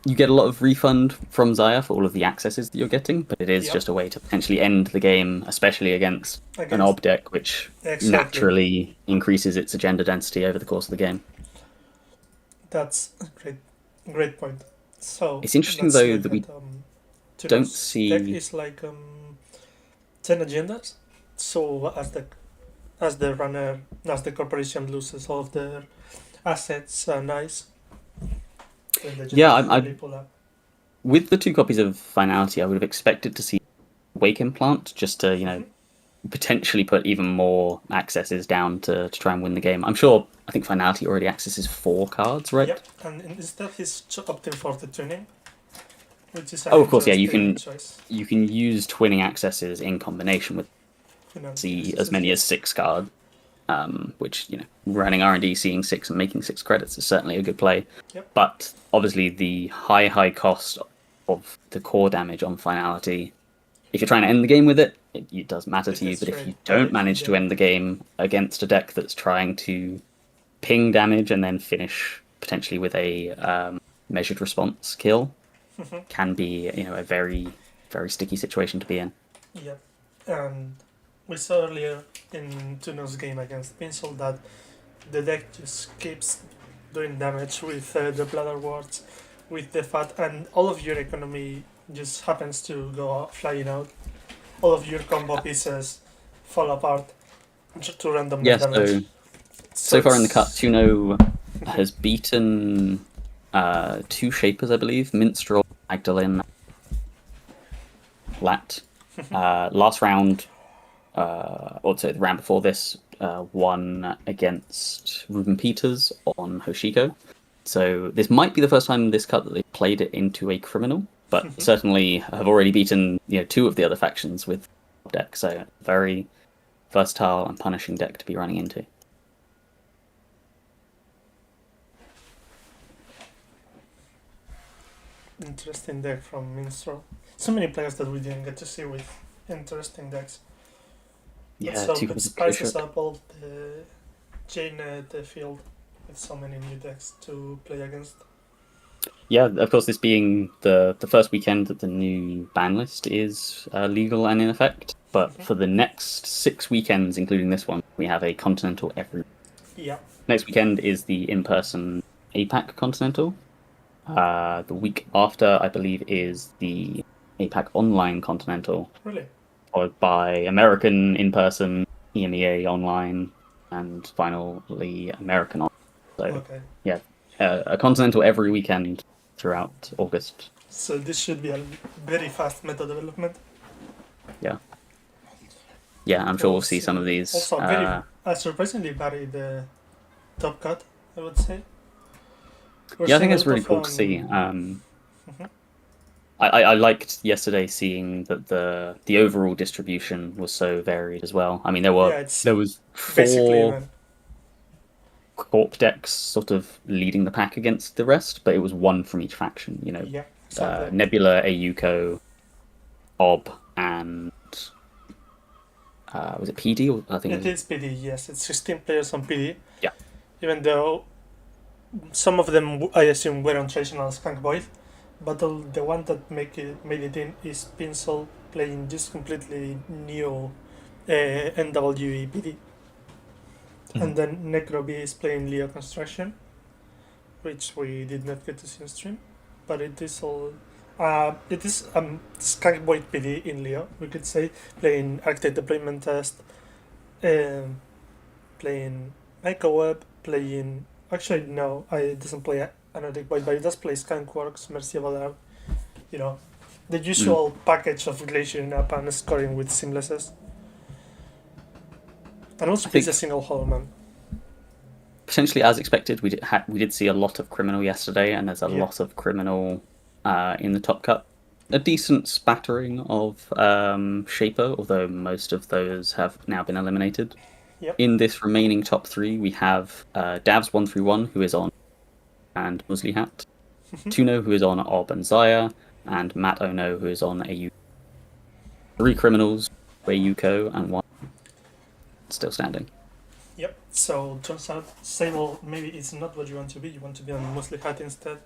you get a lot of refund from Zaya for all of the accesses that you're getting, but it is just a way to potentially end the game, especially against an ob deck, which naturally increases its agenda density over the course of the game. That's a great point. So it's interesting though that we don't see. Deck is like 10 agendas. So as the runner, as the corporation loses all of their assets, nice. Yeah, with the 2 copies of Finality, I would have expected to see Wake Implant just to, potentially put even more accesses down to try and win the game. I think Finality already accesses 4 cards, right? Yep, and instead he's opting for the Twinning, which is of course, yeah, you can use Twinning accesses in combination with as many as 6 cards. Which, running R&D, seeing 6 and making 6 credits is certainly a good play. Yep. But obviously the high cost of the core damage on Finality, if you're trying to end the game with it, it does matter to you. But if you don't manage to end the game against a deck that's trying to ping damage and then finish potentially with a measured response kill, can be a very, very sticky situation to be in. Yeah, and we saw earlier in Tuno's game against Pinsel that the deck just keeps doing damage with the Bladderworts, with the Fat, and all of your economy just happens to go flying out. All of your combo pieces fall apart to random damage. So far in the cut, Tuno has beaten 2 Shapers, I believe, Minstrel, Magdalene, Lat. Last round... the round before this, won against Ruben Peters on Hoshiko. So this might be the first time in this cut that they played it into a criminal, but certainly have already beaten 2 of the other factions with deck. So very versatile and punishing deck to be running into. Interesting deck from Minstrel. So many players that we didn't get to see with interesting decks. Yeah, so it spices up all the JNet field with so many new decks to play against. Yeah, of course, this being the first weekend that the new ban list is legal and in effect. But for the next 6 weekends, including this one, we have a Continental every. Yeah. Next weekend is the in-person APAC Continental. The week after, I believe, is the APAC Online Continental, Really? followed by American in person, EMEA online, and finally American online. So Okay. yeah, a Continental every weekend throughout August. So this should be a very fast meta development. Yeah, yeah, I'm sure we'll see some of these. Also, a surprisingly varied top cut, I would say. We're Yeah, I seeing think a it's lot really of cool to see. Mhm. I liked yesterday seeing that the overall distribution was so varied as well. I mean, there Yeah, it's was basically 4 even. corp decks sort of leading the pack against the rest, but it was one from each faction. Yeah, exactly. Nebula, Ayuko, Ob, and was it PD? Or I think It is PD, yes. It's 16 players on PD. Yeah. Even though some of them, I assume, were on traditional Skunk Void, but the one that made it in is Pinsel playing this completely new NWE PD. And then Necro B is playing Leo Construction, which we did not get to see on stream, but it is all. It is Skunk Void PD in Leo, we could say, playing Architect Deployment Test, playing Microweb, playing. Actually, no, it doesn't play Analytic Void, but it does play Skunkworks, Mercy of Alarm, the usual package of glazing up and scoring with seamlesses. And also plays a single Hollow Man. Potentially, as expected, we did see a lot of criminal yesterday, and there's a lot of criminal in the top cut. A decent spattering of Shaper, although most of those have now been eliminated. Yep. In this remaining top 3, we have Davs131, who is on, and Musley Hat, Tuno, who is on Ob and Zaya, and Matt Ono, who is on AU. 3 criminals, Yuko, and 1 still standing. Yep. So turns out Sable maybe it's not what you want to be. You want to be on Musli Hat instead,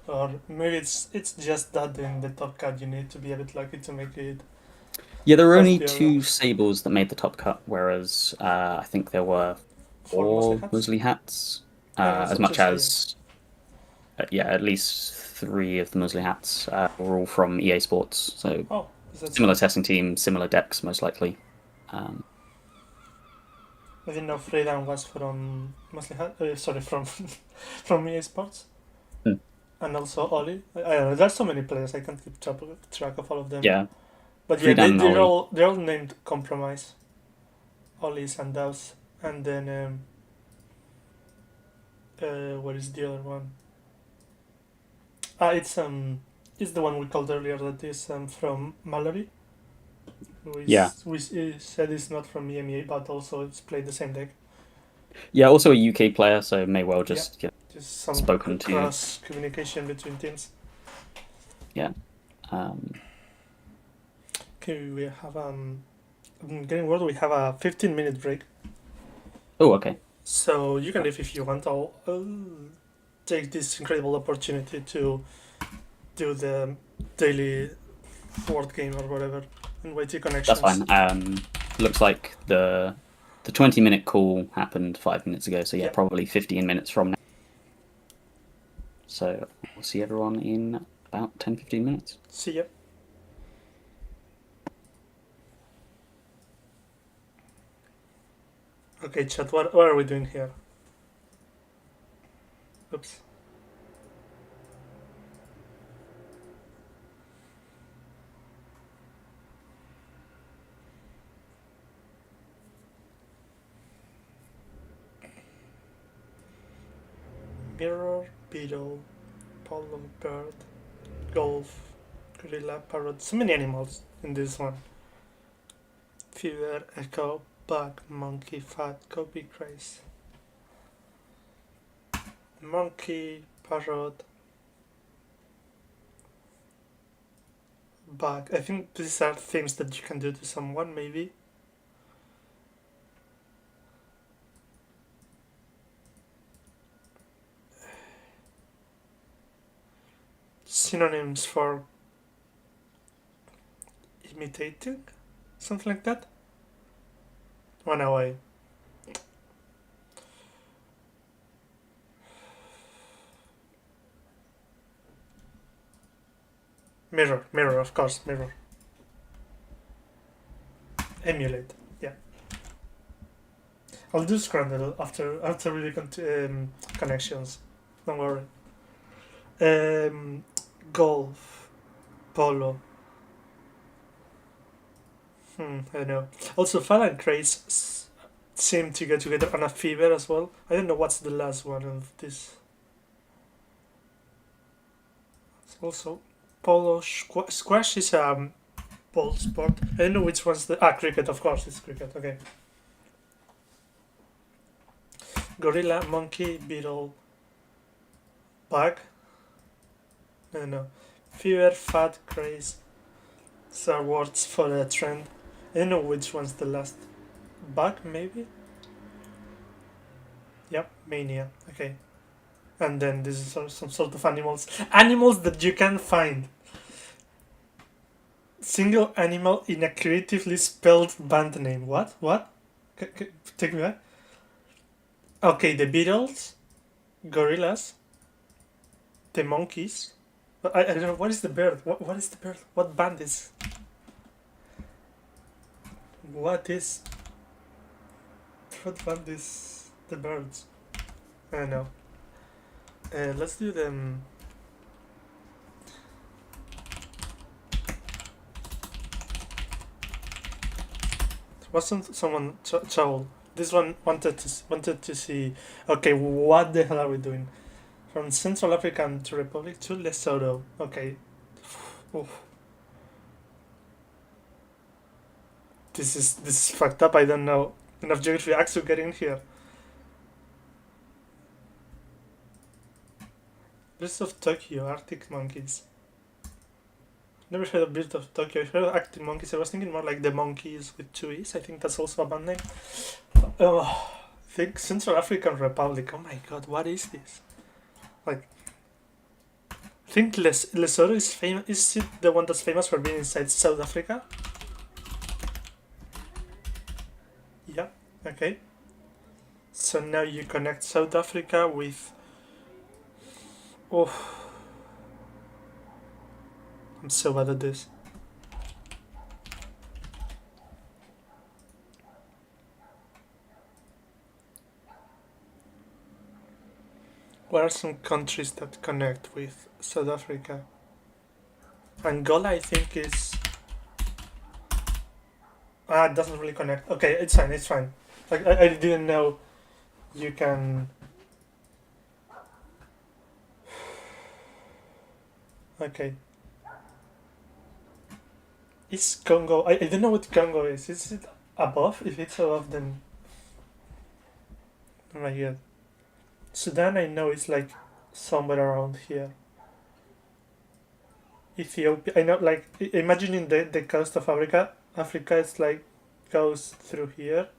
or maybe it's just that in the top cut you need to be a bit lucky to make it. Yeah, there were only 2 Sables that made the top cut, whereas I think there were 4 Musley Hats, as much as at least 3 of the Musley Hats were all from EA Sports. So similar testing team, similar decks, most likely. I didn't know Freedan was from Musley Hat. Sorry, from EA Sports. And also Oli. I don't know. There's so many players. I can't keep track of all of them. Yeah. But yeah, they're all named Compromise. Oli, Sandaus, and then what is the other one? It's the one we called earlier that is from Mallory. We said it's not from EMEA, but also it's played the same deck. Yeah, also a UK player, so may well just some spoken to cross communication between teams. Yeah. Okay, we have I'm getting word we have a 15-minute break. Oh, okay. So you can leave if you want. I'll take this incredible opportunity to do the daily board game or whatever and YT connections. That's fine. Looks like the 20-minute call happened 5 minutes ago, so probably 15 minutes from now. So we'll see everyone in about 10-15 minutes. See ya. Okay, chat, what are we doing here? Oops. Mirror, beetle, polo, bird, golf, gorilla, parrot. So many animals in this one. Fever, echo, bug, monkey, fat, copy, craze. Monkey, parrot, bug. I think these are things that you can do to someone, maybe. Synonyms for imitating? Something like that? Run away. Mirror, of course, mirror. Emulate, yeah. I'll do scramble after really connections. Don't worry. Golf, polo. I don't know. Also, fun and craze seem to go together, and a fever as well. I don't know what's the last one of this. Also, polo, squash is a ball sport. I don't know which one's the cricket. Of course, it's cricket. Okay. Gorilla, monkey, beetle, bug. I don't know. Fever, fat, craze. These are words for a trend. I don't know which one's the last. Bug, maybe? Yep, mania. Okay. And then this is some sort of animals. Animals that you can find. Single animal in a creatively spelled band name. What? Take me back. Okay, the Beatles, gorillas, the monkeys. I don't know. What is the bird? What is the bird? What band is? What band is the birds? I don't know. Let's do them. Wasn't someone Chowl? This one wanted to see. Okay, what the hell are we doing? From Central African to Republic to Lesotho. Okay. Oof. This is fucked up. I don't know enough geography acts to get in here. Birds of Tokyo, Arctic monkeys. Never heard of Birds of Tokyo. I heard of Arctic monkeys. I was thinking more like the monkeys with two E's. I think that's also a band name. I think Central African Republic. Oh my god, what is this? Like, I think Lesotho is famous. Is it the one that's famous for being inside South Africa? Yeah. Okay. So now you connect South Africa with. Oh. I'm so bad at this. What are some countries that connect with South Africa? Angola, I think, is. It doesn't really connect. Okay, it's fine. I didn't know you can. Okay. Is Congo. I don't know what Congo is. Is it above? If it's above, then. Oh my god. Sudan, I know it's like somewhere around here. Ethiopia, I know, like, imagining the coast of Africa. Africa is like goes through here.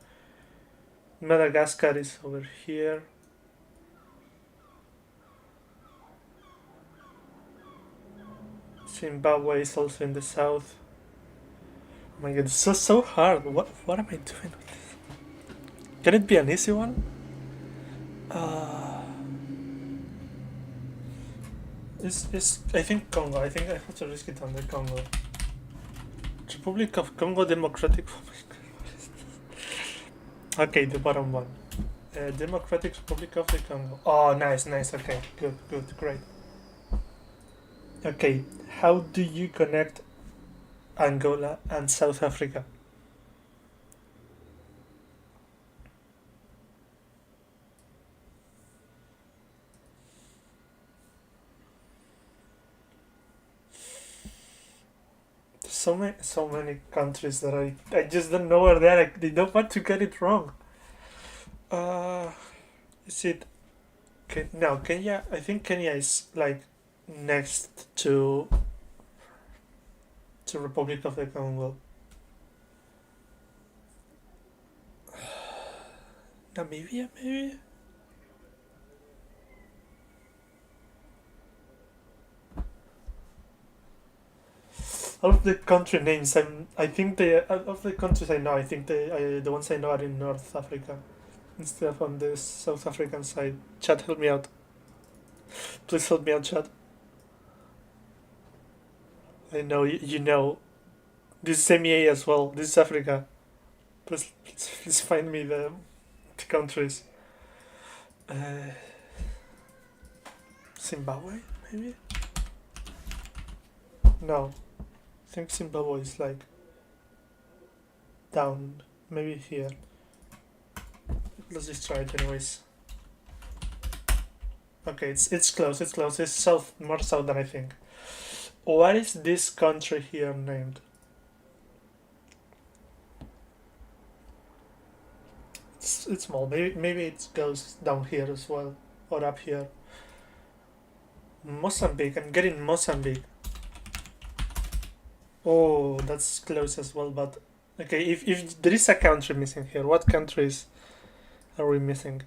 Madagascar is over here. Zimbabwe is also in the south. Oh my god, it's so hard. What am I doing with this? Can it be an easy one? It's I think Congo. I think I have to risk it on the Congo. Republic of Congo Democratic. Oh my god, what is this? Okay, the bottom one. Democratic Republic of the Congo. Oh, nice. Okay, good, great. Okay, how do you connect Angola and South Africa? So many countries that I just don't know where they are. I don't want to get it wrong. Is it? No, Kenya. I think Kenya is like next to Republic of the Congo. Namibia, maybe. All of the country names, I think of the countries I know, I think the ones I know are in North Africa instead of on the South African side. Chat, help me out. Please help me out, chat. I know you know. This is EMEA as well. This is Africa. Please find me the countries. Uh, Zimbabwe, maybe? No. I think Zimbabwe is like down. Maybe here. Let's just try it anyways. Okay, it's close. It's close. It's south, more south than I think. What is this country here named? It's small. Maybe it goes down here as well, or up here. Mozambique. I'm getting Mozambique. Oh, that's close as well. But okay, if there is a country missing here, what countries are we missing?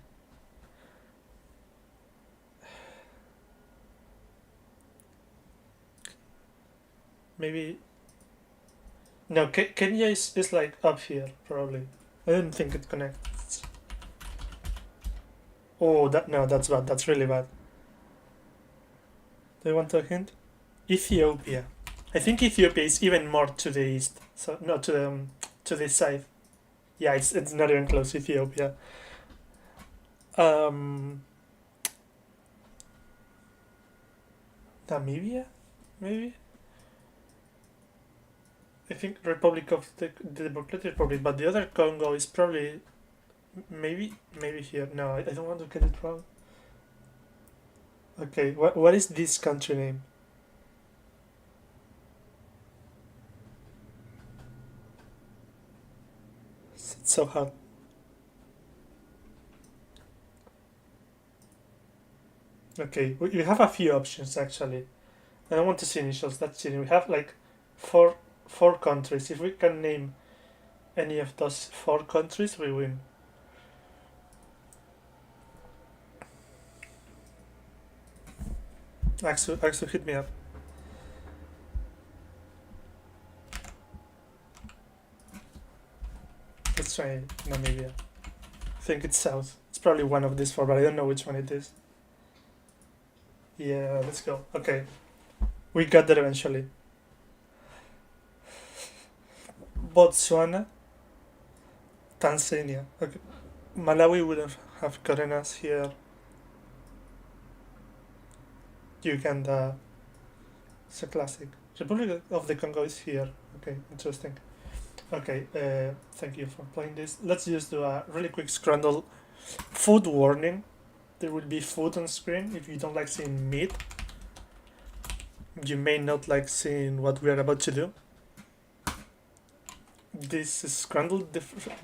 Maybe no. Kenya is like up here probably. I don't think it connects. Oh, that's bad. That's really bad. Do you want a hint? Ethiopia. I think Ethiopia is even more to the east. So not to the side. Yeah, it's not even close. Ethiopia. Um, Namibia, maybe. I think Republic of the Democratic Republic, but the other Congo is probably maybe here. No, I don't want to get it wrong. Okay, what is this country name? It's so hard. Okay, we have a few options actually. I don't want to see initials. That's cheating. We have like four countries. If we can name any of those four countries, we win. Axel, hit me up. Let's try Namibia. I think it's south. It's probably one of these four, but I don't know which one it is. Yeah, let's go. Okay. We got there eventually. Botswana, Tanzania. Okay. Malawi wouldn't have gotten us here. Uganda. It's a classic. Republic of the Congo is here. Okay, interesting. Okay, thank you for playing this. Let's just do a really quick scramble. Food warning. There will be food on screen. If you don't like seeing meat, you may not like seeing what we are about to do. This is scrambled.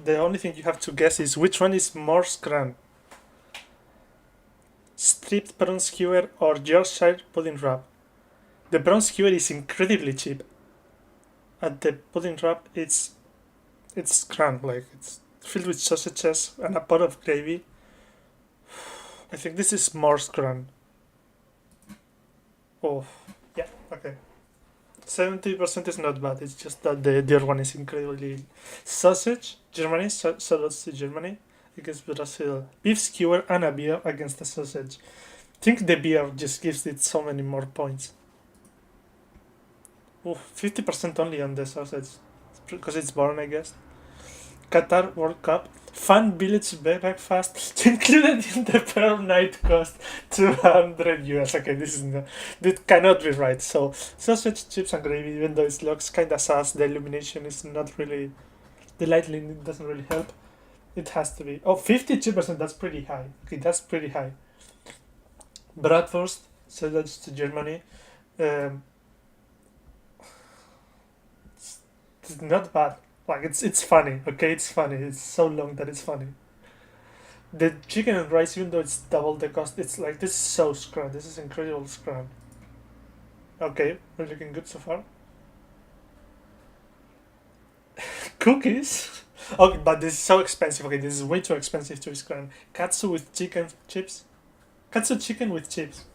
The only thing you have to guess is which one is more scran. Stripped prawn skewer or Yorkshire pudding wrap. The prawn skewer is incredibly cheap. And the pudding wrap, it's scran, like it's filled with sausages and a pot of gravy. I think this is more scran. Oh, yeah, okay. 70% is not bad. It's just that the other one is incredibly sausage. Germany, shout out to Germany against Brazil. Beef skewer and a beer against the sausage. I think the beer just gives it so many more points. Oh, 50% only on the sausage because it's born, I guess. Qatar World Cup. Fun village breakfast included in the per night cost 200 US. Okay, this cannot be right. So sausage, chips, and gravy. Even though it looks kind of sus, the illumination is not really. The lighting doesn't really help. It has to be. Oh, 52%. That's pretty high. Okay, that's pretty high. Bratwurst. So that's to Germany. It's not bad. Like it's funny, okay? It's funny. It's so long that it's funny. The chicken and rice, even though it's double the cost, it's like this is so scrum. This is incredible scrum. Okay, we're looking good so far. Cookies. Okay, but this is so expensive. Okay, this is way too expensive to be scrum. Katsu with chicken chips. Katsu chicken with chips.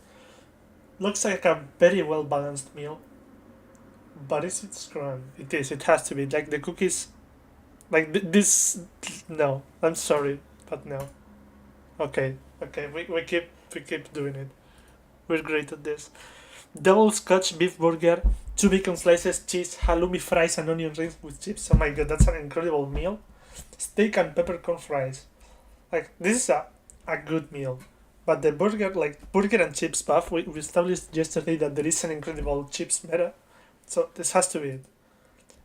Looks like a very well balanced meal. But is it scrum? It is. It has to be. Like the cookies. Like this. No, I'm sorry, but no. Okay. Okay. We keep doing it. We're great at this. Double Scotch beef burger, 2 bacon slices, cheese, halloumi fries, and onion rings with chips. Oh my god, that's an incredible meal. Steak and peppercorn fries. Like, this is a good meal. But the burger, like, burger and chips buff, we established yesterday that there is an incredible chips meta. So this has to be it.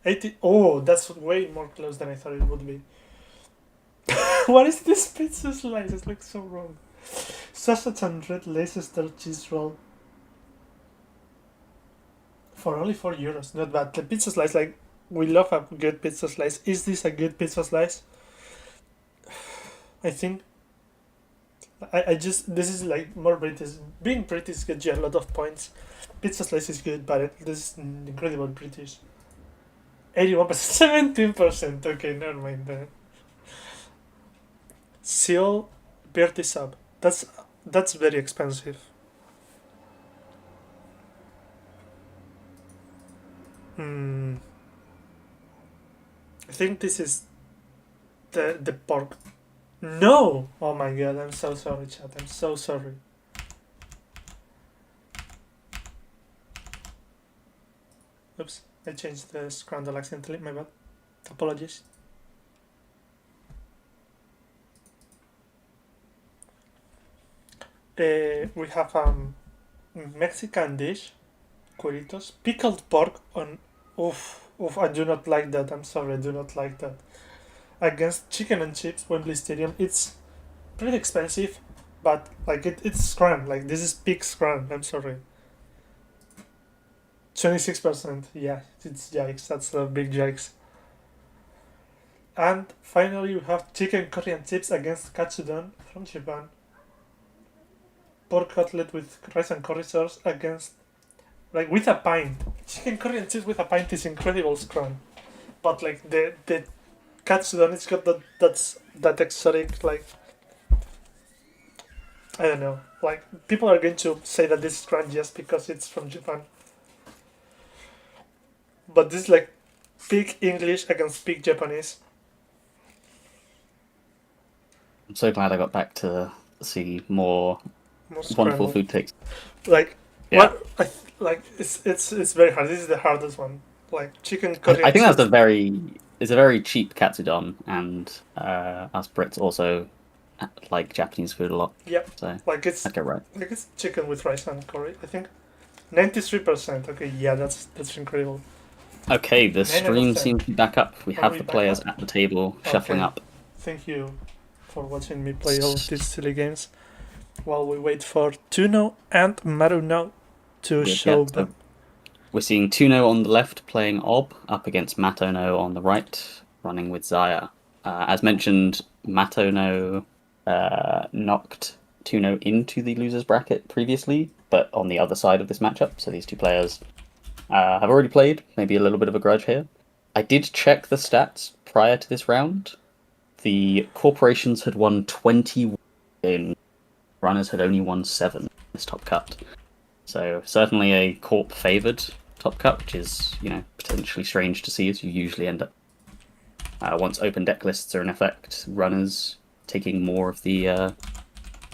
80. Oh, that's way more close than I thought it would be. What is this pizza slice? It's like so wrong. Sausage and red Leicester cheese roll. For only €4. Not bad. The pizza slice, like, we love a good pizza slice. Is this a good pizza slice? I think. This is like more British. Being British gets you a lot of points. Pizza slice is good, but this is incredible British. 81%, 17%. Okay, never mind that. Seal Bertie sub. That's very expensive. I think this is the pork. No! Oh my god, I'm so sorry, chat. I'm so sorry. Oops, I changed the scrandle accidentally, my bad. Apologies. We have Mexican dish, cueritos, pickled pork on. Oof, I do not like that. I'm sorry, I do not like that. Against chicken and chips, Wembley Stadium. It's pretty expensive, but like it's scram. Like, this is big scram. I'm sorry. 26%. Yeah, it's yikes. That's a big yikes. And finally, we have chicken curry and chips against katsudon from Japan. Pork cutlet with rice and curry sauce against, like, with a pint. Chicken curry and chips with a pint is incredible scrum. But like the katsudon, it's got that exotic, like, I don't know. Like, people are going to say that this is scrum just because it's from Japan. But this is like big English against big Japanese. I'm so glad I got back to see more wonderful food takes. Like, yeah. It's very hard. This is the hardest one. Like, chicken curry. I think that's a very cheap katsudon, and us Brits also like Japanese food a lot. Yep. So like it's okay, right. Like, it's chicken with rice and curry. I think 93%. Okay, yeah, that's incredible. Okay, the stream seems to be back up. We have the players at the table shuffling up. Thank you for watching me play all of these silly games while we wait for Tuno and Maruno to show them. We're seeing Tuno on the left playing Ob up against Matono on the right, running with Zaya. As mentioned, Matono knocked Tuno into the losers bracket previously, but on the other side of this matchup. So these two players have already played, maybe a little bit of a grudge here. I did check the stats prior to this round. The corporations had won 20 games. Runners had only won 7 in this top cut. So certainly a corp favoured top cut, which is, potentially strange to see, as you usually end up. Once open deck lists are in effect, runners taking more of the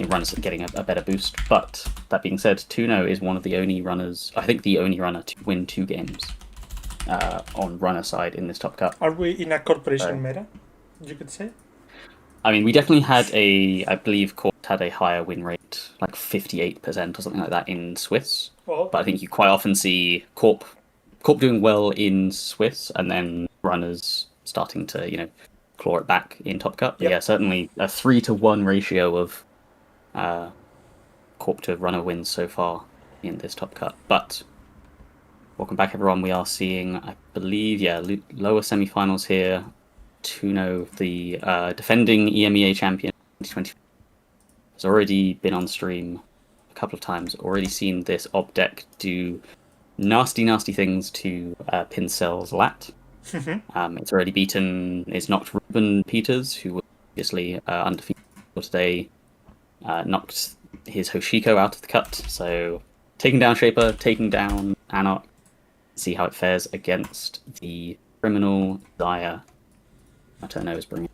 runners getting a better boost. But that being said, Tuno is one of the only runners, I think the only runner to win 2 games on runner side in this top cut. Are we in a corporation meta, you could say? I mean, we definitely had I believe Corp had a higher win rate, like 58% or something like that in Swiss. Oh. But I think you quite often see Corp doing well in Swiss, and then runners starting to, claw it back in Top Cut. But yeah, certainly a 3-to-1 ratio of Corp to runner wins so far in this Top Cut. But welcome back, everyone. We are seeing, I believe, lower semi-finals here. Tuno, the defending EMEA champion 2020, has already been on stream a couple of times, already seen this Ob deck do nasty things to Pincel's Lat. It's already it's knocked Ruben Peters, who was obviously undefeated today, knocked his Hoshiko out of the cut, so taking down Shaper, taking down Anarch, see how it fares against the criminal Dire. I don't know, is bringing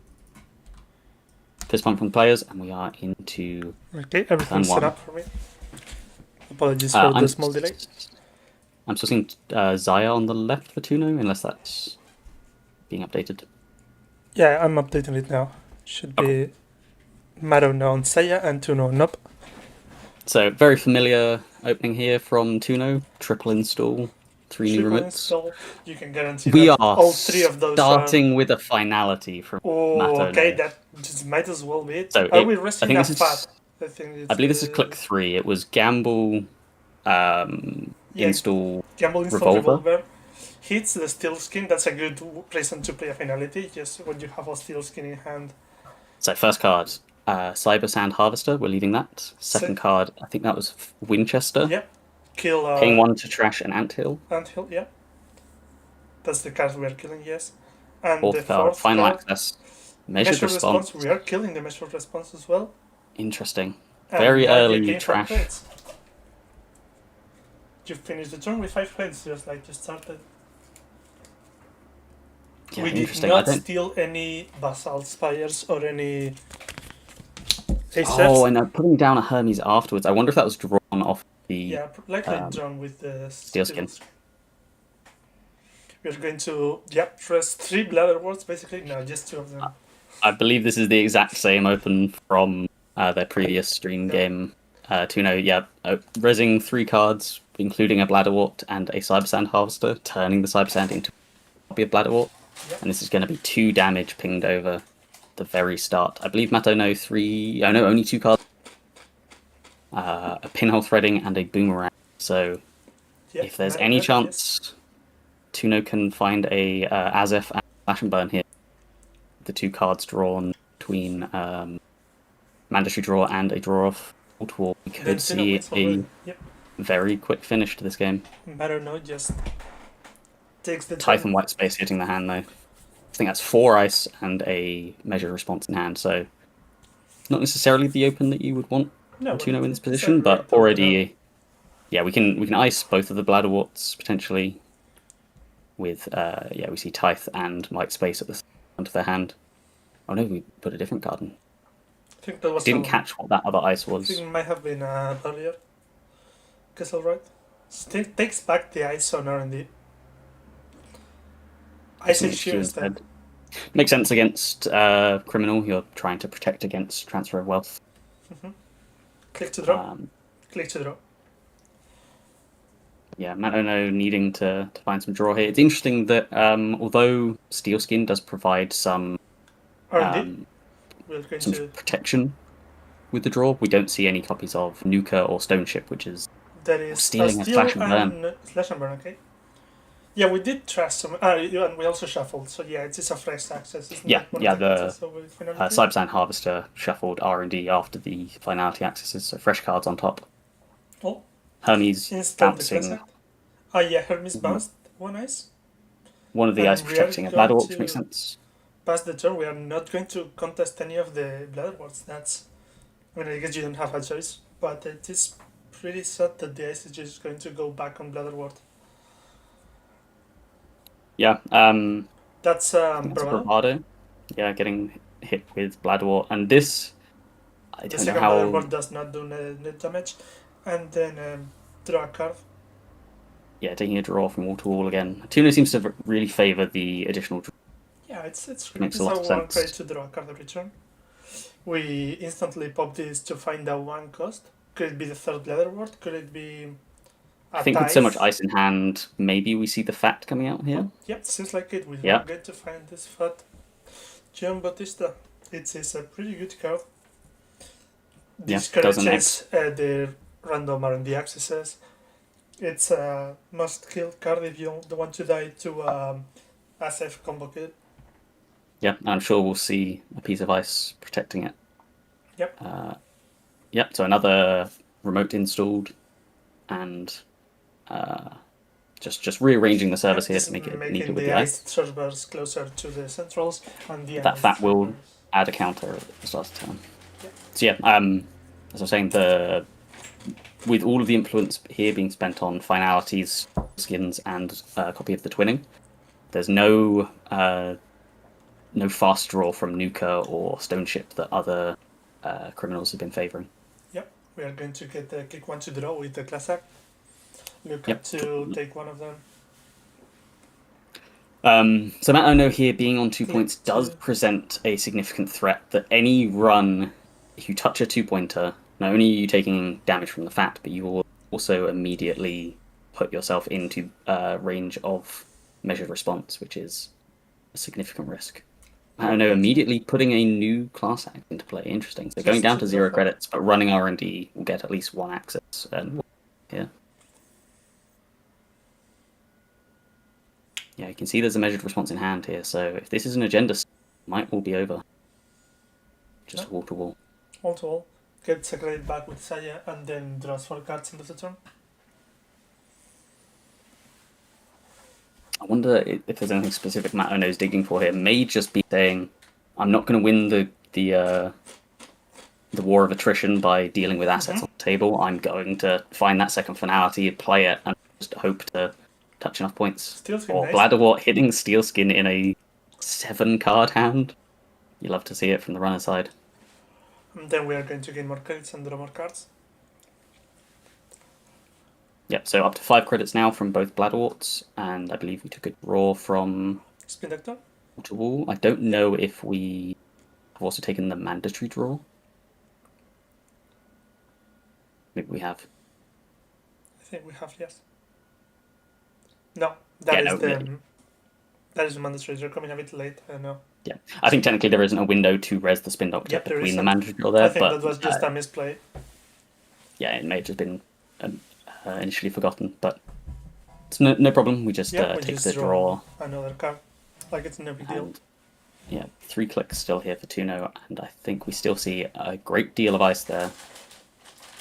fist pump from players, and we are into okay, everything's set up for me. Apologies for the I'm, small delay. I'm still seeing Zaya on the left for Tuno, unless that's being updated. Yeah, I'm updating it now. Should be Maro now on Saya and Tuno Nope. So very familiar opening here from Tuno. Triple install, 3 new Triple remotes. install. You can guarantee We that are all 3 of those starting with a finality from Mato. okay, that just might as well be it. So Are we I resting think that this fat? is. I think it's I believe this is click 3. It was gamble, install, Gamble install revolver. revolver. Hits the steel skin. That's a good reason to play a finality. Just when you have a steel skin in hand. So first card, Cyber Sand Harvester. We're leaving that. Second card, I think that was Winchester. Yep. Kill. Paying 1 to trash an anthill. Anthill. Yeah. That's the card we are killing. Yes. And Fourth the card, fourth final card, access. Measured response. We are killing the measured response as well. Interesting. And Very now you early gain 5 trash. credits. You finished the turn with 5 credits, just like you started. Yeah, We did interesting. not steal any basalt spires or any Acepts. Oh, and putting down a Hermes afterwards. I wonder if that was drawn off the Yeah, likely drawn with the steel skin. We're going to press 3 bladder wards basically. No, just 2 of them. I believe this is the exact same open from their previous stream game. Tuno, resing 3 cards, including a Bladderwort and a Cyber Sand Harvester, turning the Cyber Sand into a copy of Bladderwort. Yep. And this is going to be 2 damage pinged over the very start. I believe Mato only 2 cards. A Pinhole Threading and a Boomerang. So if there's any chance Tuno can find a Azef and Flash and Burn here, the 2 cards drawn between mandatory draw and a draw off War, we could see a very quick finish to this game. Matter no, just takes the Tithe and White Space hitting the hand though. I think that's 4 ice and a measured response in hand, so not necessarily the open that you would want Tuno in this position, but already we can ice both of the Bladderworts potentially with we see Tithe and White Space at the front of their hand. Oh no, we put a different card in. I think that was didn't catch what that other ice was. I think it might have been earlier. Guess alright. Takes back the ice on R&D. Ice issue instead. Makes sense against criminal. You're trying to protect against transfer of wealth. Mm-hmm. Click to draw. Click to draw. Yeah, Matono needing to find some draw here. It's interesting that although Steel Skin does provide some protection with the draw, we don't see any copies of Nuka or Stone Ship, which is stealing a Flash and Burn. Flash and Burn, okay. Yeah, we did trash some, and we also shuffled, so yeah, it's a fresh access. The Cyber Sand Harvester shuffled R&D after the finality accesses, so fresh cards on top. Oh. Hermes bouncing. Hermes bounced 1 ice. One of the ice protecting a Bladderwort, which makes sense. Pass the turn, we are not going to contest any of the Bladderworts. I guess you don't have a choice, but it is pretty sad that the ice is just going to go back on Bladderwort. Yeah, that's Bravado. Yeah, getting hit with Bladderwort, and this I don't know how. The second Bladderwort does not do net damage, and then draw a card. Yeah, taking a draw from wall to wall again. Tuno seems to really favour the additional draw. Yeah, it's makes a lot of sense. Credit to draw a card every turn. We instantly pop this to find out 1 cost. Could it be the 3rd Bladderwort? Could it be? I think with so much ice in hand, maybe we see the fat coming out here. Yep, seems like it. We don't get to find this fat. Gian Bautista. It is a pretty good card. Discourages the random R&D accesses. It's a must-kill card if you don't want to die to SF combo kill. Yeah, I'm sure we'll see a piece of ice protecting it. Yep. So another remote installed, and just rearranging the service here to make it neater with the ice. Servers closer to the centrals, and that fat will add a counter at the start of the turn. Yep. So as I was saying, with all of the influence here being spent on finalities, skins, and a copy of the twinning, there's no fast draw from Nuka or Stone Ship that other criminals have been favouring. Yep, We are going to get the click 1 to draw with the class act. Look Yep. up to take one of them. So Matt Ono here being on 2 Click points does 2. present a significant threat that any run, if you touch a 2-pointer, not only are you taking damage from the fact, but you will also immediately put yourself into range of measured response, which is a significant risk. Matt Ono immediately putting a new class act into play. Interesting. So going down to 0 credits, but running R&D will get at least 1 access. And yeah. Yeah, you can see there's a measured response in hand here, so if this is an agenda, it might all be over. Just wall to wall. All to all. Gets a credit back with Saya and then draws 4 cards into the turn. I wonder if there's anything specific Matt Ono's digging for here. May just be saying, I'm not going to win the war of attrition by dealing with assets on the table. I'm going to find that second finality, play it, and just hope to touch enough points. Or nice. Bladderwort hitting Steelskin in a 7-card hand. You love to see it from the runner side. And then we are going to gain more credits and draw more cards. Yep, so up to 5 credits now from both Bladderworts, and I believe we took a draw from Spin Doctor. Wall to wall. I don't know if we have also taken the mandatory draw. Maybe we have. I think we have, yes. No, that is the mandatory. They're coming a bit late. I don't know. Yeah, I think technically there isn't a window to res the Spin Doctor between the mandatory draw there. I think that was just a misplay. Yeah, it may have just been initially forgotten, but it's no problem. We just take the draw. Another card, like it's no big deal. Yeah, 3 clicks still here for Tuno, and I think we still see a great deal of ice there.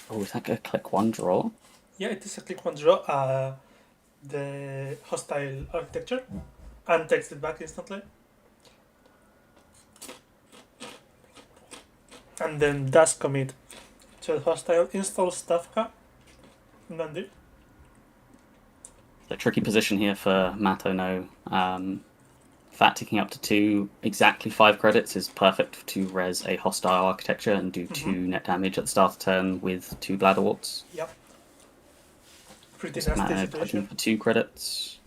Oh, is that a click 1 draw? Yeah, it is a click 1 draw. The hostile architecture, and takes it back instantly. And then does commit to the hostile, install Stavka, and then do. The tricky position here for Matt Ono. Fat ticking up to 2, exactly 5 credits is perfect to res a hostile architecture and do 2 net damage at the start of turn with 2 Bladderworts. Yep. Pretty nasty situation. For 2 credits.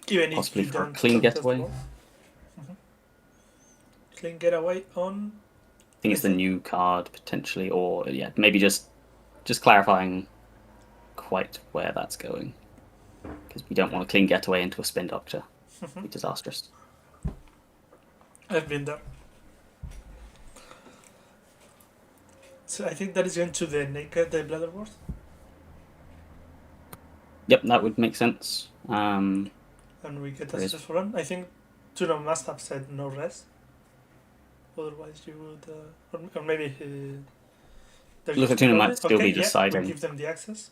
Even possibly if you for a don't clean getaway. Clean getaway on. I think it's the new card potentially, or yeah, maybe just clarifying quite where that's going, because we don't want a clean getaway into a Spin Doctor. It'd be disastrous. I've been there. So I think that is going to the naked Bladderwort. Yep, that would make sense. And we get a successful run. I think Tuno must have said no rest. Otherwise you would... or maybe... Look, Tuno might still be deciding. We give them the access.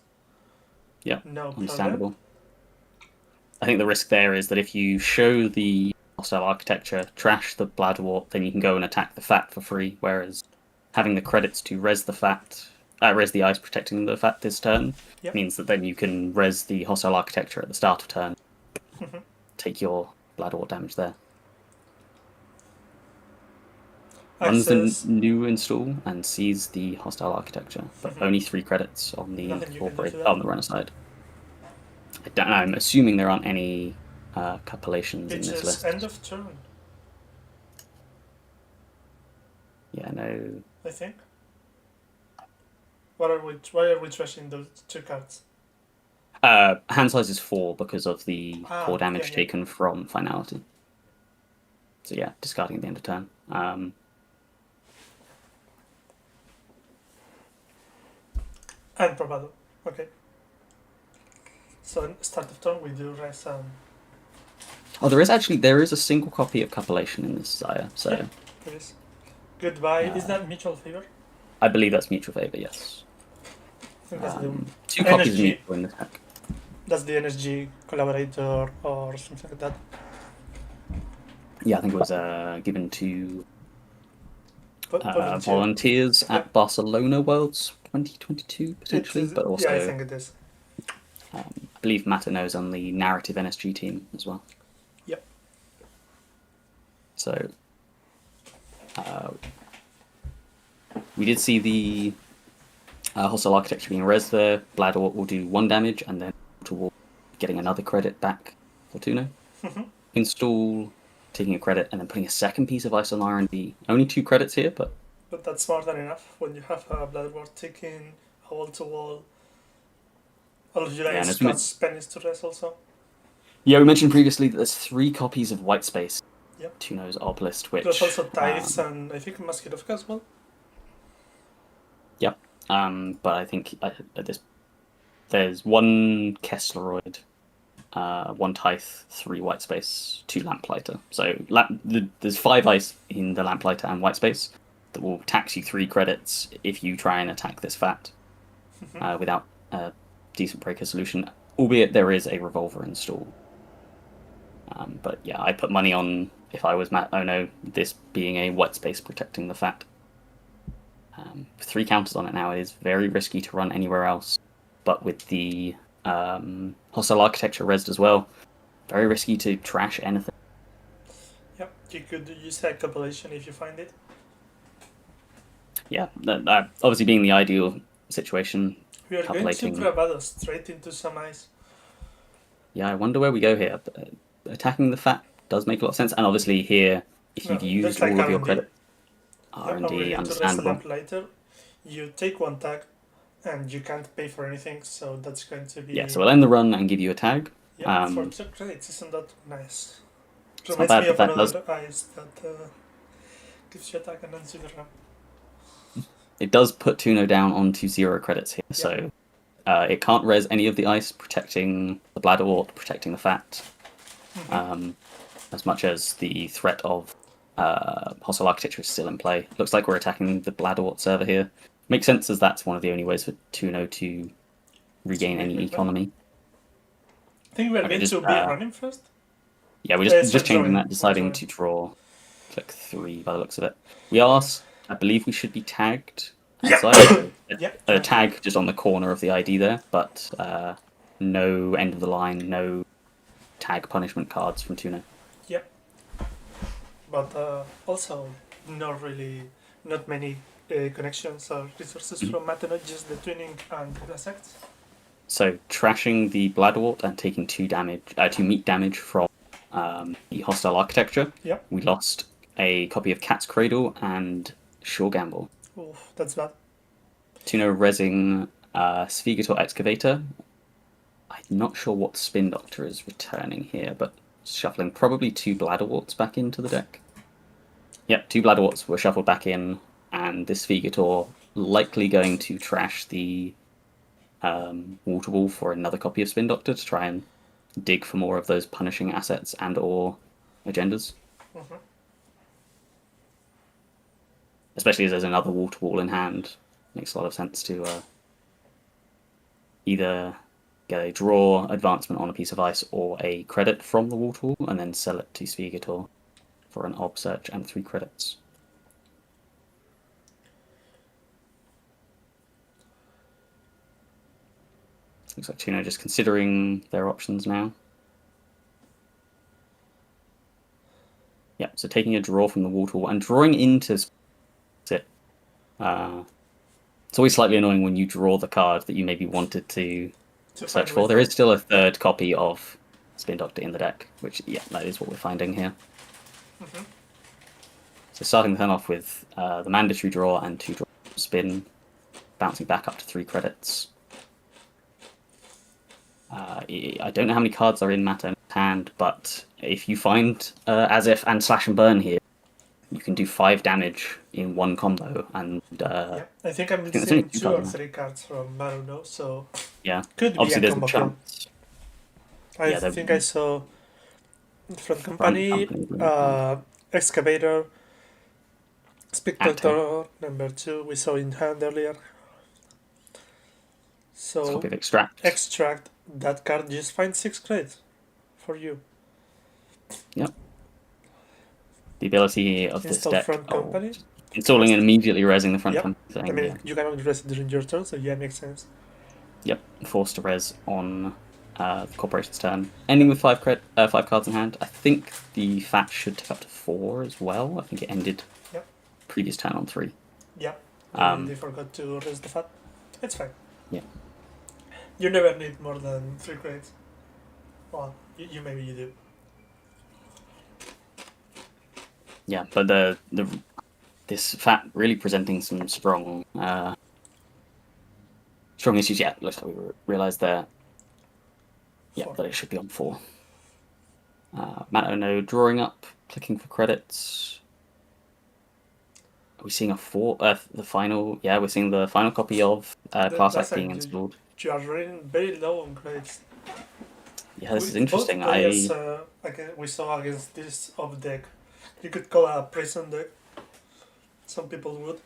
Yeah, no understandable. Problem. I think the risk there is that if you show the hostile architecture, trash the Bladderwort, then you can go and attack the Fat for free, whereas having the credits to res the Fat... res the ice protecting the Fat this turn means that then you can res the hostile architecture at the start of turn. Take your Bladderwort damage there. Runs the new install and sees the hostile architecture, but only 3 credits on the on the runner side. I don't know, I'm assuming there aren't any copullations in this list. End of turn. Yeah, no. I think. Why are we trashing those 2 cards? Hand size is 4 because of the 4 damage taken from finality. So yeah, discarding at the end of turn. And Probado. Okay. So start of turn we do res. Oh, there is a single copy of Copulation in this Zaya. So yeah, there is. Goodbye. Is that mutual favor? I believe that's mutual favor. Yes. I think that's the 2 copies of mutual in this pack. That's the NSG collaborator or something like that. Yeah, I think it was given to volunteers at Barcelona Worlds 2022 potentially, but also I think it is. I believe Matt Ono's on the narrative NSG team as well. Yep. So we did see the Hostile Architecture being res there, Blador will do 1 damage, and then will getting another credit back for Tuno. Install, taking a credit, and then putting a second piece of ice on R&D. Only 2 credits here, but that's more than enough when you have a Bloodward taking a wall-to-wall. All of your ice plus pennies to res also. Yeah, we mentioned previously that there's 3 copies of White Space. Yep. Tuno's Obelisk, which... There's also Tithes and I think Masquerovka as well. Yep. But I think there's 1 Kessleroid, 1 Tithe, 3 White Space, 2 Lamplighter. So there's 5 ice in the Lamplighter and White Space that will tax you 3 credits if you try and attack this fat without a decent breaker solution, albeit there is a Revolver install. But yeah, I put money on, if I was Matt Ono, this being a White Space protecting the fat. 3 counters on it now. It is very risky to run anywhere else, but with the Hostile Architecture resed as well, very risky to trash anything. Yep, you could use that compilation if you find it. Yeah, obviously being the ideal situation. We are going to Bravado straight into some ice. Yeah, I wonder where we go here. Attacking the fat does make a lot of sense, and obviously here, if you've used all of your credit, R&D, understandable. Later, you take 1 tag, and you can't pay for anything, so that's going to be... Yeah, so we'll end the run and give you a tag. Yeah, for 2 credits, isn't that nice? It's not bad, but that does... ice that gives you a tag and ends you the run. It does put Tuno down onto 0 credits here, so it can't res any of the ice, protecting the Bladderwort, protecting the fat, as much as the threat of Hostile Architecture is still in play. Looks like we're attacking the Bladderwort server here. Makes sense, as that's one of the only ways for Tuno to regain any economy. I think we're going to be running first. Yeah, we're just changing that, deciding to draw click 3 by the looks of it. We are... I believe we should be tagged outside. A tag just on the corner of the ID there, but no end of the line, no tag punishment cards from Tuno. Yep. But also not many connections or resources from Matano, just the twinning and the sects. So trashing the Bladderwort and taking 2 meat damage from the Hostile Architecture. Yep. We lost a copy of Cat's Cradle and Sure Gamble. Oof, that's bad. Tuno resing Sphegator Excavator. I'm not sure what Spin Doctor is returning here, but shuffling probably 2 Bladderworts back into the deck. Yep, 2 Bladderworts were shuffled back in, and this Sphegator likely going to trash the Waterwall for another copy of Spin Doctor to try and dig for more of those punishing assets and or agendas. Especially as there's another Waterwall in hand. Makes a lot of sense to either get a draw advancement on a piece of ice or a credit from the Waterwall and then sell it to Sphegator for an Ob Search and 3 credits. Looks like Tuno just considering their options now. Yeah, so taking a draw from the Waterwall and drawing into it. It's always slightly annoying when you draw the card that you maybe wanted to search for. There is still a 3rd copy of Spin Doctor in the deck, which, yeah, that is what we're finding here. So starting the turn off with the mandatory draw and 2 draw spin, bouncing back up to 3 credits. I don't know how many cards are in Mato's hand, but if you find As-If and Slash and Burn here, you can do 5 damage in 1 combo, and I think I'm missing 2 or 3 cards from Maruno, so yeah, could be obviously a there's combo a chance. I think I saw Front Company, Excavator, Spectator number 2 we saw in hand earlier. So extract that card, just find 6 credits for you. Yep. The ability of this deck, Front Company. Installing and immediately resing the front company thing. I mean, you can only res it during your turn, so yeah, makes sense. Yep, forced to res on the corporation's turn. Ending with 5 cards in hand. I think the fat should take up to 4 as well. I think it ended previous turn on 3. Yeah, they forgot to res the fat. It's fine. Yeah. You never need more than 3 crates. Well, you maybe you do. Yeah, but this fat really presenting some strong issues. Yeah, looks like we realised there. Yeah, 4. that it should be on 4. Matt Ono drawing up, clicking for credits. Are we seeing a 4? The final? Yeah, we're seeing the final copy of Class Act being installed. You are running very low on credits. Yeah, this is interesting. Both players we saw against this off deck. You could call a prison deck. Some people would.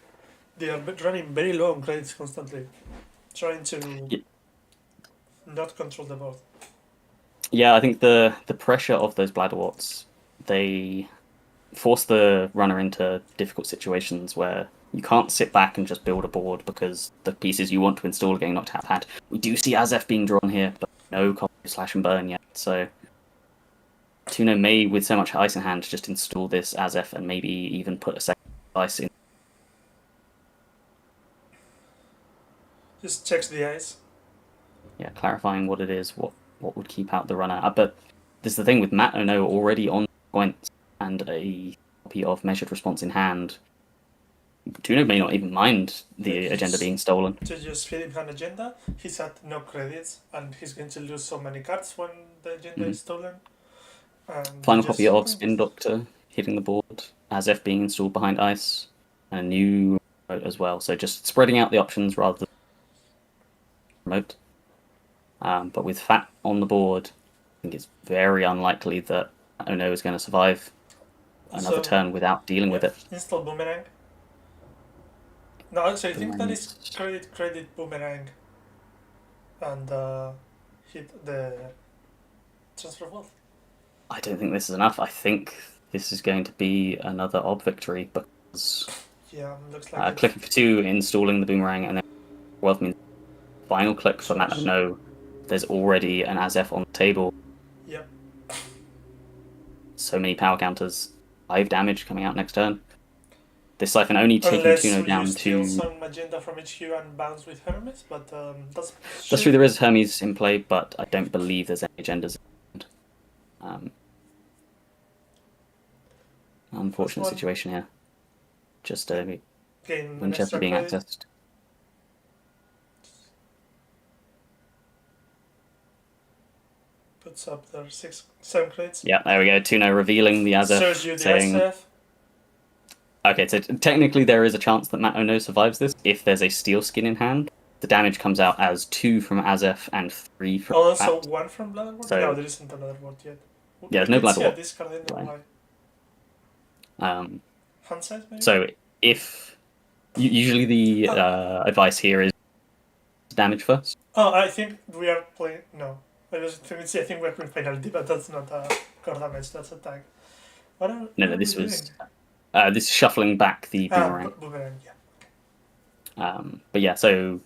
They are running very low on credits constantly, trying to not control the board. Yeah, I think the pressure of those bladderworts, they force the runner into difficult situations where you can't sit back and just build a board because the pieces you want to install are getting knocked out of hand. We do see Azef being drawn here, but no copy of Slash and Burn yet, so Tuno may, with so much ice in hand, just install this Azef and maybe even put a second ice in. Just checks the ice. Yeah, clarifying what it is, what would keep out the runner. But this is the thing with Matt Ono already on points and a copy of Measured Response in hand. Tuno may not even mind the agenda being stolen. To just feed him an agenda, he's at no credits and he's going to lose so many cards when the agenda is stolen. Final copy of Spin Doctor hitting the board, Azef being installed behind ice, and a new remote as well. So just spreading out the options rather than remote. But with Fat on the board, I think it's very unlikely that Ono is going to survive another turn without dealing with it. Install Boomerang. No, so I think that is credit Boomerang and hit the Transfer of Wealth. I don't think this is enough. I think this is going to be another Ob victory because looks like clicking for 2, installing the Boomerang, and then Wealth means final click for Matt Ono. There's already an Azef on the table. Yep. So many power counters. 5 damage coming out next turn. This Siphon only taking Tuno down to... some agenda from HQ and bounce with Hermes, but that's true, there is Hermes in play, but I don't believe there's any agendas. Unfortunate situation here. Just Winchester being accessed. Puts up their 7 crates. Yeah, there we go. Tuno revealing the Azef. Shows you the saying, SF. Okay, so technically there is a chance that Matt Ono survives this if there's a steel skin in hand. The damage comes out as 2 from Azef and 3 from also Fat. 1 from Bladderwort? So, no, there isn't another word yet. Yeah, there's no Bladderwort. Discard in Hand size, maybe? So if... Usually the advice here is damage first. Oh, I think we are playing... No. I think we're playing penalty, but that's not a core damage, that's attack. No, this was... this is shuffling back the Boomerang. Boomerang, yeah. But yeah, so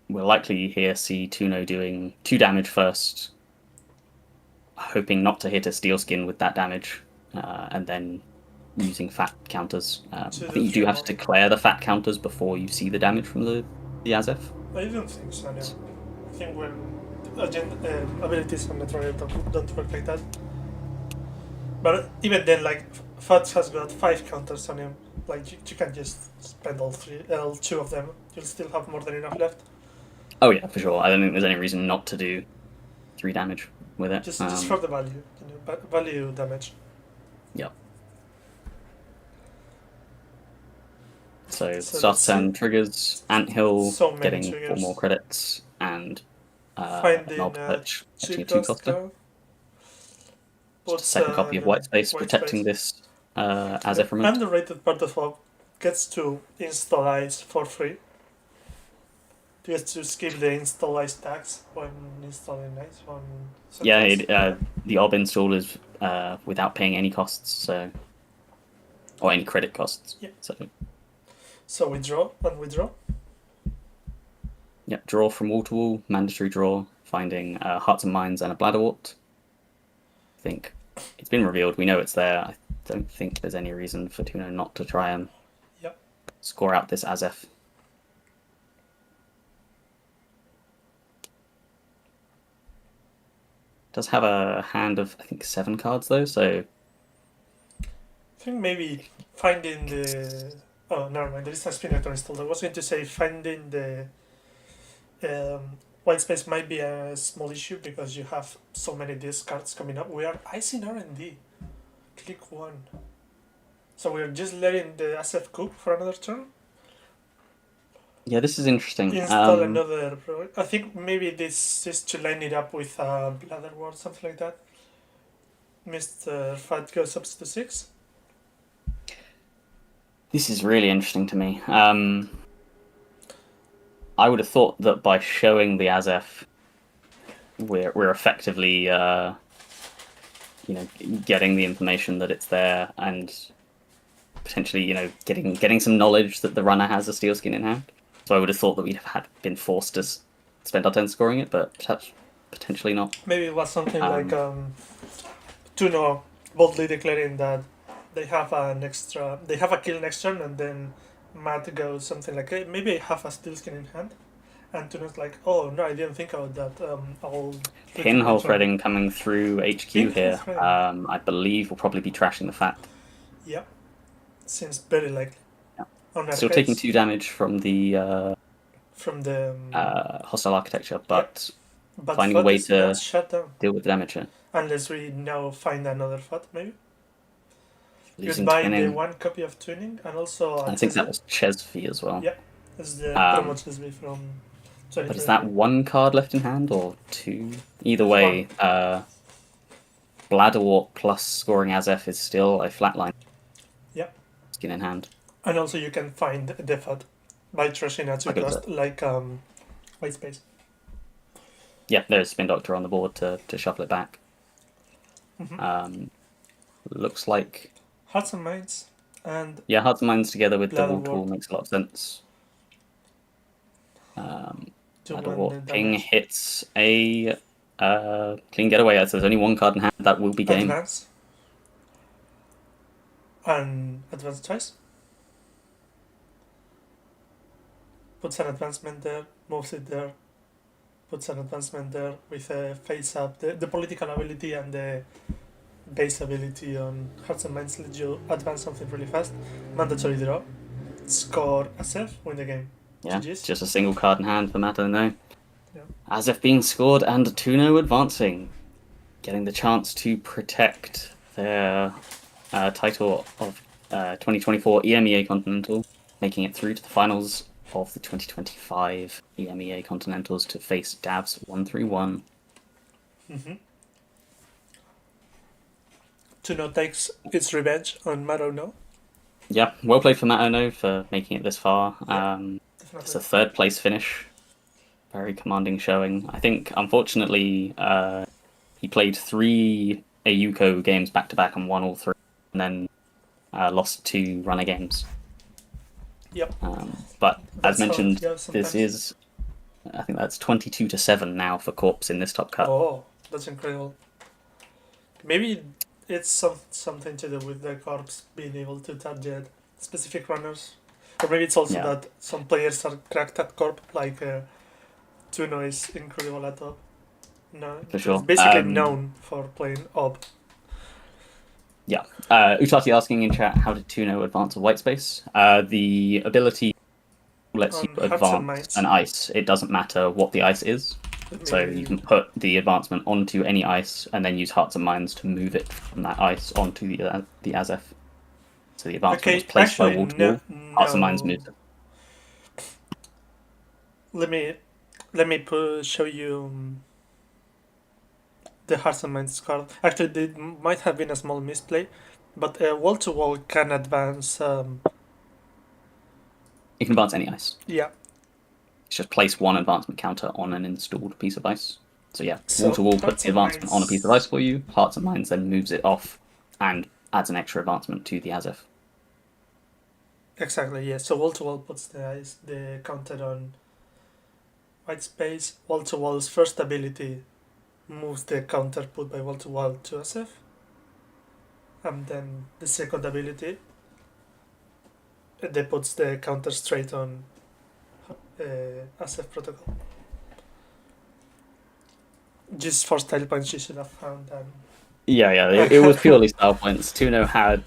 we'll likely here see Tuno doing 2 damage first, hoping not to hit a steel skin with that damage, and then using fat counters. I think you do have to declare the fat counters before you see the damage from the Azef. I don't think so, no. I think abilities on the Troyer don't work like that. But even then, like, Fats has got 5 counters on him. Like, you can't just spend all 2 of them. You'll still have more than enough left. Oh yeah, for sure. I don't think there's any reason not to do 3 damage with it. Just for the value, value damage. Yep. So start turn triggers, Anthill getting 4 more credits, and Knob Perch getting a 2 coster. Just a second copy of White Space protecting this Azef remote. Underrated part of Fog gets to install ice for free. You get to skip the install ice tax when installing ice. The Ob install is without paying any costs, so or any credit costs. Yeah. So withdraw and withdraw. Yep, draw from wall to wall, mandatory draw, finding Hearts and Minds and a Bladderwort. I think it's been revealed, we know it's there. I don't think there's any reason for Tuno not to try and score out this Azef. Does have a hand of, I think, 7 cards, though, so... I think maybe finding the... Oh, never mind, there is a spin doctor installed. I was going to say finding the white space might be a small issue because you have so many discards coming up. We are icing R&D. Click 1. So we're just letting the SF cook for another turn? Yeah, this is interesting. Install another... I think maybe this is to line it up with a Bladder Ward, something like that. Mr. Fat goes up to 6. This is really interesting to me. I would have thought that by showing the Azef, we're effectively, getting the information that it's there, and potentially, getting some knowledge that the runner has a steel skin in hand. So I would have thought that we'd have been forced to spend our turn scoring it, but perhaps potentially not. Maybe it was something like Tuno boldly declaring that they have a kill next turn, and then Matt goes something like, hey, maybe I have a steel skin in hand. And Tuno's like, oh no, I didn't think about that. I'll Pinhole threading coming through HQ here. I believe we'll probably be trashing the fact. Yep. Seems very likely. Yeah. Still taking 2 damage from the hostile architecture, but finding a way to deal with the damage here. Unless we now find another FUT, maybe. Losing you buy twinning. the 1 copy of Twinning, and also... I think that was Chesfie as well. Yeah, it's the promo Chesfie from... But is that 1 card left in hand, or 2? Either way, Bladderwort plus scoring Azef is still a flatline. Yeah. Skin in hand. And also you can find the FUT by trashing a 2 cost, like White Space. Yeah, there's Spin Doctor on the board to shuffle it back. Mm-hmm. Looks like... Hearts and Minds, and... Yeah, Hearts and Minds together with the Wall makes a lot of sense. Bladderwort King hits a clean getaway, as there's only 1 card in hand, that will be game. Advance. And advance twice. Puts an advancement there, moves it there, puts an advancement there with a face up. The political ability and the base ability on Hearts and Minds let you advance something really fast. Mandatory draw. Score Azef, win the game. Yeah, GG's. Just a single card in hand for Mato, no. Yeah. Azef being scored and Tuno advancing. Getting the chance to protect their title of 2024 EMEA Continental, making it through to the finals of the 2025 EMEA Continentals to face Davs 131. Mm-hmm. Tuno takes its revenge on Mato No. Yeah, well played for Matt Ono for making it this far. Yeah, it's a 3rd place finish. Very commanding showing. I think, unfortunately, he played 3 AUCO games back to back and won all 3, and then lost 2 runner games. Yep. But That's as mentioned, sometimes. this is, I think that's 22-7 now for Corpse in this top cut. Oh, that's incredible. Maybe it's something to do with the Corps being able to target specific runners. Or maybe it's also that some players are cracked at Corp, like Tuno is incredible at Op. No, for sure. It's basically known for playing Op. Yeah. Utati asking in chat, how did Tuno advance a white space? The ability lets you advance an ice. It doesn't matter what the ice is. So you can put the advancement onto any ice and then use Hearts and Minds to move it from that ice onto the Azef. So the advancement was placed by wall to wall. Hearts and Minds moved it. Let me show you the Hearts and Minds card. Actually, it might have been a small misplay, but wall to wall can advance. You can advance any ice. Yeah. It's just place 1 advancement counter on an installed piece of ice. So yeah, wall to wall puts the advancement on a piece of ice for you. Hearts and Minds then moves it off and adds an extra advancement to the Azef. Exactly, yeah. So wall to wall puts the counter on white space. Wall to wall's first ability moves the counter put by wall to Azef. And then the second ability that puts the counter straight on Azef protocol. Just for style points, you should have found them. Yeah. It was purely style points. Tuno had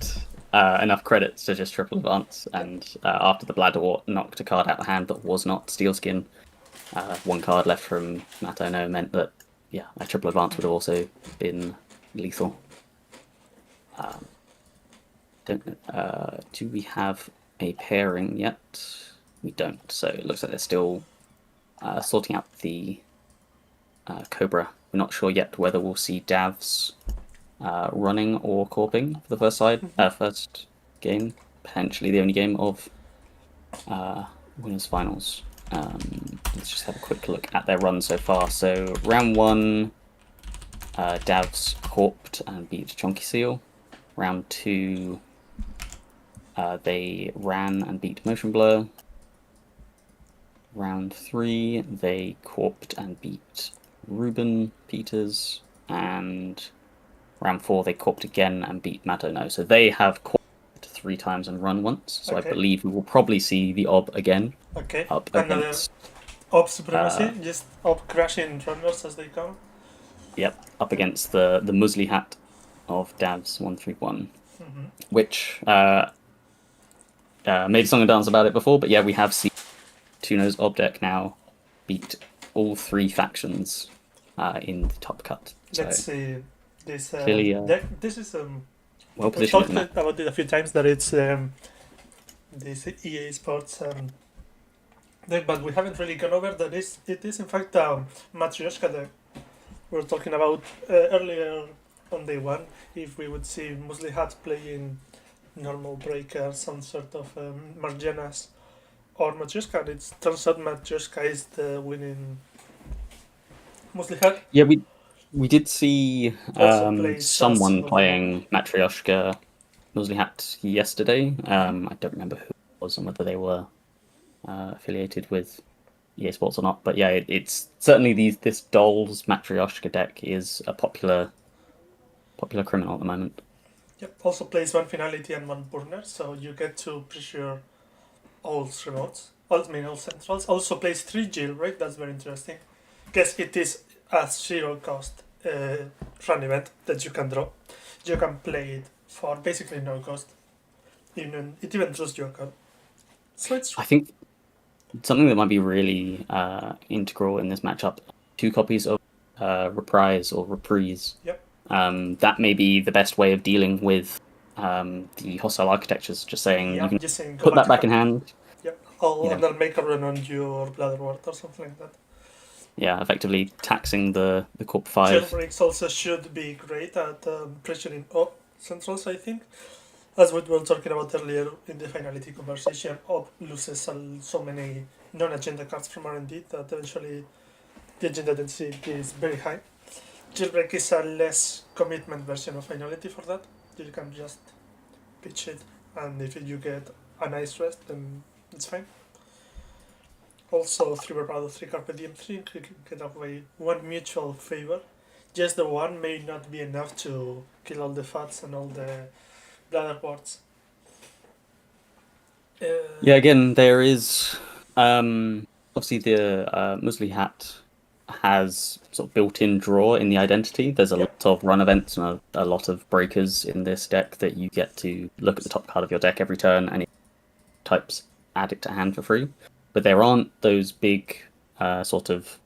enough credits to just triple advance, and after the Bladderwort knocked a card out of hand that was not Steelskin, one card left from Matono meant that a triple advance would have also been lethal. Do we have a pairing yet? We don't, so it looks like they're still sorting out the Cobra. We're not sure yet whether we'll see Davs running or corping for the first game, potentially the only game of winners finals. Let's just have a quick look at their run so far. So round 1, Davs corped and beat Chonky Seal. Round 2, they ran and beat Motion Blur. Round 3, they corped and beat Ruben Peters. And round 4, they corped again and beat Matono. So they have corped 3 times and run once. So Okay. I believe we will probably see the Ob again. Okay. Up Another against, Ob Supremacy, just Ob crashing runners as they come. up against the Muesli Hat of Davs 131, which made a song and dance about it before, but we have seen Tuno's Ob deck now beat all 3 factions in the top cut. Let's see this clearly, deck. This is well we positioned. talked about it a few times that it's this EA Sports deck, but we haven't really gone over that. It is in fact Matryoshka deck. We were talking about earlier on day 1 if we would see Muesli Hat playing normal breaker, some sort of Margenas or Matryoshka. It turns out Matryoshka is the winning Muesli Hat. Yeah, we did see Also plays someone Sas- playing Matryoshka Muesli Hat yesterday. I don't remember who it was and whether they were affiliated with EA Sports or not. But it's certainly this Dolls Matryoshka deck is a popular criminal at the moment. Yep. Also plays 1 Finality and 1 Burner, so you get to pressure all remotes, all centrals. Also plays 3 Jailbreak, that's very interesting. Guess it is a 0 cost run event that you can draw. You can play it for basically no cost. It even draws your card. So it's I think something that might be really integral in this matchup, 2 copies of Reprise or Reprise. Yep. That may be the best way of dealing with the hostile architectures. Just saying you can just saying, put that back in hand. Yep. And I'll make a run on your Bladderwort or something like that. Yeah, effectively taxing the Corp 5. Jailbreaks also should be great at pressuring up centrals, I think. As we were talking about earlier in the finality conversation, Op loses so many non-agenda cards from R&D that eventually the agenda density is very high. Jailbreak is a less commitment version of finality for that. You can just pitch it, and if you get a nice rest, then it's fine. Also, 3 Bravado, 3 Carpe Diem, 3 get away 1 mutual favor. Just the 1 may not be enough to kill all the fats and all the Bladderworts. Again, there is obviously the Muesli Hat has sort of built-in draw in the identity. There's a lot of run events and a lot of breakers in this deck that you get to look at the top card of your deck every turn and it types add it to hand for free. But there aren't those big sort of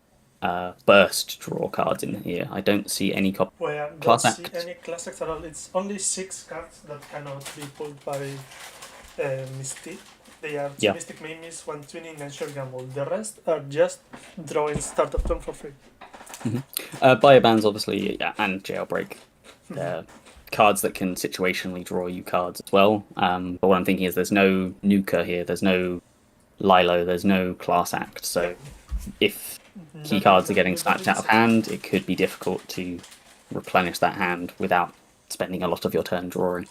burst draw cards in here. I don't see any Class Act. See any Class Act at all. It's only 6 cards that cannot be pulled by Mystic. They are 2 Mystic Mimes, 1 Twinning, and Sure Gamble. The rest are just drawing start of turn for free. Biobands, obviously, and Jailbreak. They're cards that can situationally draw you cards as well. But what I'm thinking is there's no Nuka here, there's no Lilo, there's no Class Act. So if key cards are getting snatched out of hand, it could be difficult to replenish that hand without spending a lot of your turn drawing.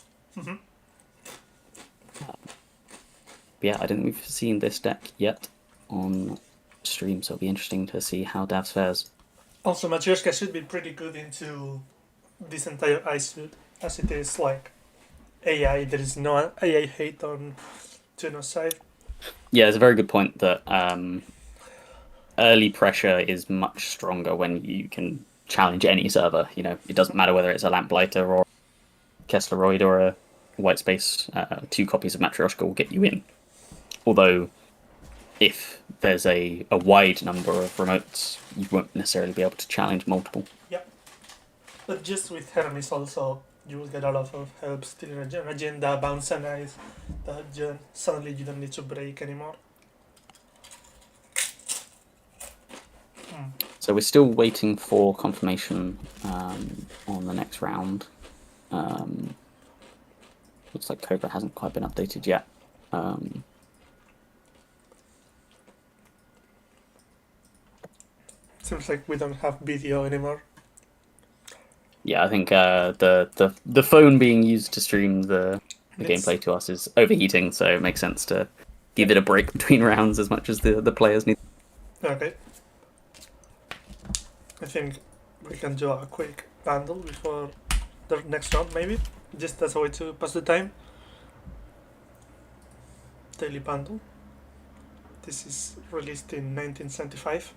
I don't think we've seen this deck yet on stream, so it'll be interesting to see how Davs fares. Also, Matryoshka should be pretty good into this entire ice suit, as it is like AI. There is no AI hate on Tuno's side. Yeah, it's a very good point that early pressure is much stronger when you can challenge any server. You know, it doesn't matter whether it's a Lamplighter or Kessleroid or a White Space. 2 copies of Matryoshka will get you in. Although, if there's a wide number of remotes, you won't necessarily be able to challenge multiple. Yep. But just with Hermes also, you will get a lot of help stealing agenda, bounce and ice, that suddenly you don't need to break anymore. So we're still waiting for confirmation on the next round. Looks like Cobra hasn't quite been updated yet. Seems like we don't have video anymore. Yeah, I think the phone being used to stream the gameplay to us is overheating, so it makes sense to give it a break between rounds as much as the players need. Okay. I think we can do a quick bundle before the next round, maybe. Just as a way to pass the time. Daily bundle. This is released in 1975.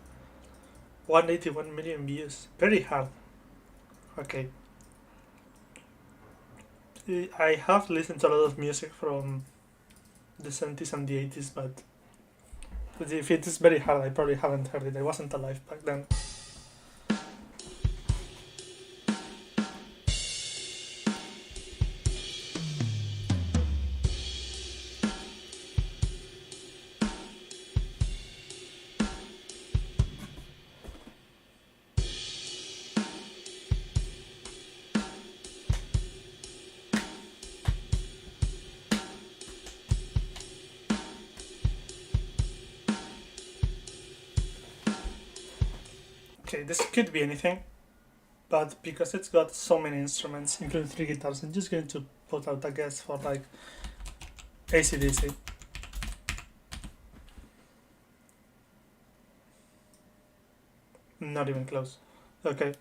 181 million views. Very hard. Okay. I have listened to a lot of music from the 70s and the 80s, but if it is very hard, I probably haven't heard it. I wasn't alive back then. Okay, this could be anything, but because it's got so many instruments, including 3 guitars, I'm just going to put out a guess for like AC/DC. Not even close. Okay.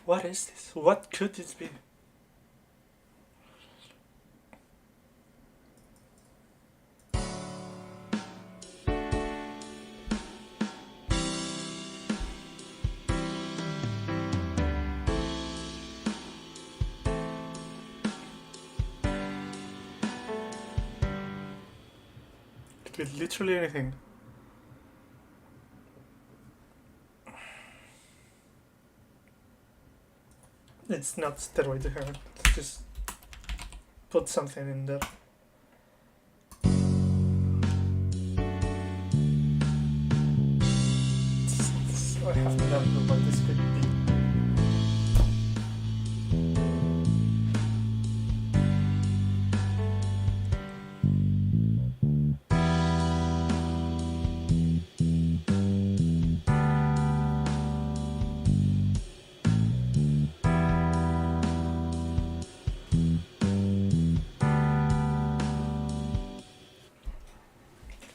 What is this? What could this be? It could be literally anything. It's not stairway to heaven. Just put something in there. I have no idea what this could be.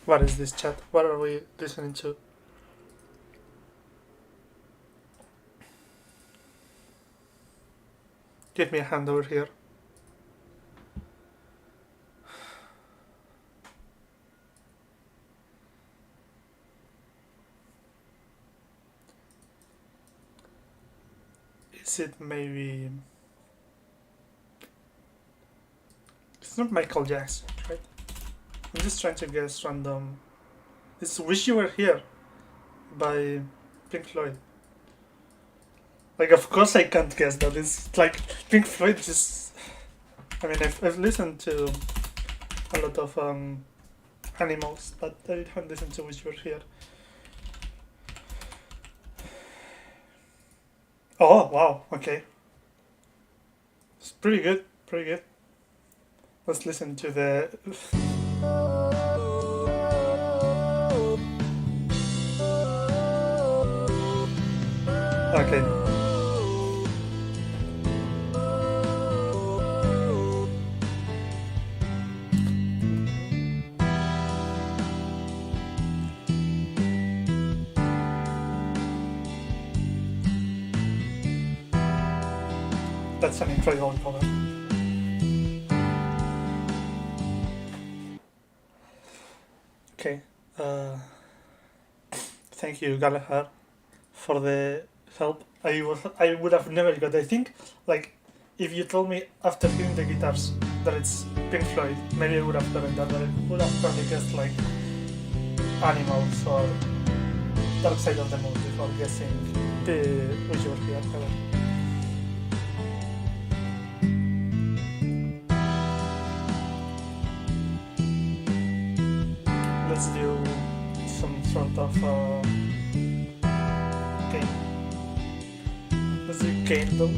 What is this, chat? What are we listening to? Give me a hand over here. Is it maybe... It's not Michael Jackson, right? I'm just trying to guess random. It's Wish You Were Here by Pink Floyd. Like, of course I can't guess that. It's like Pink Floyd just... I mean, I've listened to a lot of Animals, but I haven't listened to Wish You Were Here. Oh, wow, okay. It's pretty good, pretty good. Let's listen to the... Okay. That's an incredible cover. Okay. Thank you, Gallagher, for the help. I would have never got. I think, like, if you told me after hearing the guitars that it's Pink Floyd, maybe I would have gotten that, but I would have probably guessed like Animals or Dark Side of the Moon before guessing the Wish You Were Here cover. Let's do some sort of game. Let's do game though.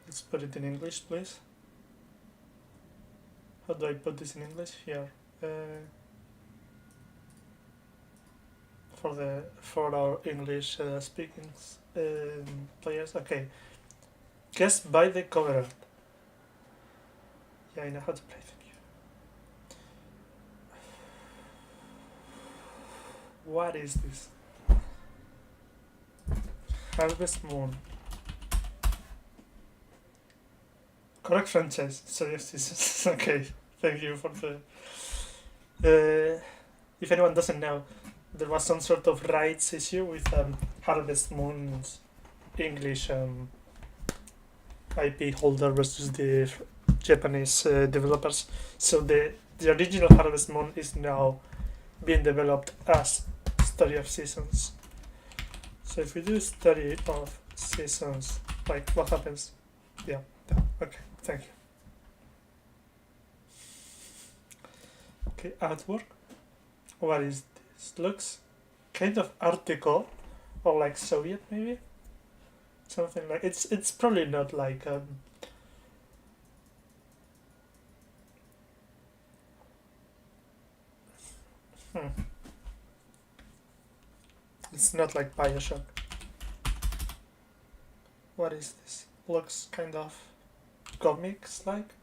Let's put it in English, please. How do I put this in English? Here. For our English speaking players. Okay. Guess by the cover art. Yeah, I know how to play. Thank you. What is this? Harvest Moon. Correct franchise. So yes, this is okay. Thank you for the. If anyone doesn't know, there was some sort of rights issue with Harvest Moon's English IP holder versus the Japanese developers. So the original Harvest Moon is now being developed as Story of Seasons. So if we do Story of Seasons, like what happens? Yeah. Okay. Thank you. Okay, artwork. What is this? Looks kind of Art Deco, or like Soviet maybe. Something like it's probably not like It's not like Bioshock. What is this? Looks kind of comics like.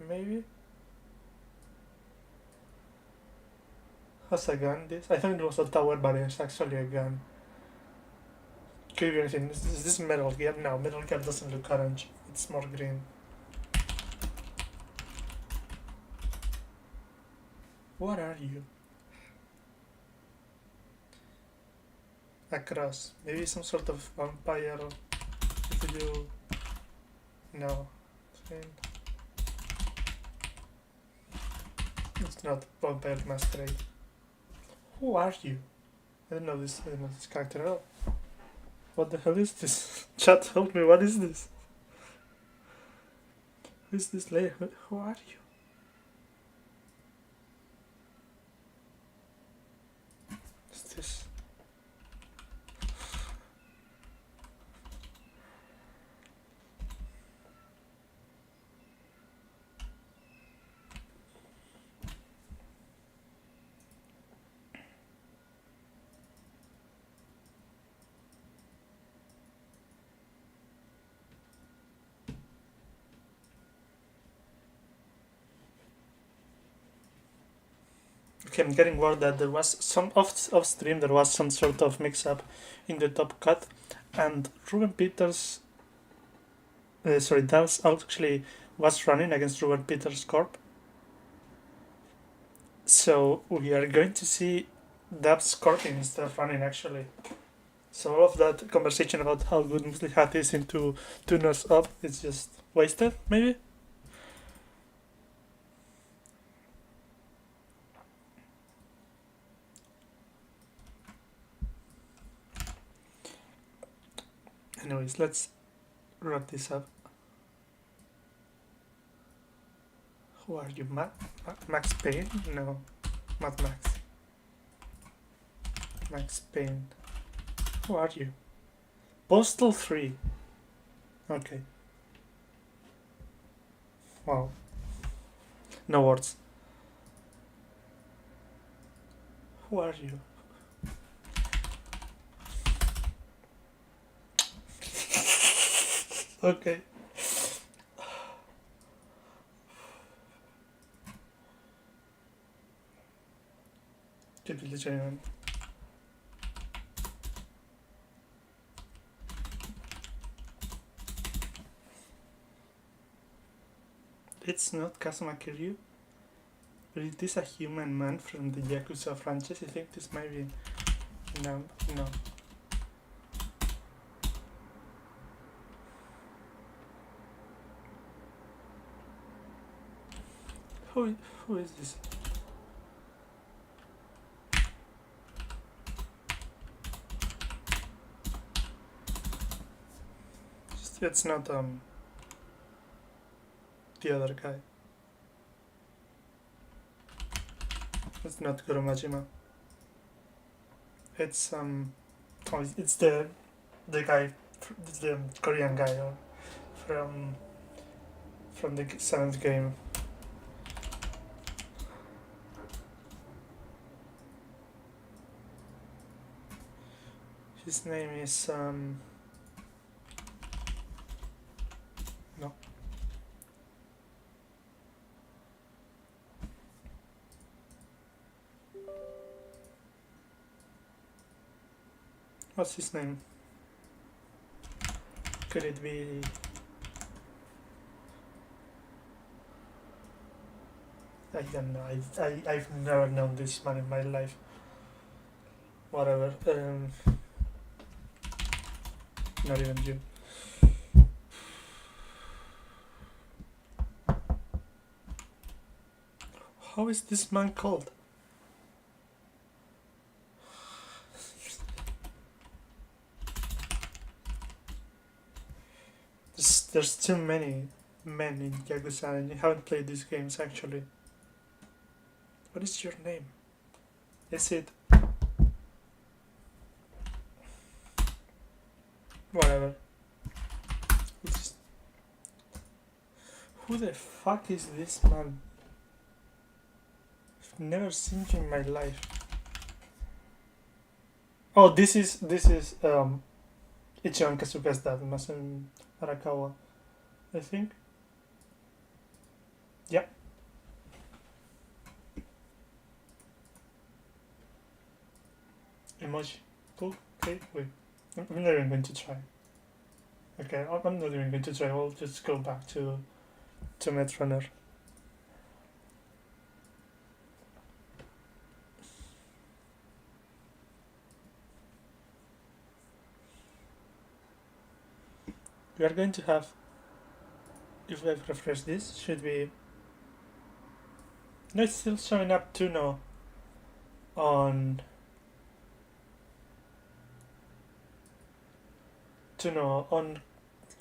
Maybe. Has a gun this? I thought it was a tower, but it's actually a gun. Could be anything. Is this Metal Gear? No, Metal Gear doesn't look orange. It's more green. What are you? A cross. Maybe some sort of vampire. If you... No. It's not Vampire Masquerade. Who are you? I don't know this character at all. What the hell is this? Chat, help me, what is this? Who is this lady? Who are you? What's this? Okay, I'm getting word that there was some off stream. There was some sort of mix-up in the top cut, and Ruben Peters. Dance actually was running against Ruben Peters Corp. So we are going to see Dab's Corping instead of running actually. So all of that conversation about how good Musli Hat is into tune us up is just wasted, maybe? Anyways, let's wrap this up. Who are you, Max Payne? No, not Max. Max Payne. Who are you? Postal 3. Okay. Wow. No words. Who are you? Okay. Keep it genuine. It's not Kazuma Kiryu, but it is a human man from the Yakuza franchise. I think this might be... No. Who is this? It's not the other guy. It's not Goro Majima. It's it's the guy, it's the Korean guy from the 7th game. His name is no. What's his name? Could it be... I don't know. I've never known this man in my life. Whatever. Not even you. How is this man called? There's too many men in Yakuza and you haven't played these games actually. What is your name? Is it... Whatever. Who the fuck is this man? I've never seen him in my life. Oh, this is Ichiban Kasuga's dad, Masen Arakawa, I think. Yeah. Emoji. Cool. Okay, wait. I'm not even going to try. Okay, I'm not even going to try. I'll just go back to Netrunner. We are going to have, if I refresh this, should be... No, it's still showing up Tuno on...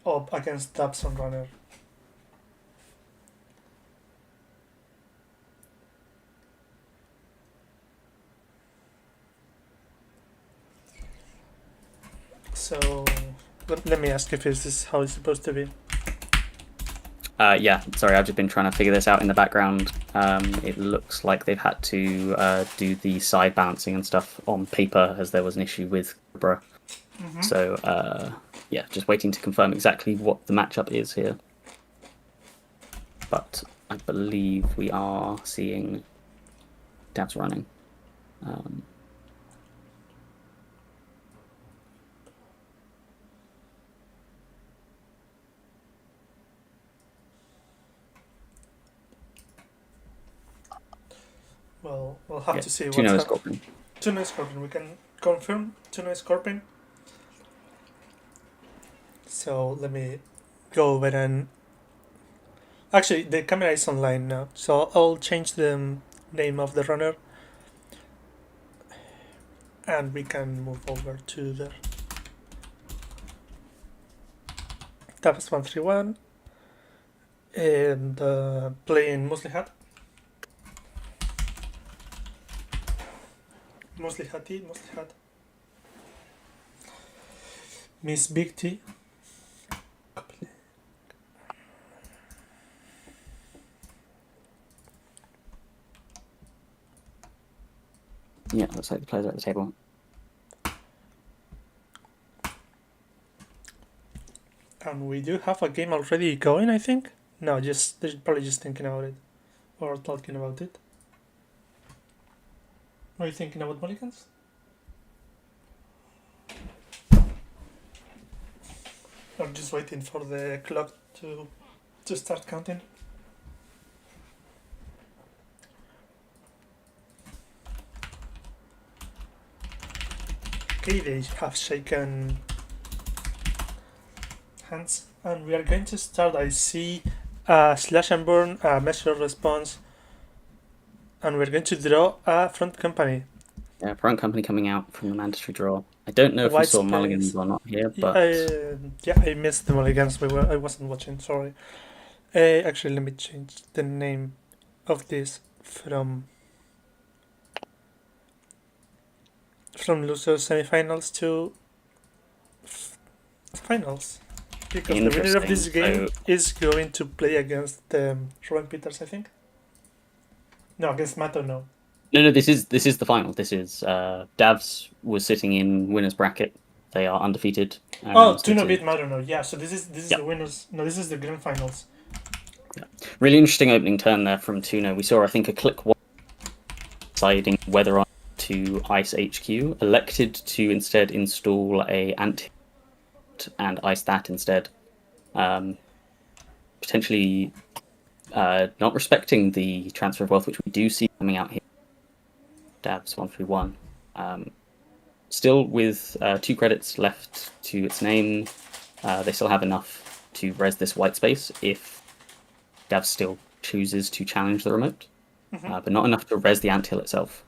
up against Dabson Runner. So let me ask if this is how it's supposed to be. Yeah, sorry, I've just been trying to figure this out in the background. It looks like they've had to do the side balancing and stuff on paper as there was an issue with Cobra. Mm-hmm. So, yeah, just waiting to confirm exactly what the matchup is here. But I believe we are seeing Dabs running. Well, we'll have to see what's happening. Scorpion. Tuno Scorpion. We can confirm Tuno Scorpion. So let me go over and... Actually, the camera is online now, so I'll change the name of the runner. And we can move over to the... Tapas 131. And playing Muslihat. Muslihat. Miss Big T. Yeah, looks like the players are at the table. And we do have a game already going, I think. No, they're probably just thinking about it or talking about it. Are you thinking about mulligans? Or just waiting for the clock to start counting? Okay, they have shaken hands, and we are going to start. I see slash and burn, measure response, and we're going to draw a front company. Yeah, front company coming out from the mandatory draw. I don't know if we saw mulligans or not here, but I missed the mulligans. I wasn't watching. Sorry. Actually, let me change the name of this from losers semifinals to finals, because the winner of this game is going to play against Robin Peters, I think. No, against Mato. No. No. This is the final. This is Davs was sitting in winners bracket. They are undefeated. Tuno beat Mato. No, yeah. So this is the winners. No, this is the grand finals. Yeah. Really interesting opening turn there from Tuno. We saw, I think, a click one deciding whether or not to ice HQ. Elected to instead install a anti and ice that instead. Potentially not respecting the transfer of wealth, which we do see coming out here. Dabs 131. Still with 2 credits left to its name. They still have enough to res this white space if Dabs still chooses to challenge the remote, but not enough to res the anthill itself.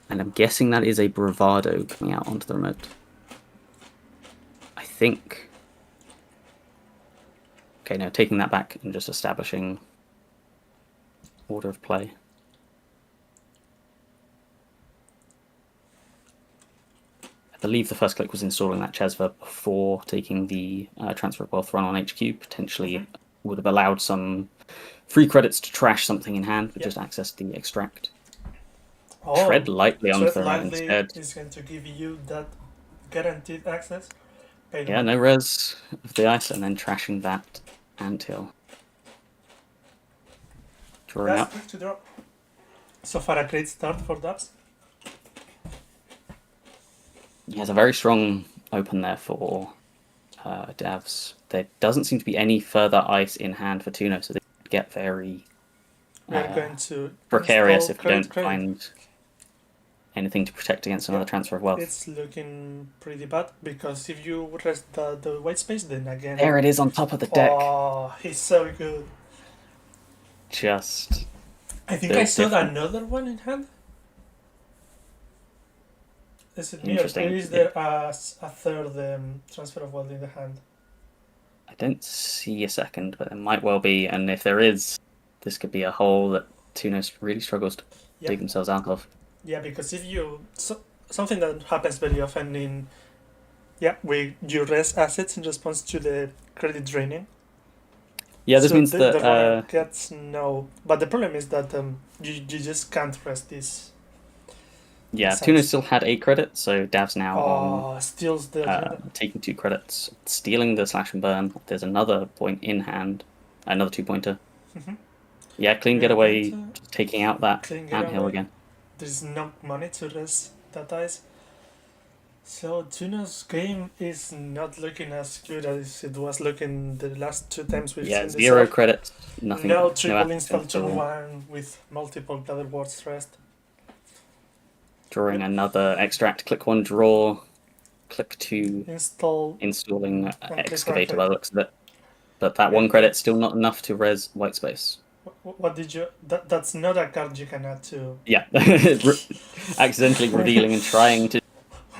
And I'm guessing that is a bravado coming out onto the remote. I think. Okay, no, taking that back and just establishing order of play. I believe the first click was installing that Chesva before taking the transfer of wealth run on HQ. Potentially would have allowed some free credits to trash something in hand, but just access the extract. Tread lightly onto the remote instead. Is going to give you that guaranteed access. Yeah, no res of the ice, and then trashing that anthill. Drawing up. To draw. So far, a great start for Dabs. He has a very strong open there for Davs. There doesn't seem to be any further ice in hand for Tuno, so they get very going to precarious if you don't find anything to protect against another transfer of wealth. It's looking pretty bad, because if you rest the white space, then again... There it is on top of the deck. Oh, he's so good. Just... I think I saw another one in hand. Is it me, or is there a third transfer of wealth in the hand? I don't see a second, but there might well be, and if there is, this could be a hole that Tuno really struggles to dig themselves out of. Yeah, because if you... something that happens very often in... you res assets in response to the credit draining. Yeah, this means that... the runner gets no... But the problem is that you just can't res this. Yeah, Tuno still had 8 credits, so Dav's now on steals the taking 2 credits, stealing the slash and burn. There's another point in hand, another 2-pointer. Yeah, clean getaway, taking out that anthill again. There's no money to res that ice. So Tuno's game is not looking as good as it was looking the last 2 times we've seen this. 0 credits, nothing. No triple install turn 1 with multiple other boards rest. Drawing another extract, click 1 draw, click 2 installing excavator by the looks of it. But that 1 credit's still not enough to res white space. What did you... That's not a card you can add to... Yeah, accidentally revealing and trying to...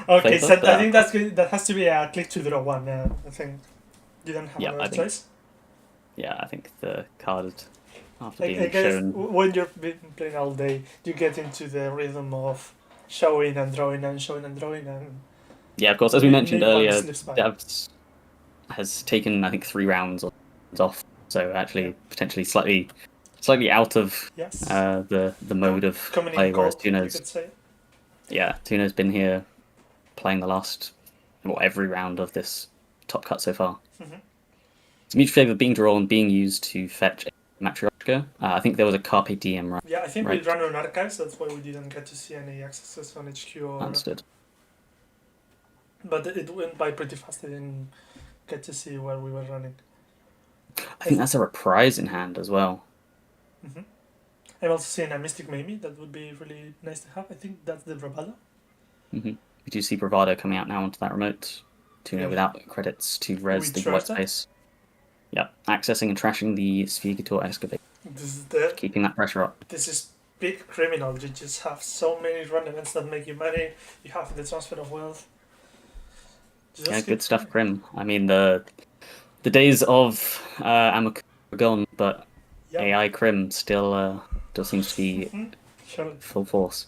Okay, so I think that has to be a click to draw 1, I think. You don't have another choice? Yeah, I think the card, after I being guess shown... when you're playing all day, you get into the rhythm of showing and drawing and showing and drawing and... Yeah, of course, as we mentioned earlier, Davs has taken, I think, 3 rounds off, so actually potentially slightly out of the mode of play, whereas Tuno's Yeah, Tuno's been here playing the last, every round of this top cut so far. It's mutual favour being drawn, being used to fetch a Matryoshka. I think there was a Carpe Diem, right? Yeah, I think Right. we ran on archives, that's why we didn't get to see any accesses on HQ. Understood. But it went by pretty fast, I didn't get to see where we were running. I think that's a reprise in hand as well. I'm also seeing a Mystic Mamie, that would be really nice to have. I think that's the Bravado. We do see Bravado coming out now onto that remote. Tuno Yeah. without credits to res We the trash white that? space. Yep, accessing and trashing the Sphegator Excavate, keeping that pressure up. This is big criminal. You just have so many run events that make you money. You have the transfer of wealth. Just Yeah, keep good stuff, running. Grim. I mean, the days of Amaku are gone, but Yeah. AI Crim still seems to be Sure. full force.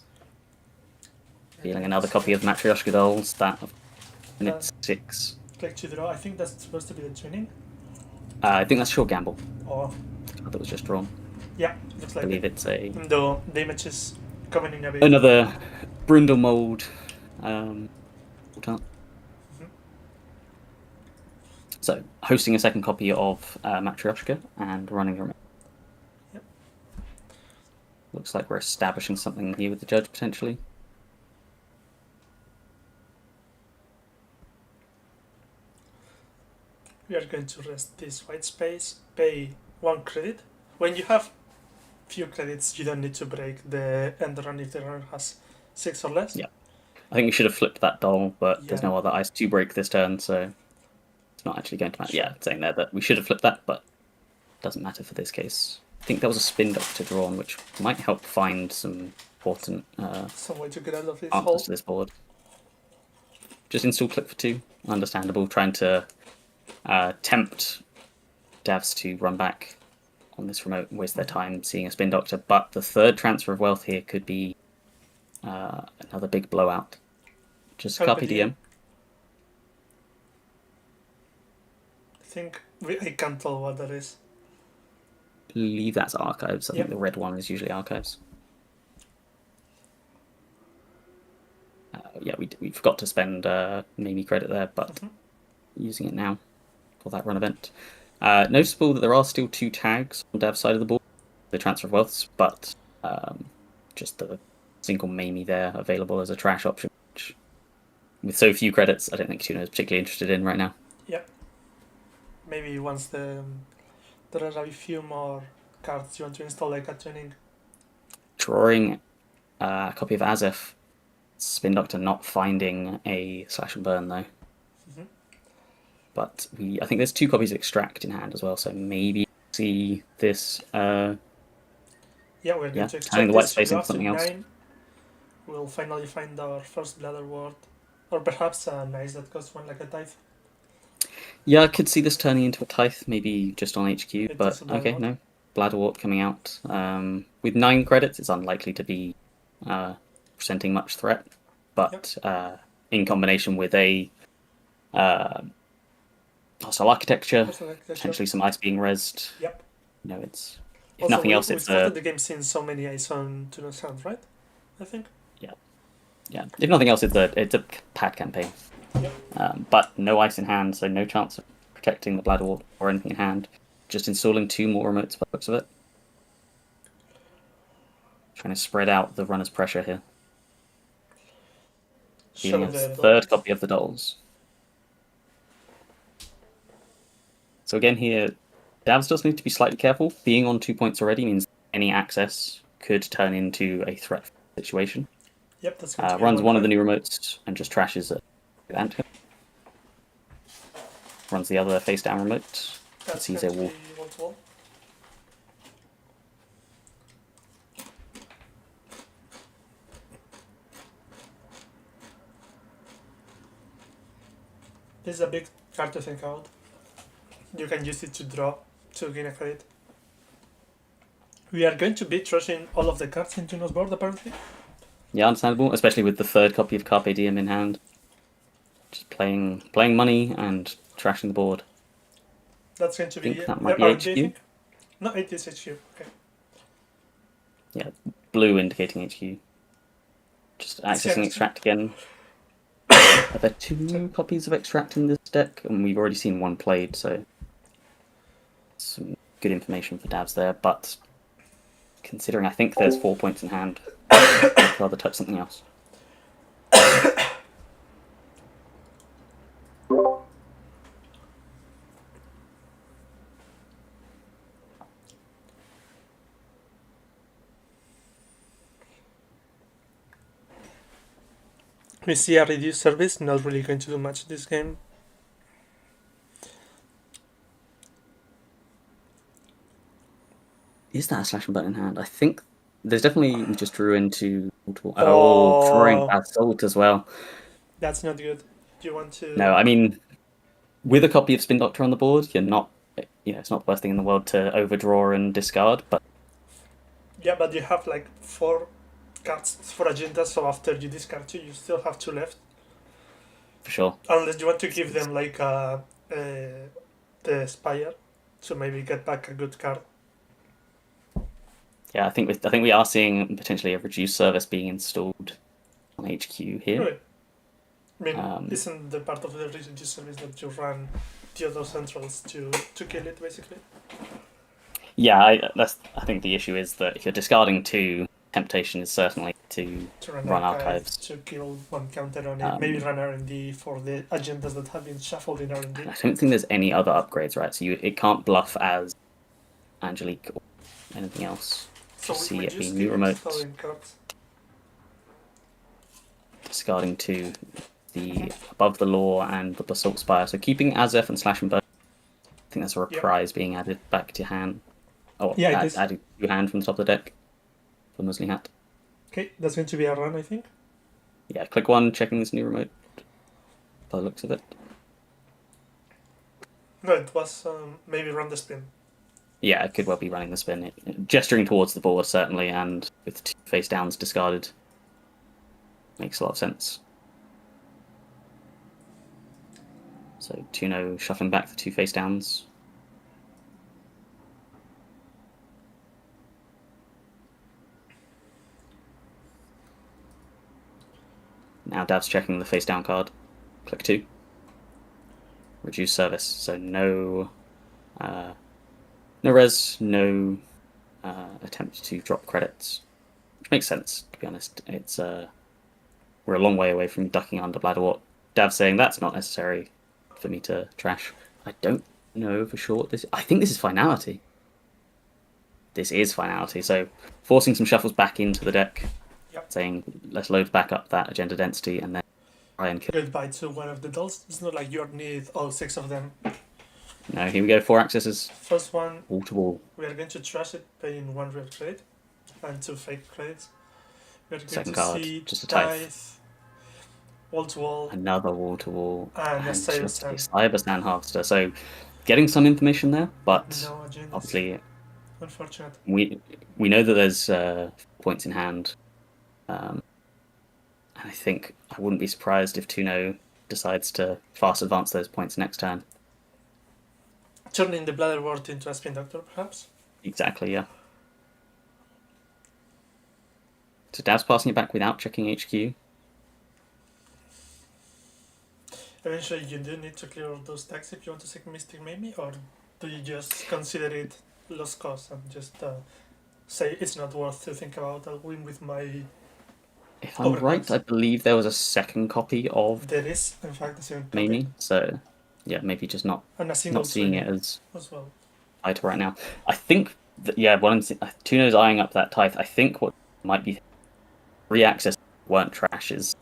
Feeling another copy of Matryoshka Dolls, that of minute 6. Click to draw. I think that's supposed to be the tuning. I think that's Short Gamble. Oh, That was just drawn. yeah, looks I like believe it. it's a Though the image is coming in a bit. another Brundle mold. Hold So, hosting a second copy of Matryoshka and running a remote. Yep. Looks like we're establishing something here with the judge, potentially. We are going to rest this white space, pay 1 credit. When you have few credits, you don't need to break the end run if the runner has 6 or less. Yeah. I think we should have flipped that doll, but there's Yeah. no other ice to break this turn, so it's not actually going to matter. Sure. Yeah, it's saying there that we should have flipped that, but it doesn't matter for this case. I think there was a spin doctor drawn, which might help find some important Some way to get out of this answers hole. to this board. Just install click for 2. Understandable, trying to tempt devs to run back on this remote and waste their time seeing a spin doctor, but the third transfer of wealth here could be another big blowout. Just Carpe Carpe diem. Diem. I think I can't tell what that is. Believe that's archives. I Yep. think the red one is usually archives. Yeah, we forgot to spend Mimi credit there, but using it now for that run event. Noticeable that there are still 2 tags on Dev's side of the board, the transfer of wealths, but just the single Mamie there available as a trash option, which with so few credits, I don't think Tuno is particularly interested in right now. Yep. Maybe once there are a few more cards you want to install, like a tuning. Drawing a copy of Azef, Spin Doctor not finding a slash and burn though. But I think there's 2 copies of Extract in hand as well, so maybe see this. Yeah, we're going to turning extract the white this space to into something else. 9. We'll finally find our first Bladder Ward. Or perhaps a nice that costs 1 like a tithe. Yeah, I could see this turning into a tithe, maybe just on HQ, It but is a Bladder okay, Ward. no. Bladderwort coming out. With 9 credits, it's unlikely to be presenting much threat, but in combination with a hostile architecture, potentially some ice being rezzed. Yep. It's if Also, nothing else, we it's started the game seeing so many ice on Tuno's hand, right? I think. yeah. If nothing else, it's a pad campaign. Yep. But no ice in hand, so no chance of protecting the Bladderwort or anything in hand. Just installing 2 more remotes by the looks of it. Trying to spread out the runner's pressure here. Dealing Show a the third copy of the dolls. So again here, Davs does need to be slightly careful. Being on 2 points already means any access could turn into a threat situation. Yep, that's going to be Runs one of the new remotes and just trashes it. Runs the other face down remote. That's Sees going a to wall. be wall-to-wall. This is a big card to think out. You can use it to draw to gain a credit. We are going to be trashing all of the cards in Juno's board, apparently. Yeah, understandable, especially with the third copy of Carpe Diem in hand. Just playing money and trashing the board. That's going to be... Think that might be do you HQ? think? No, it is HQ. Okay. Yeah, blue indicating HQ. Just accessing Yes. extract again. Are there two copies of extract in this deck? And we've already seen one played, so some good information for Davs there. But considering I think there's 4 points in hand, I'd rather touch something else. We see a reduced service, not really going to do much this game. Is that a slash and burn in hand? I think there's definitely, we just drew into Oh. throwing assault as well. That's not good. Do you want to? No, I mean, with a copy of Spin Doctor on the board, you're not, it's not the worst thing in the world to overdraw and discard, but Yeah, but you have like 4 cards for agenda, so after you discard 2, you still have 2 left. for sure. Unless you want to give them like the Spire to maybe get back a good card. Yeah, I think we are seeing potentially a reduced service being installed on HQ here. Really? I mean, isn't the part of the reduced service that you run the other centrals to kill it, basically? Yeah, I think the issue is that if you're discarding 2, temptation is certainly to run archives. To kill 1 counter on it. Maybe run R&D for the agendas that have been shuffled in R&D. I don't think there's any other upgrades, right? So it can't bluff as Angelique or anything else. So see we it just being keep new remote. installing cards. Discarding 2, the Above the Law and the Basalt Spire. So keeping Azef and Slash and Burn. I think that's a reprise being added back to hand. Oh, Yeah, it is. added to hand from the top of the deck for Muesli Hat. Okay, that's going to be a run, I think. Yeah, click 1, checking this new remote. By the looks of it. No, it was maybe run the spin. Yeah, it could well be running the spin. Gesturing towards the board, certainly, and with 2 face downs discarded. Makes a lot of sense. So Tuno shuffling back the 2 face downs. Now Dav's checking the face down card. Click 2. Reduce service. So no res, no attempt to drop credits. Which makes sense, to be honest. It's we're a long way away from ducking under Bladderwort. Dav's saying that's not necessary for me to trash. I don't know for sure what this is. I think this is finality. This is finality. So forcing some shuffles back into the deck. Yep. Saying let's load back up that agenda density and then try and kill. Goodbye to one of the dolls. It's not like you need all 6 of them. No, here we go. 4 accesses. First one, Wall to wall. we are going to trash it, paying 1 real credit and 2 fake credits. We are going Second to card, see just a tithe. Wall to wall, Another wall to wall. and a Cyber just a Stand. Cyber Stand Harvester. So getting some information there, but No agendas. obviously Unfortunate. we know that there's points in hand. And I think I wouldn't be surprised if Tuno decides to fast advance those points next turn. Turning the Bladderwort into a Spin Doctor, perhaps? Exactly, yeah. So Dav's passing it back without checking HQ. Eventually, you do need to clear all those decks if you want to take Mystic, maybe? Or do you just consider it lost cause and just say it's not worth to think about? I'll win with my... If I'm right, Overcards. I believe there was a second copy of There is, in fact, a second copy. Mimi. So, yeah, maybe just not And a single seeing swing it as well. tight right now. I think that, yeah, Tuno's eyeing up that tithe. I think what might be 3 access weren't trashes.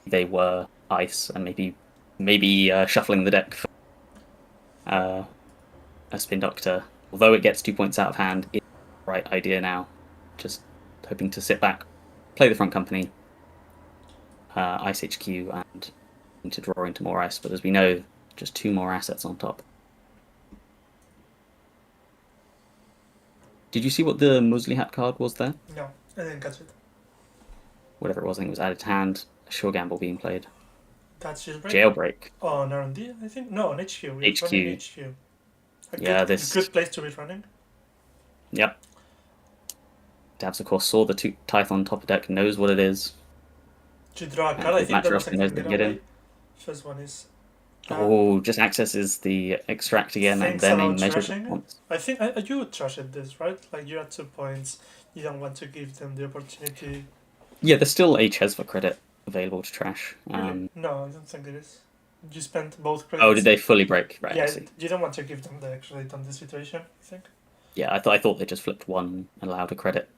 They were ice and maybe shuffling the deck for a Spin Doctor. Although it gets 2 points out of hand, it's the right idea now. Just hoping to sit back, play the front company, ice HQ, and to draw into more ice. But as we know, just 2 more assets on top. Did you see what the Muesli Hat card was there? No, I didn't catch it. Whatever it was, I think it was added to hand. A sure gamble being played. That's Jailbreak? Jailbreak. On R&D, I think? No, on HQ. We're HQ. running HQ. Yeah, a good place to be running. Yep. Dabs, of course, saw the tithe on top of deck, knows what it is. To draw a And card, I think that was Matriosca knows a they get can get in. away. First one is. Just accesses the extract again, and Thinks then a about measure trashing it. response. I think you would trash it this, right? Like you're at 2 points. You don't want to give them the opportunity. Yeah, there's still a Chesva credit available to trash. Really? No, I don't think there is. You spent both credits. Oh, did they fully break? Right, I Yeah, see. you don't want to give them the credit on this situation, I think. Yeah, I thought they just flipped one and allowed a credit.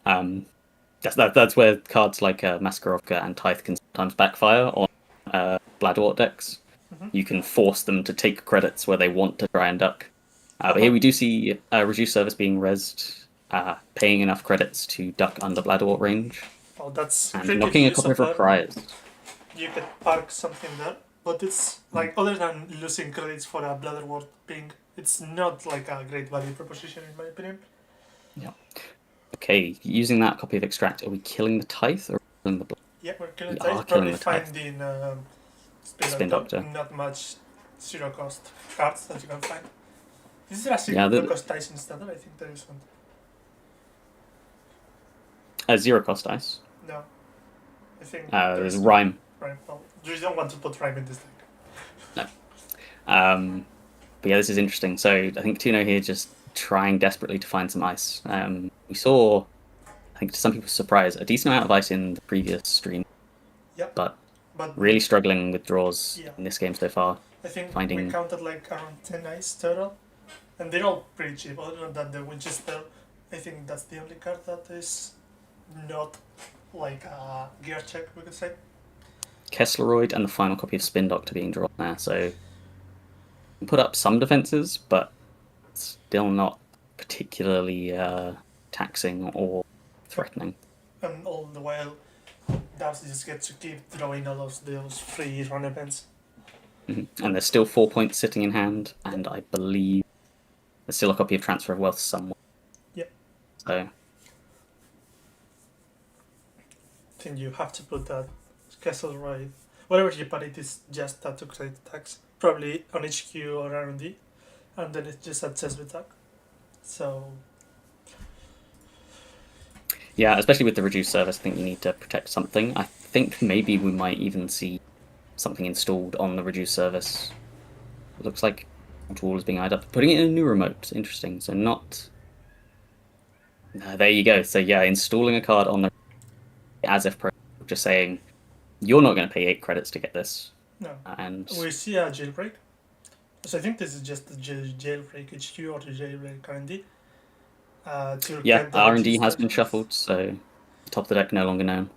That's where cards like Maskarovka and Tithe can sometimes backfire on Bladwart decks. Mhm. You can force them to take credits where they want to try and duck. But here we do see reduced service being rezzed, paying enough credits to duck under Bladwart range, Oh, that's and creative knocking a use couple of that. reprise. You could park something there, but it's like other than losing credits for a Bladderwort ping, it's not like a great value proposition in my opinion. Okay, using that copy of Extract, are we killing the Tithe or killing the Blood? Yeah, we're killing We Tithe, are probably killing the Tithe. finding Spin Doctor. Not much zero cost cards that you can find. Is there a Yeah, zero cost dice instead? I think there is one. Zero cost dice. No. I think There's Rhyme. Rhyme. Well, you don't want to put Rhyme in this deck. But yeah, this is interesting. So I think Tuno here just trying desperately to find some ice. We saw, I think to some people's surprise, a decent amount of ice in the previous stream. Yep. But But really struggling with draws Yeah. in this game so far. I think finding- we counted like around 10 ice total. And they're all pretty cheap. Other than that, the Winchester, I think that's the only card that is not like a gear check, we could say. Kessleroid and the final copy of Spin Doctor being drawn there. So put up some defenses, but still not particularly taxing or threatening. And all the while, Dabs just get to keep drawing all of those free run events. And there's still 4 points sitting in hand, and I believe there's still a copy of Transfer of Wealth somewhere. Yep. So I think you have to put that Castle right. Whatever you put it is just that to create attacks. Probably on HQ or R&D. And then it just adds with attack. So yeah, especially with the reduced service, I think you need to protect something. I think maybe we might even see something installed on the reduced service. It looks like tool is being eyed up. Putting it in a new remote, interesting. So not. There you go. So yeah, installing a card on the as if pro, just saying you're not going to pay 8 credits to get this. no. And We see a jailbreak. So I think this is just the jailbreak HQ or the jailbreak R&D. To yeah, get the R&D reduced has been service. shuffled, so top of the deck no longer known.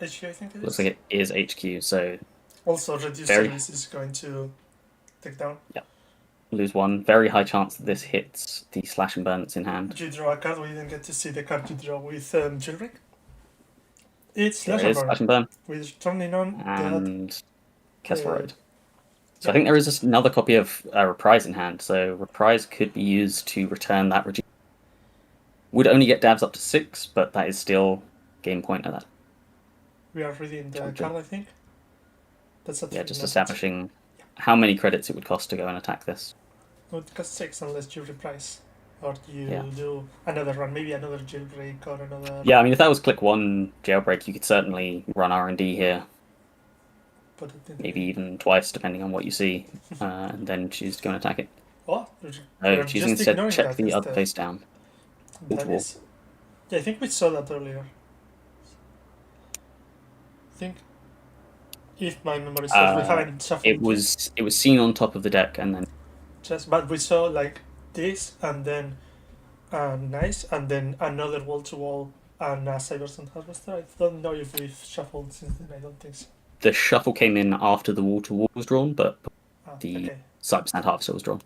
HQ I think it is. Looks like it is HQ. So Also reduced Very- service is going to take down. lose 1. Very high chance that this hits the slash and burn that's in hand. You draw a card, we didn't get to see the card you draw with jailbreak. It's There slash it is, slash and burn. with turning on that. And Kessleroid. So yeah. I think there is another copy of Reprise in hand. So Reprise could be used to return that reduce. Would only get dabs up to 6, but that is still game point at that. We are reading the Something. card, I think. That's a Yeah, just message. establishing how many credits it would cost to go and attack this. It would cost 6 unless you reprise. Or you Yeah. do another run, maybe another jailbreak or another. Yeah, I mean, if that was click 1 jailbreak, you could certainly run R&D here, Put it in maybe even twice, depending on what you see, and then choose to go and attack it. Oh, Oh, you're choosing just instead ignoring check that the other instead. face down. That Wall. is. Yeah, I think we saw that earlier. I think, if my memory serves, we haven't shuffled It was seen on top of the deck, and then just, but we saw like this, and then nice, and then another wall to wall, and Cyberson Harvester. I don't know if we've shuffled since then. I don't think so. the shuffle came in after the wall to wall was drawn, but The- Okay. Cyberstand Harvester was drawn.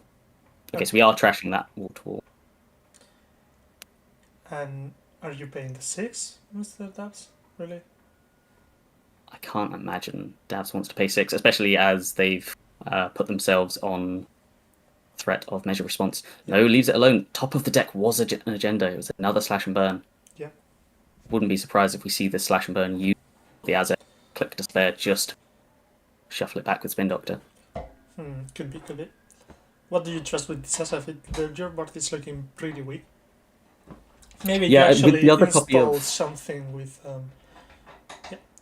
Okay, so we are trashing that wall to wall. And are you paying the 6, Mr. Dabs? Really? I can't imagine Dabs wants to pay 6, especially as they've put themselves on threat of measure response. No, leaves it alone. Top of the deck was an agenda. It was another slash and burn. Yeah. Wouldn't be surprised if we see this slash and burn use the Azet click to spare, just shuffle it back with Spin Doctor. Could be. What do you trust with this SF? Your board is looking pretty weak. Maybe Yeah, you with actually the other copy install of- something with...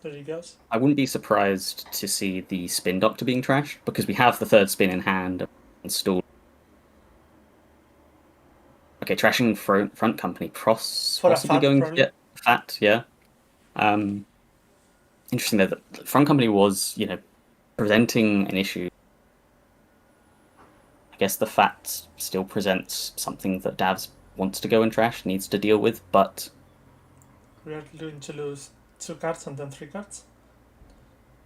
There he goes. I wouldn't be surprised to see the Spin Doctor being trashed, because we have the third spin in hand installed. Okay, trashing front company, For a possibly fat, going probably. to get fat, yeah. Interesting though that the front company was, presenting an issue. I guess the fat still presents something that Davs wants to go and trash, needs to deal with, but We are going to lose 2 cards and then 3 cards.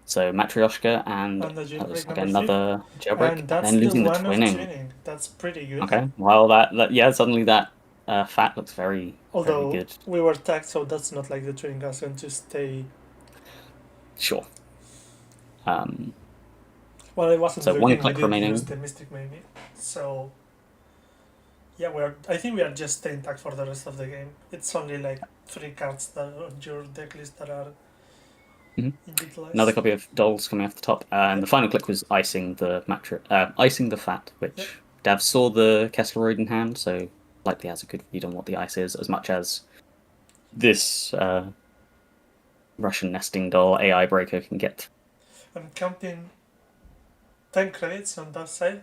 so Matryoshka and And the that was jailbreak like number 3. another jailbreak, And and that's then the losing the one of twinning. twinning. That's pretty good. Okay, well yeah, suddenly that fat looks very Although very good. we were tagged, so that's not like the twinning is going to stay. Sure. Well, it wasn't So the one beginning. click We did remaining. use the Mystic maybe. So yeah, I think we are just staying tagged for the rest of the game. It's only like 3 cards that are on your deck list that are utilized. Another copy of Dolls coming off the top, and the final click was icing the icing the fat, which Dav saw the Kessleroid in hand, so likely has a good read on what the ice is, as much as this Russian nesting doll AI breaker can get. I'm counting 10 credits on that side.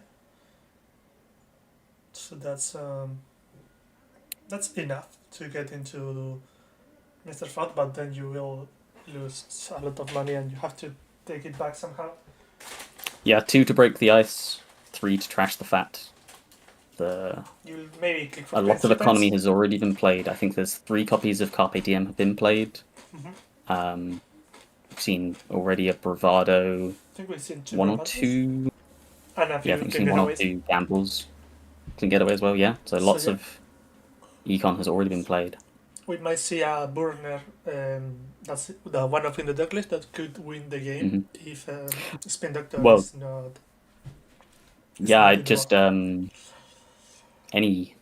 So that's enough to get into Mr. Fat, but then you will lose a lot of money and you have to take it back somehow. Yeah, 2 to break the ice, 3 to trash the fat. You'll maybe click for A lot of 3 economy times. has already been played. I think there's 3 copies of Carpe Diem have been played. We've seen already a Bravado, I think we've seen 2 1 or Bravados. 2. And a few Yeah, I think we've seen 1 or giveaways. 2 gambles can get away as well. Yeah, so lots of econ has already been played. We might see a burner. That's the one of in the deck list that could win the game if Spin Doctor is not. Yeah, I not just any.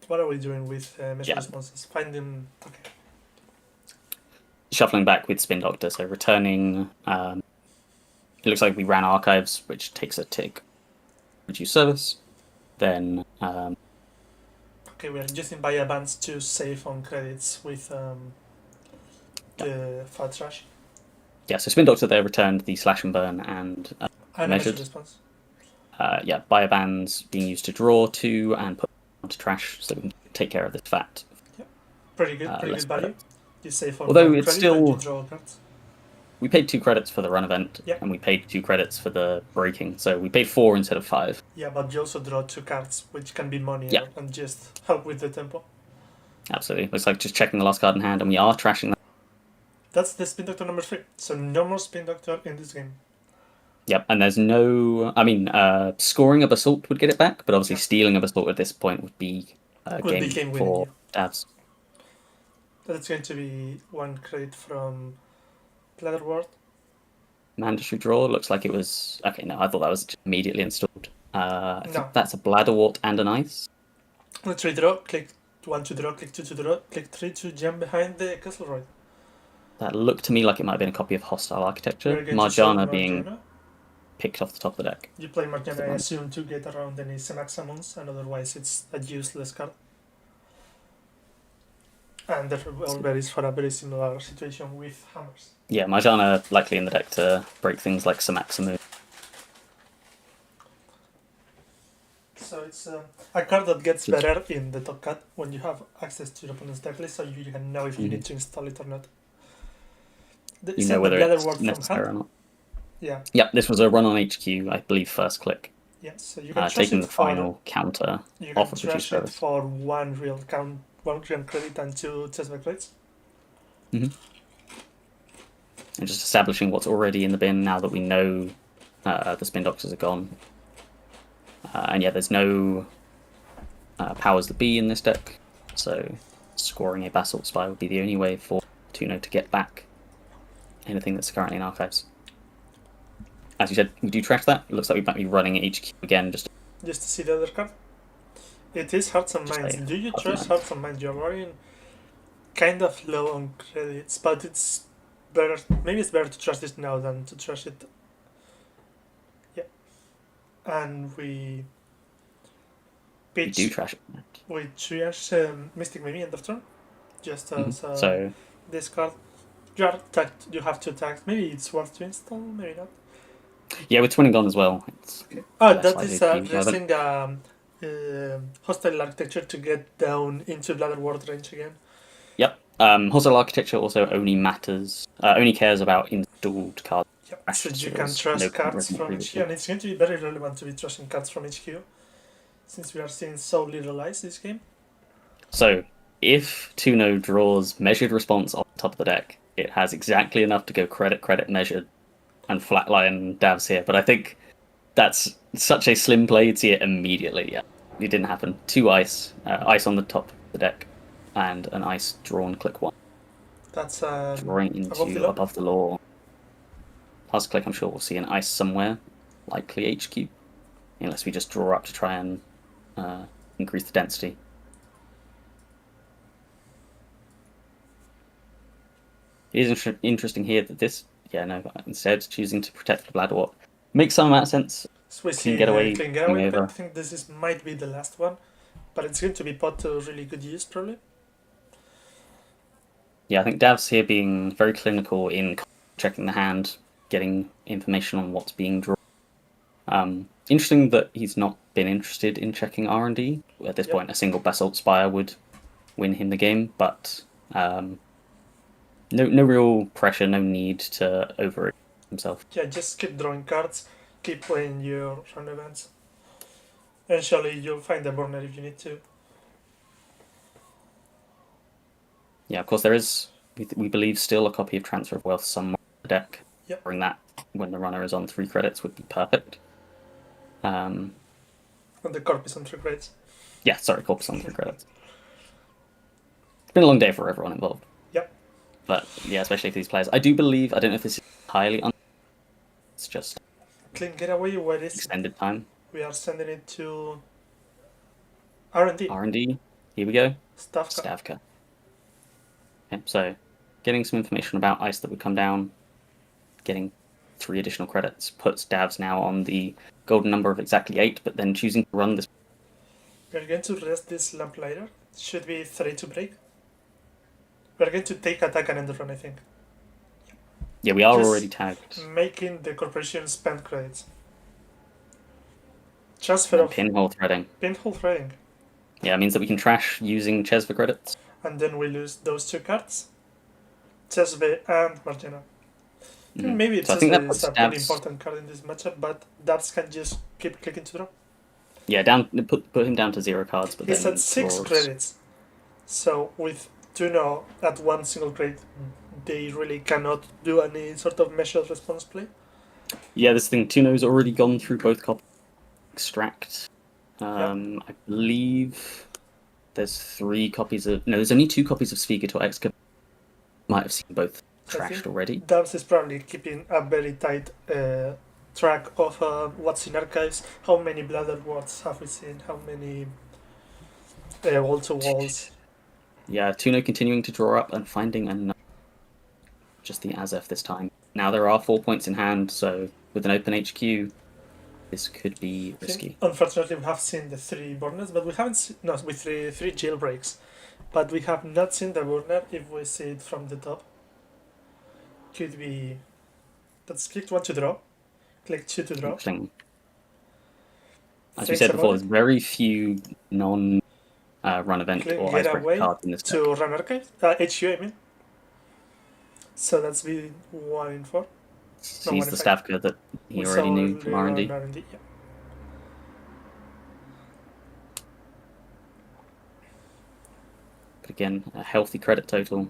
What are we doing with measure responses? Finding. Okay. Shuffling back with Spin Doctor, so returning. It looks like we ran archives, which takes a tick. Reduce service. Then. Okay, we are using buy advance to save on credits with the fat trash. Yeah, so Spin Doctor there returned the slash and burn and measured. Response. Yeah, buy bands being used to draw 2 and put onto trash, so we can take care of this fat. Yep. Pretty good value. Credits. You save on although one it's credit still. and you draw cards. We paid 2 credits for the run event, and we paid 2 credits for the breaking, so we paid 4 instead of 5. Yeah, but you also draw 2 cards, which can be money and just help with the tempo. Absolutely. Looks like just checking the last card in hand, and we are trashing that. That's the Spin Doctor number 3, so no more Spin Doctor in this game. Yep, and there's no. I mean, scoring a Basalt would get it back, but obviously stealing a Basalt at this point would be game for Davs. That's going to be 1 credit from Leatherward. Mandatory draw. Looks like it was. Okay, no, I thought that was just immediately installed. I think that's a Bladderwort and an ice. Let's redraw. Click 1 to draw, click 2 to draw, click 3 to jump behind the Kessleroid. That looked to me like it might have been a copy of Hostile Architecture. Marjana being picked off the top of the deck. You play Marjana, I assume, to get around any Semak summons, and otherwise it's a useless card. And the Revolver is for a very similar situation with hammers. Yeah, Marjana likely in the deck to break things like Samaxamu. So it's a card that gets better in the top cut when you have access to your opponent's deck list, so you can know if you need to install it or not. You know whether it's necessary or not. Yeah. Yep, this was a run on HQ, I believe, first click. Yes, so you can taking the final counter off of reduced service. For 1 real credit and 2 chessback credits. And just establishing what's already in the bin now that we know the Spin Doctors are gone. And yeah, there's no powers that be in this deck, so scoring a Basalt Spy would be the only way for Tuno to get back anything that's currently in archives. As you said, we do trash that. It looks like we might be running HQ again just to see the other card. It is Hearts and Minds. Do you trust Hearts and Minds? You're running kind of low on credits, but it's better. Maybe it's better to trust it now than to trust it. Yeah. And we do trash it. We triage Mystic maybe end of turn. Just as so this card. You are tagged. You have to tag. Maybe it's worth to install. Maybe not. Yeah, with Twinning gone as well. It's Oh, less that likely is to be relevant. resting hostile architecture to get down into Bladder Ward range again. Yep. Hostile architecture also only cares about installed cards. Yep. So you can There's trust no cards resonant from previously. HQ, and it's going to be very relevant to be trusting cards from HQ, since we are seeing so little ice this game. So, if Tuno draws measured response on top of the deck, it has exactly enough to go credit, measured, and flatline Davs here. But I think that's such a slim play, you'd see it immediately. Yeah, it didn't happen. 2 ice, ice on the top of the deck, and an ice drawn click 1. That's Drawing into above the law. Plus click, I'm sure we'll see an ice somewhere, likely HQ, unless we just draw up to try and increase the density. It is interesting here that this, instead choosing to protect the Bladderwort makes some amount of sense. So we see get away, clean getaway. over. I think this might be the last one, but it's going to be put to really good use probably. Yeah, I think Dav's here being very clinical in checking the hand, getting information on what's being drawn. Interesting that he's not been interested in checking R&D. At this point, a single Basalt Spire would win him the game, but no real pressure, no need to over himself. Yeah, just keep drawing cards, keep playing your run events. Eventually, you'll find a burner if you need to. Yeah, of course, there is, we believe, still a copy of Transfer of Wealth somewhere on the deck. Yep. Bring that when the runner is on 3 credits would be perfect. And the corp is on 3 credits. Yeah, sorry, corp's on 3 credits. It's been a long day for everyone involved. Yep. But yeah, especially for these players. I do believe, I don't know if this is entirely it's just Clean getaway, where is extended time. We are sending it to R&D. R&D, here we go. Stavka. Okay, so getting some information about ice that would come down, getting 3 additional credits, puts Davs now on the golden number of exactly 8, but then choosing to run this. We are going to rest this lamplighter. Should be 3 to break. We are going to take attack and end the run, I think. Yeah, we are Just already tagged. Making the corporation spend credits. Transfer of Pinhole threading. Pinhole threading. Yeah, it means that we can trash using Ches for credits. And then we lose those 2 cards. Chesve and Margena. Mm-hmm. Maybe so Chesve is a pretty important card in this matchup, but Dabs can just keep clicking to draw. Yeah, put him down to 0 cards, but he's then at 6 credits. So with Tuno at 1 single credit, they really cannot do any sort of measured response play. Yeah, this thing, Tuno's already gone through both copies. Extract. I believe there's 3 copies of... No, there's only 2 copies of Svigator Excavate. Might have seen both trashed already. Dabs is probably keeping a very tight track of what's in archives, how many Bladder Wards have we seen, how many wall-to-walls. Yeah, Tuno continuing to draw up and finding another. Just the Azef this time. Now there are 4 points in hand, so with an open HQ, this could be risky. Unfortunately, we have seen the 3 burners, but we haven't seen... No, with 3 jailbreaks. But we have not seen the burner if we see it from the top. Could be... That's click 1 to draw. Click 2 to draw. Interesting. As we said before, there's very few non run event or icebreaker cards in this deck. To run archive? HQ, I mean. So that's the 1 in 4. Sees the Stavka that he already knew from R&D. Yeah. But again, a healthy credit total.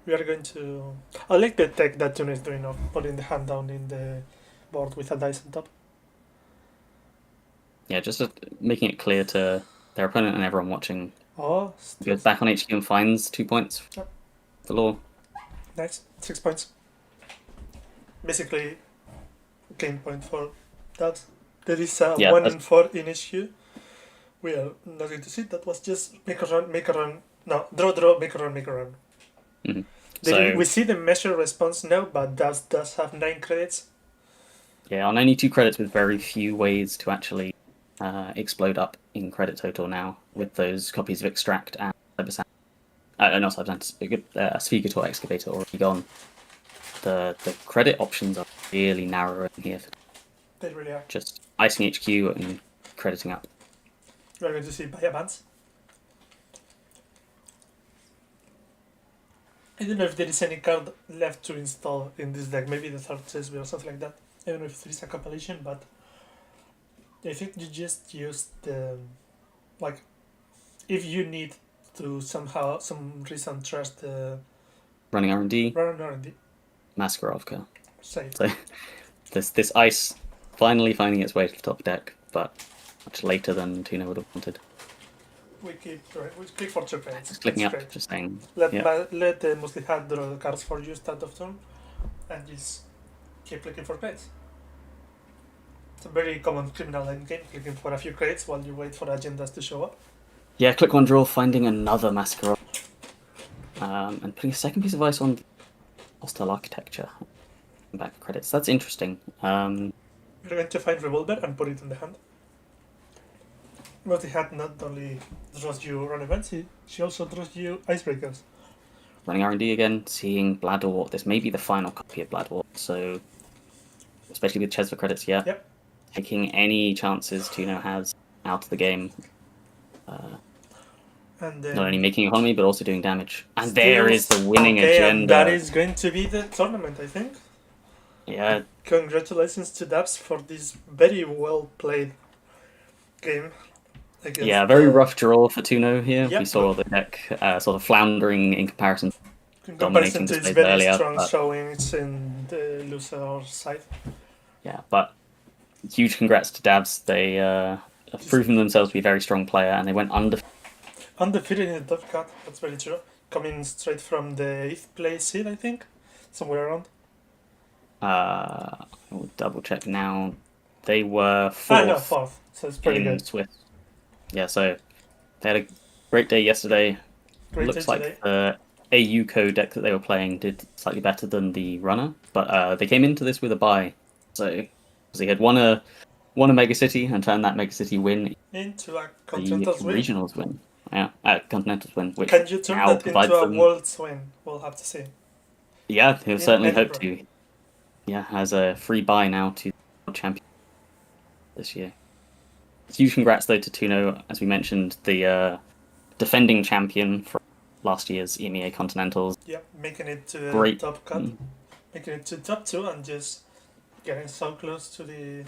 We are going to... I like the tech that Tuna is doing of putting the hand down in the board with a dice on top. Yeah, just making it clear to their opponent and everyone watching. Oh, goes back on HQ and finds 2 points. Yep. The law. Nice. 6 points. Basically, game point for that. There is a 1 in 4 in HQ. We are not going to see. That was just make a run. No, draw, make a run. Mm-hmm. We see the measure response now, but does have 9 credits. Yeah, on only 2 credits with very few ways to actually explode up in credit total now with those copies of Extract and Cybersand. not substance, Sphygatour Excavator already gone. The credit options are really narrowing here. They really are. Just icing HQ and crediting up. We're going to see buy advance. I don't know if there is any card left to install in this deck. Maybe the third chesswheel or something like that. I don't know if there is a compilation, but I think you just use the like if you need to somehow some reason trust the Running R&D, run R&D. Maskarovka. Say So this ice finally finding its way to the top deck, but much later than Tuna would have wanted. we click for 2 cards. Just clicking That's up, great. just saying. Let Yeah. let the mostly hand draw the cards for you start of turn, and just keep clicking for crates. It's a very common criminal end game, clicking for a few crates while you wait for agendas to show up. Yeah, click one draw, finding another Maskarov. And putting a second piece of ice on Hostile Architecture. Back credits. That's interesting. You're going to find Revolver and put it in the hand. Mostly hand not only draws you run events, she also draws you icebreakers. Running R&D again, seeing Blador. This may be the final copy of Blador, so especially with Chesva credits, yeah. Yep. Taking any chances Tuno has out of the game. And Not only making economy, but also doing damage. And still- there is the winning agenda. And that is going to be the tournament, I think. Yeah, Congratulations to Dabs for this very well played game. Against yeah, very rough draw for Tuno here. Yep. We saw the deck sort of floundering in comparison. In dominating comparison to its displays very earlier, strong but- showing, it's in the loser side. Yeah, but huge congrats to Dabs. They have proven themselves to be a very strong player, and they went Undefeated in the top cut, that's very true. Coming straight from the 8th place seed, I think. Somewhere around. I'll double check now. They were fourth, No, 4th. So it's pretty in good. Swiss. Yeah, so they had a great day yesterday. Great Looks day like today. the AUCO deck that they were playing did slightly better than the runner, but they came into this with a bye. So they had won a Mega City and turned that Mega City win Into a the Continentals win. regionals win. Yeah, Continentals win, which Can you turn now that provides into a them. Worlds win? We'll have to see. Yeah, he'll in certainly hope Edinburgh? to. Yeah, has a free buy now to World Champion this year. Huge congrats though to Tuno, as we mentioned, the defending champion from last year's EMEA Continentals. Yep, making it to the Great. top cut. Making it to top 2 and just getting so close to the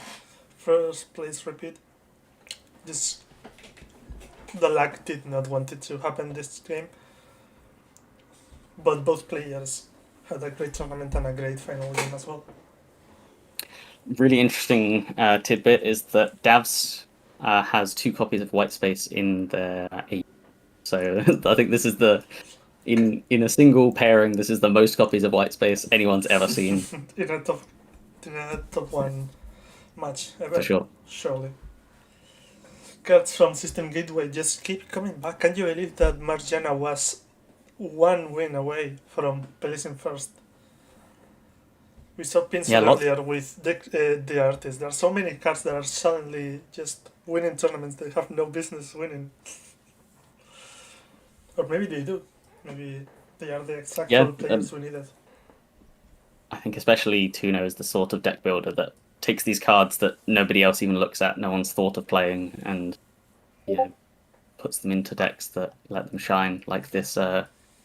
first place repeat. Just the luck did not want it to happen this game. But both players had a great tournament and a great final game as well. Really interesting tidbit is that Davs has 2 copies of White Space in their A. So I think this is in a single pairing, this is the most copies of White Space anyone's ever seen, in a top 1 match ever. for sure. Surely. Cards from System Gateway just keep coming back. Can you believe that Marjana was 1 win away from placing first? We saw Pinsel Yeah, lots- earlier with the artist. There are so many cards that are suddenly just winning tournaments they have no business winning. Or maybe they do. Maybe they are the exact Yeah, players we needed. I think especially Tuno is the sort of deck builder that takes these cards that nobody else even looks at, no one's thought of playing, and puts them into decks that let them shine. Like this,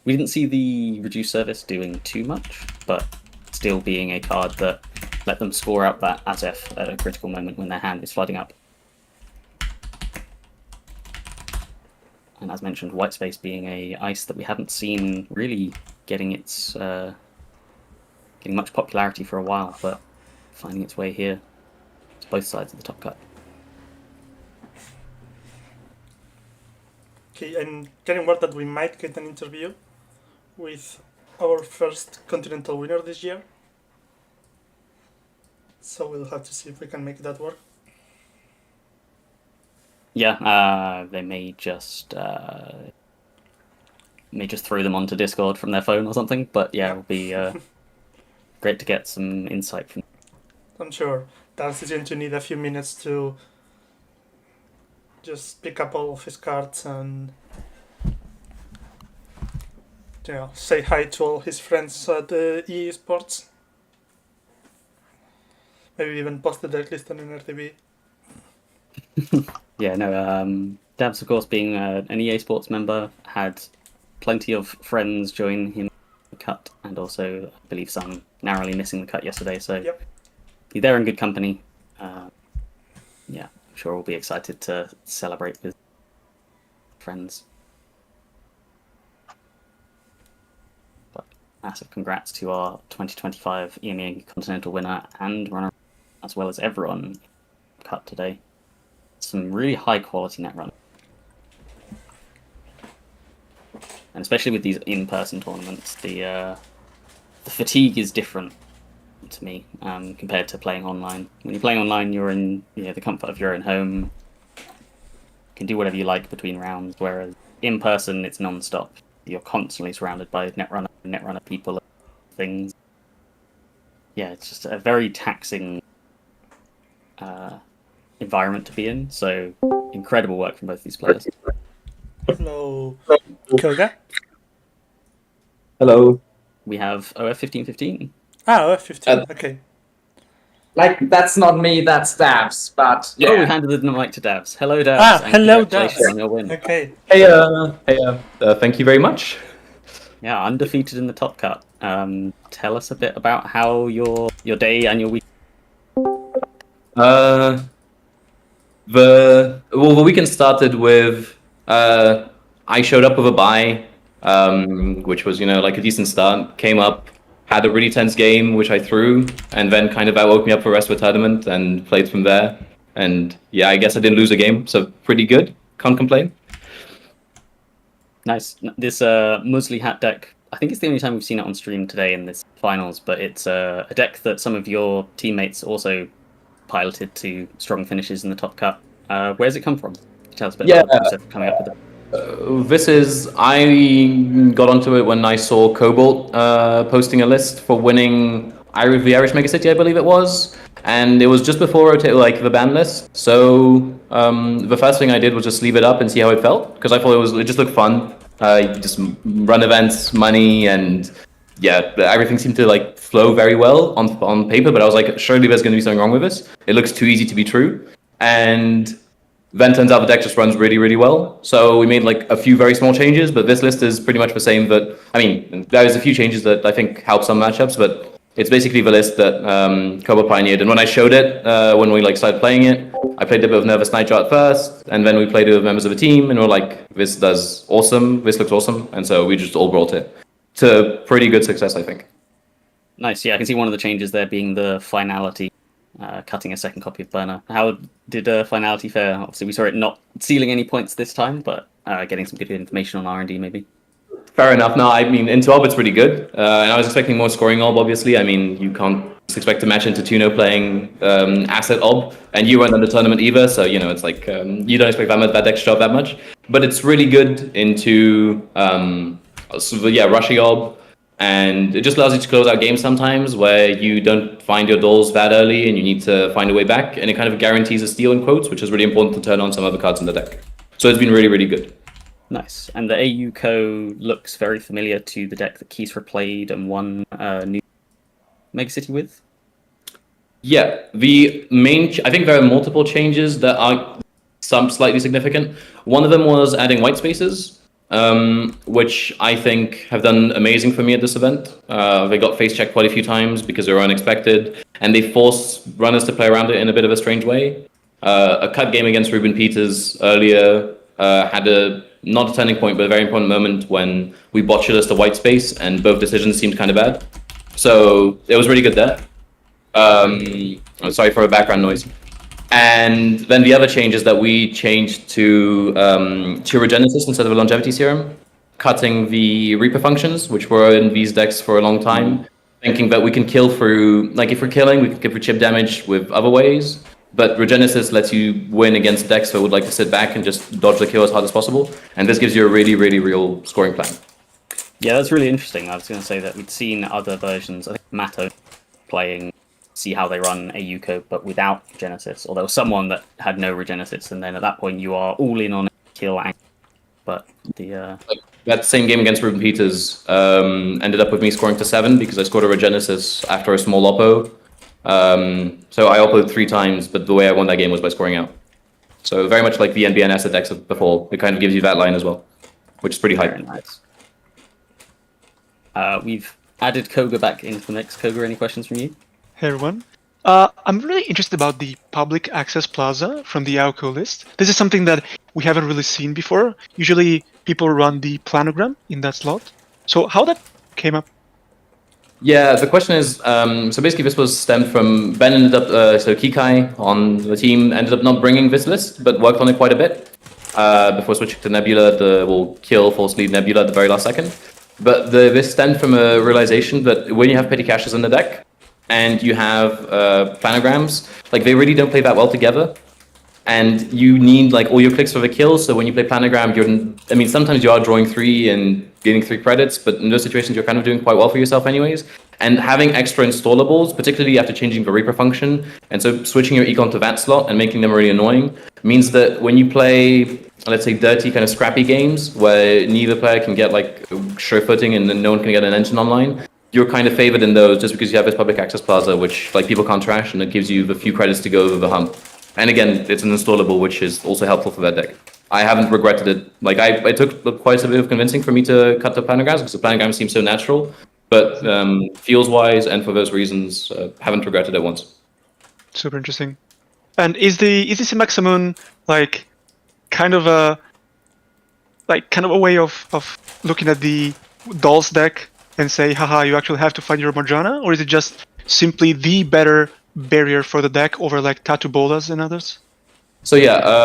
we didn't see the reduced service doing too much, but still being a card that let them score out that Azef at a critical moment when their hand is flooding up. And as mentioned, White Space being a ice that we haven't seen really getting its getting much popularity for a while, but finding its way here to both sides of the top cut. Okay, I'm getting word that we might get an interview with our first Continental winner this year. So we'll have to see if we can make that work. Yeah, they may just throw them onto Discord from their phone or something. But yeah, it'll be great to get some insight from. I'm sure Dance is going to need a few minutes to just pick up all of his cards and say hi to all his friends at EA Sports. Maybe even post the deck list on NRTV. Yeah, no. Dabs, of course, being an EA Sports member, had plenty of friends join him in the cut, and also, I believe, some narrowly missing the cut yesterday. So Yep. you're there in good company. Yeah, I'm sure we'll be excited to celebrate with friends. But massive congrats to our 2025 EMEA Continental winner and runner, as well as everyone in the cut today. Some really high quality net runners. And especially with these in-person tournaments, the fatigue is different to me compared to playing online. When you're playing online, you're in the comfort of your own home. You can do whatever you like between rounds, whereas in person, it's non-stop. You're constantly surrounded by netrunner people, things. Yeah, it's just a very taxing environment to be in. So incredible work from both these players. Hello, Koga. Hello. We have OF1515. Ah, 15. Okay. Like, that's not me, that's Dabs, but yeah. Oh, we handed the mic to Dabs. Hello, Dabs. and Hello, congratulations Dabs. on your win. Okay. Hey, thank you very much. Yeah, undefeated in the top cut. Tell us a bit about how your day and your week. The weekend started with I showed up with a bye, which was like a decent start. Came up, had a really tense game which I threw, and then kind of that woke me up for the rest of the tournament and played from there. And yeah, I guess I didn't lose a game, so pretty good. Can't complain. Nice. This Muesli Hat deck, I think it's the only time we've seen it on stream today in this finals, but it's a deck that some of your teammates also piloted to strong finishes in the top cut. Where's it come from? Tell us a bit about the concept of coming up with it. I got onto it when I saw Cobalt posting a list for winning the Irish Mega City, I believe it was, and it was just before the ban list. So the first thing I did was just leave it up and see how it felt, because I thought it just looked fun. You just run events, money, and yeah, everything seemed to flow very well on paper. But I was like, surely there's going to be something wrong with this. It looks too easy to be true, and then turns out the deck just runs really, really well. So we made a few very small changes, but this list is pretty much the same. There's a few changes that I think help some matchups, but it's basically the list that Koba pioneered. And when I showed it, when we started playing it, I played a bit of Nervous Nitro at first, and then we played it with members of the team, and we're like, this does awesome, this looks awesome, and so we just all brought it to pretty good success, I think. Nice, yeah, I can see one of the changes there being the finality. Cutting a second copy of Burner. How did finality fare? Obviously, we saw it not sealing any points this time, but getting some good information on R&D maybe. Fair enough. No, into Ob it's pretty good, and I was expecting more scoring Ob. Obviously, you can't expect to match into Tuno playing asset Ob, and you weren't on the tournament either, so it's you don't expect that deck to show up that much. But it's really good into rushing Ob. And it just allows you to close out games sometimes where you don't find your dolls that early and you need to find a way back. And it kind of guarantees a steal in quotes, which is really important to turn on some other cards in the deck. So it's been really, really good. Nice. And the AUCO looks very familiar to the deck that Keith played and won new Mega City with? Yeah. I think there are multiple changes that are some slightly significant. One of them was adding white spaces. Which I think have done amazing for me at this event. They got face checked quite a few times because they were unexpected, and they forced runners to play around it in a bit of a strange way. A cut game against Ruben Peters earlier had not a turning point, but a very important moment when we botched a white space, and both decisions seemed kind of bad. So it was really good there. I'm sorry for the background noise. And then the other change is that we changed to Regenesis instead of a Longevity Serum, cutting the Reaper functions, which were in these decks for a long time, thinking that we can kill through, if we're killing, we can kill through chip damage with other ways, but Regenesis lets you win against decks that would like to sit back and just dodge the kill as hard as possible, and this gives you a really, really real scoring plan. Yeah, that's really interesting. I was going to say that we'd seen other versions, I think Matto playing see how they run AUCO, but without Regenesis, or there was someone that had no Regenesis, and then at that point you are all in on kill and but the That same game against Ruben Peters ended up with me scoring to 7 because I scored a Regenesis after a small oppo. So I oppoed 3 times, but the way I won that game was by scoring out. So very much like the NBN asset decks of before. It kind of gives you that line as well, which is pretty hype. very nice. We've added Koga back into the mix. Koga, any questions from you? Hey everyone. I'm really interested about the public access plaza from the AUCO list. This is something that we haven't really seen before. Usually people run the planogram in that slot. So how that came up? Yeah, the question is, so basically this was stemmed from Ben ended up, so Kikai on the team ended up not bringing this list, but worked on it quite a bit before switching to Nebula, kill false lead Nebula at the very last second. But this stemmed from a realization that when you have petty caches in the deck, and you have planograms, like they really don't play that well together. And you need like all your clicks for the kill, so when you play planogram, sometimes you are drawing 3 and getting 3 credits, but in those situations you're kind of doing quite well for yourself anyways. And having extra installables, particularly after changing the Reaper function, and so switching your econ to that slot and making them really annoying, means that when you play, let's say, dirty kind of scrappy games, where neither player can get like sure footing and then no one can get an engine online, you're kind of favored in those just because you have this public access plaza, which like people can't trash, and it gives you the few credits to go over the hump. And again, it's an installable, which is also helpful for that deck. I haven't regretted it. Like it took quite a bit of convincing for me to cut the planograms because the planograms seem so natural, but feels wise, and for those reasons, haven't regretted it once. Super interesting. And is the Maximum like kind of a way of looking at the Dolls deck and say, haha, you actually have to find your Marjana? Or is it just simply the better barrier for the deck over like Tattoo Bolas and others? So yeah,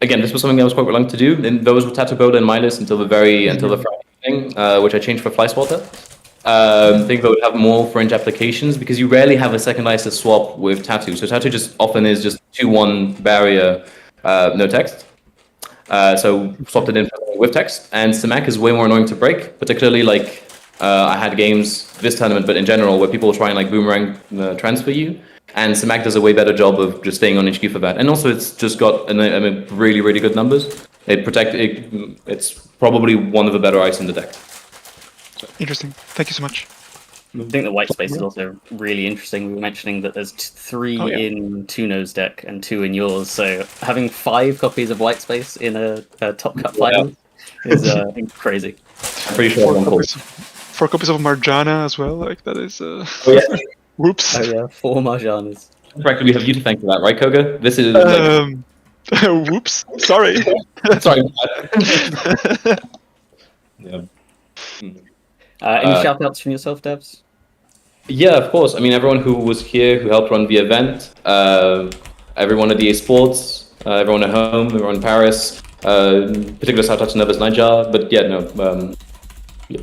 again, this was something I was quite reluctant to do. And those were Tattoo Bola in my list until the Friday thing, which I changed for Fly Swatter. I think they would have more fringe applications because you rarely have a second ISIS swap with Tattoo. So Tattoo just often is just 2-1 barrier, no text. So swapped it in with text. And Samak is way more annoying to break, particularly like I had games this tournament, but in general, where people try and like boomerang transfer you, and Samak does a way better job of just staying on HQ for that. And also, it's just got really, really good numbers. It's probably one of the better ice in the deck. Interesting. Thank you so much. I think the white space is also really interesting. We were mentioning that there's 3 in Tuno's deck and 2 in yours. So having 5 copies of white space in a top cut final is crazy. I'm pretty sure 4 copies of Marjana as well. Like that is. Whoops. Oh yeah, 4 Marjanas. Correctly, we have you to thank for that, right, Koga? This is. Whoops. Sorry. Sorry. Yeah. Any shout outs from yourself, Devs? Yeah, of course. I mean, everyone who was here, who helped run the event, everyone at EA Sports, everyone at home, everyone in Paris, particular shout out to Nevers Niger. But yeah, no,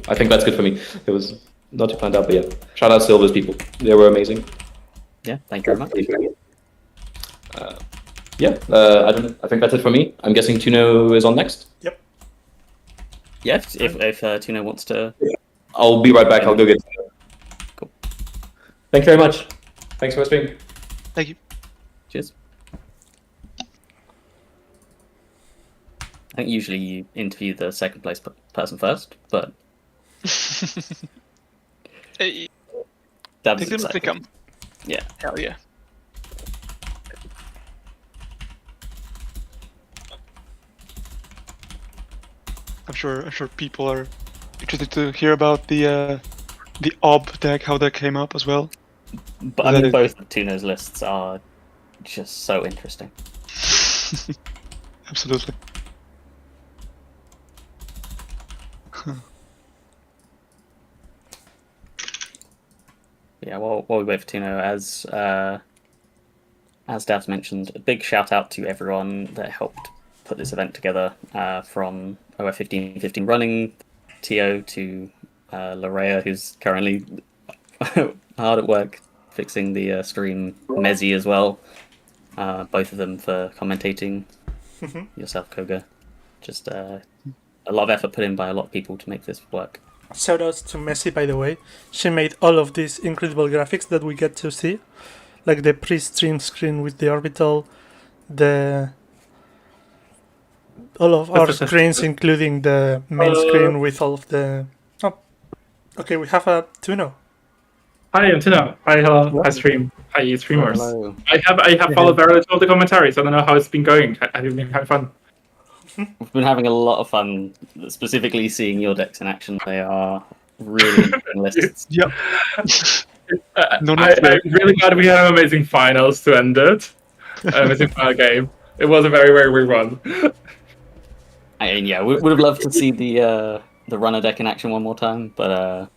I think that's good for me. It was not too planned out, but yeah. Shout out to all those people. They were amazing. Yeah, thank you very much. I think that's it for me. I'm guessing Tuno is on next. Yep. Yeah, if Tuno wants to. I'll be right back. I'll go get Tuno. Cool. Thank you very much. Thanks for speaking. Thank you. Cheers. I think usually you interview the second place person first, but Hey, Dabs take is them if they excited. come. Yeah. Hell yeah. I'm sure people are interested to hear about the OB deck, how that came up as well. But I mean, both of Tuno's lists are just so interesting. Absolutely. Yeah, while we wait for Tuno, as Davs mentioned, a big shout out to everyone that helped put this event together, from OF1515 running, Tio to Larea, who's currently hard at work fixing the stream, Mezzy as well. Both of them for commentating. Yourself, Koga. Just a lot of effort put in by a lot of people to make this work. Shoutouts to Messi, by the way. She made all of these incredible graphics that we get to see, like the pre-stream screen with the orbital, the all of our screens, including the main screen with all of the. Oh, okay. We have a Tuno. Hi, I'm Tina. Hi, hello. Hi, stream. Hi, streamers. Hello. I have followed very little of the commentaries. I don't know how it's been going. Have you been having fun? We've been having a lot of fun, specifically seeing your decks in action. They are really interesting lists. Yep. I'm really glad we had an amazing finals to end it. An amazing final game. It was a very, very weird one. I mean, yeah, we would have loved to see the runner deck in action one more time, but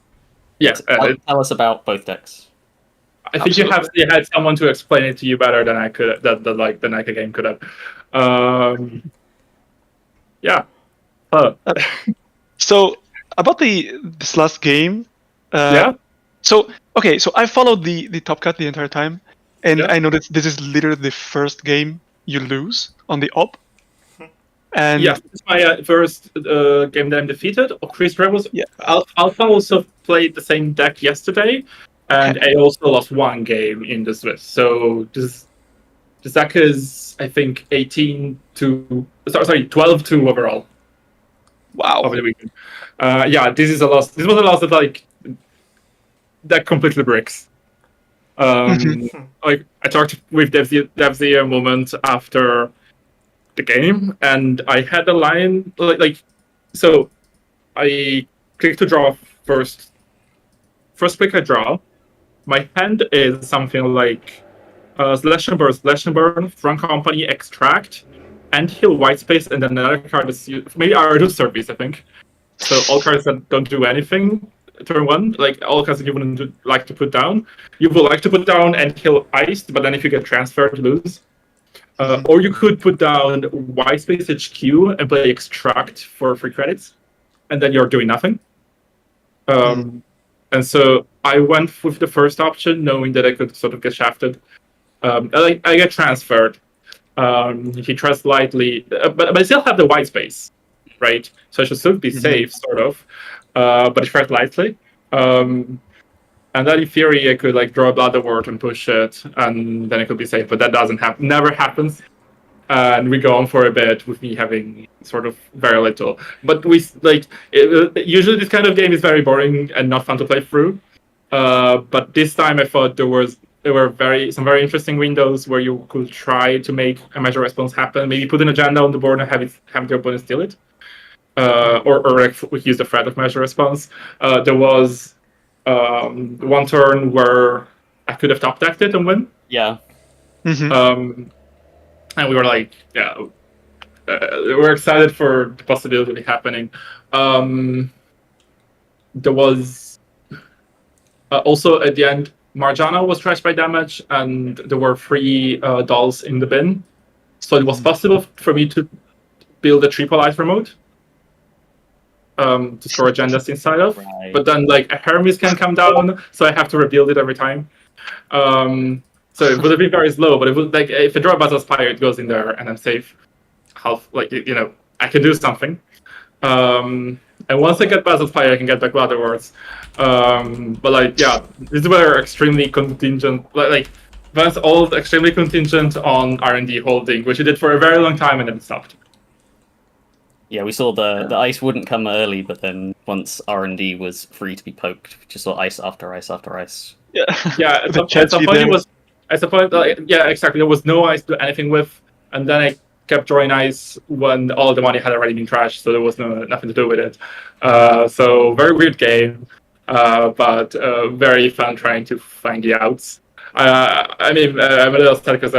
tell us about both decks. I think you had someone to explain it to you better than I could. That the Nike game could have. Yeah. So about this last game. Yeah. So I followed the Top Cut the entire time, and I noticed this is literally the first game you lose on the op. And yeah, it's my first game that I'm defeated. Chris Rebels. Yeah. Alpha also played the same deck yesterday, and I also lost one game in the Swiss. So this deck is, I think, 12-2 overall. Wow. Over the weekend. Yeah, this is a loss. This was a loss that completely bricks. Like I talked with Devzi a moment after the game, and I had a line so I click to draw first. First pick I draw. My hand is something like Slash and Burn, Front Company, Extract, and Heal White Space, and then another card is maybe Ardu Service, I think. So all cards that don't do anything turn one, like all cards that you wouldn't like to put down. You would like to put down and kill Iced, but then if you get transferred, you lose. Or you could put down White Space HQ and play Extract for 3 credits, and then you're doing nothing. And so I went with the first option, knowing that I could sort of get shafted. I get transferred. He trusts lightly, but I still have the White Space, right? So I should still be safe, sort of. But he trusts lightly. And then in theory, I could draw a Blood Award and push it, and then it could be safe. But that doesn't happen. Never happens. And we go on for a bit with me having sort of very little. But usually this kind of game is very boring and not fun to play through. But this time I thought there were some very interesting windows where you could try to make a measure response happen. Maybe put an agenda on the board and have your opponent steal it, or use the threat of measure response. There was one turn where I could have top decked it and win. Yeah. And we were like, we're excited for the possibility of it happening. There was also at the end, Marjana was trashed by damage, and there were 3 dolls in the bin. So it was possible for me to build a triple ice remote to store agendas inside of. Right. But then a Hermes can come down, so I have to rebuild it every time. So it would have been very slow, but it would if I draw a Basil Spire, it goes in there and I'm safe. I can do something. And once I get Basil Spire, I can get back Blood Awards. But this is where extremely contingent, Vance Old extremely contingent on R&D holding, which it did for a very long time and then stopped. Yeah, we saw the ice wouldn't come early, but then once R&D was free to be poked, we just saw ice after ice after ice. Yeah, at some point it was. At some point, exactly. There was no ice to do anything with, and then I kept drawing ice when all the money had already been trashed, so there was nothing to do with it. So very weird game, but very fun trying to find the outs. I'm a little sad because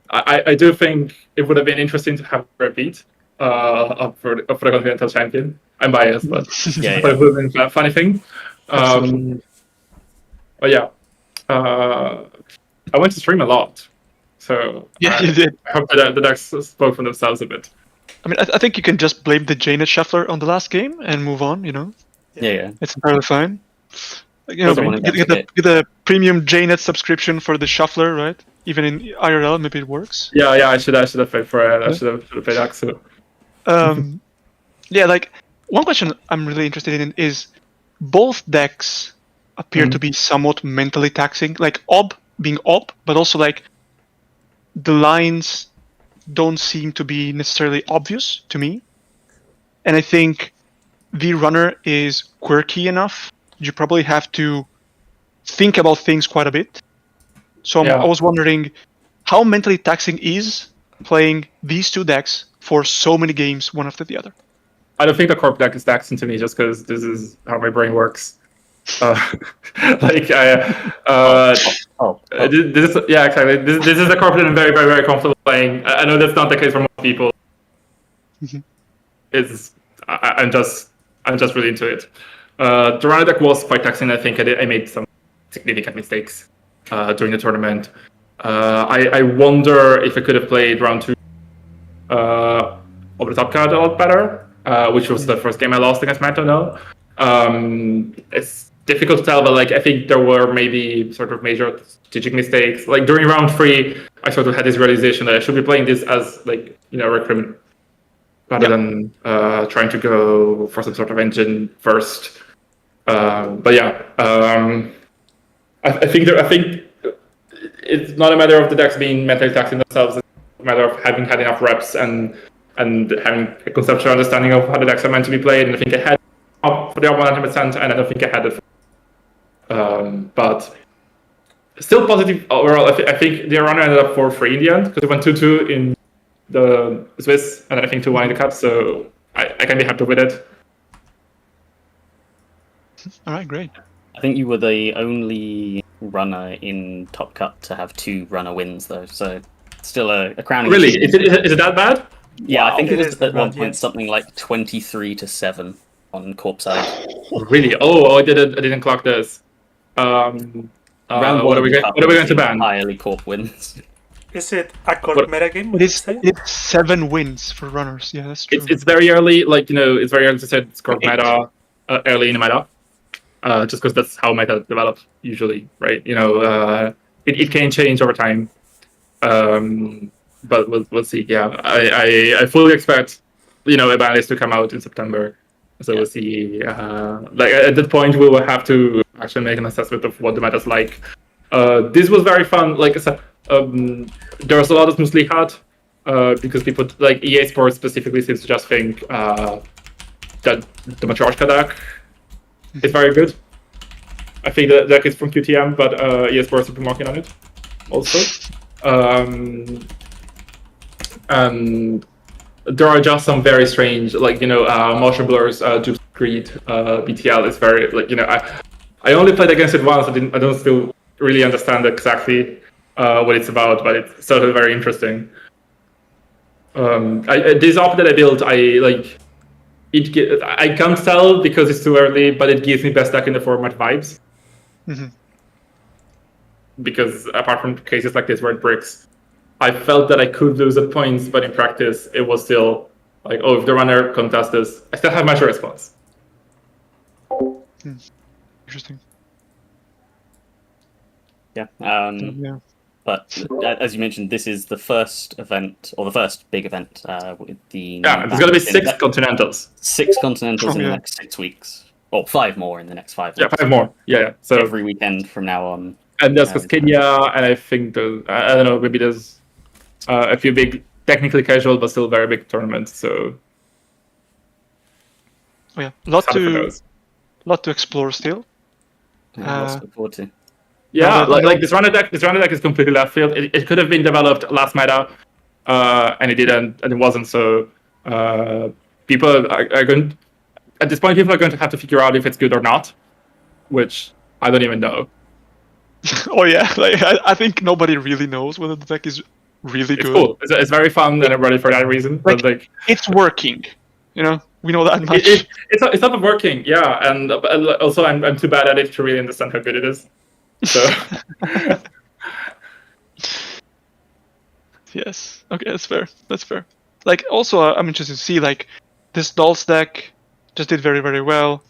I do think it would have been interesting to have a repeat for the Continental champion. I'm biased, but but it would have been a funny thing. But yeah. I went to stream a lot, so you did. I hope that the decks spoke for themselves a bit. I mean, I think you can just blame the Janet Shuffler on the last game and move on. Yeah. It's entirely fine. Get a premium Janet subscription for the Shuffler, right? Even in IRL, maybe it works. Yeah. I should have paid for it. I should have paid Axel. One question I'm really interested in is both decks appear to be somewhat mentally taxing, Ob being Ob, but also the lines don't seem to be necessarily obvious to me. And I think the runner is quirky enough. You probably have to think about things quite a bit. So I was wondering how mentally taxing is playing these two decks for so many games, one after the other. I don't think the Corp deck is taxing to me just because this is how my brain works. Like this is exactly. This is a Corp that I'm very, very, very comfortable playing. I know that's not the case for most people. I'm just really into it. The runner deck was quite taxing. I think I made some significant mistakes during the tournament. I wonder if I could have played round 2 over the top card a lot better, which was the first game I lost against Mato. No, it's difficult to tell, but like I think there were maybe sort of major strategic mistakes. Like during round 3, I sort of had this realization that I should be playing this as like recruitment rather than trying to go for some sort of engine first. But yeah, I think it's not a matter of the decks being mentally taxing themselves. It's a matter of having had enough reps and having a conceptual understanding of how the decks are meant to be played. And I think I had for the 100%, and I don't think I had it. But still positive overall. I think the runner ended up 4-3 in the end because it went 2-2 in the Swiss, and then I think 2-1 in the cup. So I can be happy with it. All right, great. I think you were the only runner in Top Cut to have 2 runner wins, though. So still a crowning. Really? Is it that bad? Yeah, Wow, I think it was at one bad, point something like 23-7 on Corp side. Really? Oh, I didn't clock this. Round what are we going to ban? Entirely Corp wins. Is it a Corp meta game? It's 7 wins for runners. Yeah, that's true. It's very early. Like it's very early to say it's Corp meta early in the meta. Just because that's how meta develops usually, right? It can change over time. But we'll see. Yeah, I fully expect a ban list to come out in September. So we'll see. Like at that point, we will have to actually make an assessment of what the meta's like. This was very fun. Like I said, there was a lot of Musli had because people like EA Sports specifically seems to just think that the Matryoshka deck is very good. I think the deck is from QTM, but EA Sports have been working on it also. And there are just some very strange, like motion blurs, Juice Creed, BTL is very I only played against it once. I don't still really understand exactly what it's about, but it's certainly very interesting. This op that I built, I can't tell because it's too early, but it gives me best deck in the format vibes. Mm-hmm. Because apart from cases like this where it bricks, I felt that I could lose at points, but in practice, it was still like, oh, if the runner contests this, I still have measure response. Interesting. Yeah. Yeah. But as you mentioned, this is the first event, or the first big event with the... Yeah, there's going to be 6 Continentals. 6 Continentals in the yeah. next 6 weeks. Or 5 more in the next 5 weeks. Yeah, 5 more. Yeah. So every weekend from now on. And there's Kenya, and I think there's, I don't know, maybe there's a few big, technically casual, but still very big tournaments. So Oh yeah, lot to explore still. Lots to look forward to. Yeah, like this runner deck is completely left field. It could have been developed last meta, and it didn't, and it wasn't. So people are going at this point. People are going to have to figure out if it's good or not, which I don't even know. Oh yeah, like I think nobody really knows whether the deck is really good. It's cool. It's very fun, and I'm ready for that reason. Like, but it's working. We know that much. It's not working. Yeah, and also I'm too bad at it to really understand how good it is. So Yes. Okay, that's fair. That's fair. Like, also, I'm interested to see, like, this Dolls deck just did very, very well.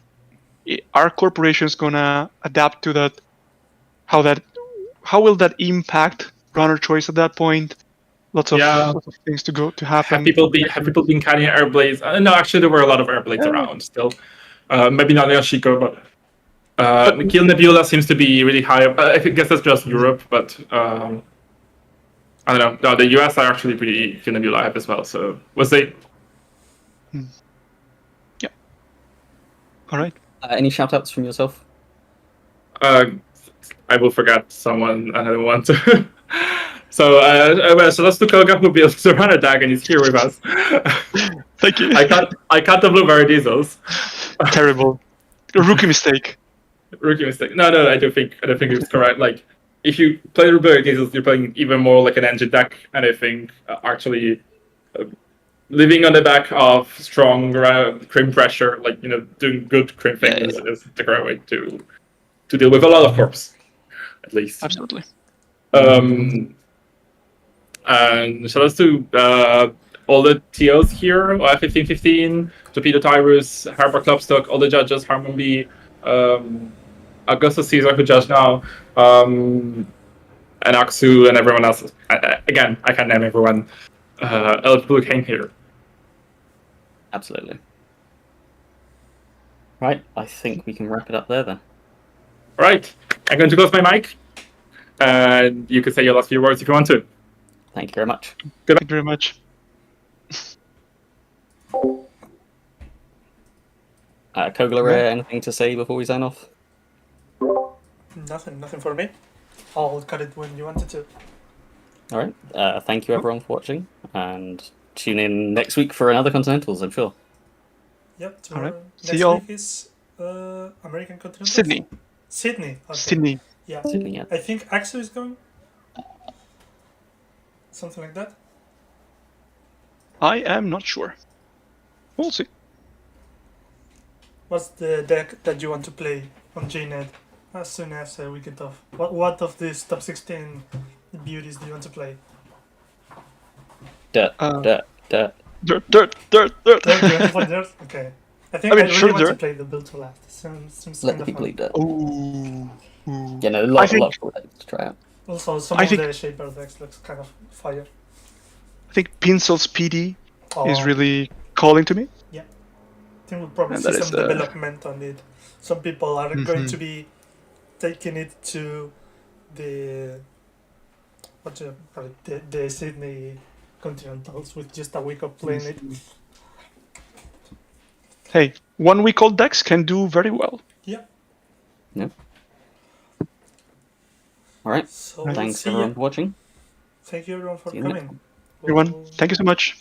Are corporations gonna adapt to that? How will that impact runner choice at that point? Lots of things to happen. Have people been carrying airblades? No, actually, there were a lot of airblades around still. Maybe not on Chico, but Kill Nebula seems to be really high up. I guess that's just Europe, but I don't know. No, the US are actually pretty gonna be live as well, so we'll see. Yeah. All right. Any shout outs from yourself? I will forget someone and I don't want to. So let's do Koga who builds the run attack and he's here with us. Thank you. I cut the blueberry diesels. Terrible. A rookie mistake. Rookie mistake. No, I don't think it's correct. Like, if you play the blueberry diesels, you're playing even more like an engine deck, and I think actually living on the back of strong crim pressure, like doing good crim things is the correct way to deal with a lot of corps, at least. Absolutely. And so let's do all the TOs here: 1515, Torpedo Tyrus, Harbor Clubstock, all the judges, Harmon B, Augustus Caesar, who judge now, and Aksu, and everyone else. Again, I can't name everyone. Eligible who came here. Absolutely. Right, I think we can wrap it up there then. All right, I'm going to close my mic, and you can say your last few words if you want to. Thank you very much. Thank you very much. Kogler, anything to say before we sign off? Nothing for me. I'll cut it when you wanted to. All right. Thank you everyone for watching, and tune in next week for another Continentals, I'm sure. Yep. All right. Next See y'all. week is American Continentals. Sydney. Sydney. Okay. Sydney. Yeah. Sydney, yeah. I think Axel is going. Something like that. I am not sure. We'll see. What's the deck that you want to play on JNet as soon as we get off? What of these top 16 beauties do you want to play? Dirt. Dirt. Dirt, do you want to play Dirt? Okay. I think I really sure, want to Dirt. play the build to last. Seems Let kind the of people fun. eat dirt. Ooh. Yeah, no, a I lot think- of decks to try out. Also, some I of think- the Shaper decks looks kind of fire. I think Pincel's PD is Oh, really calling to me. I think we'll probably And see that some is, development on it. Some people are going to be taking it to the what do you call it? The Sydney Continentals with just a week of playing it. Hey, 1 week old decks can do very well. All right. So Thanks see everyone ya. for watching. Thank you everyone for See you next coming. Everyone, thank you so much.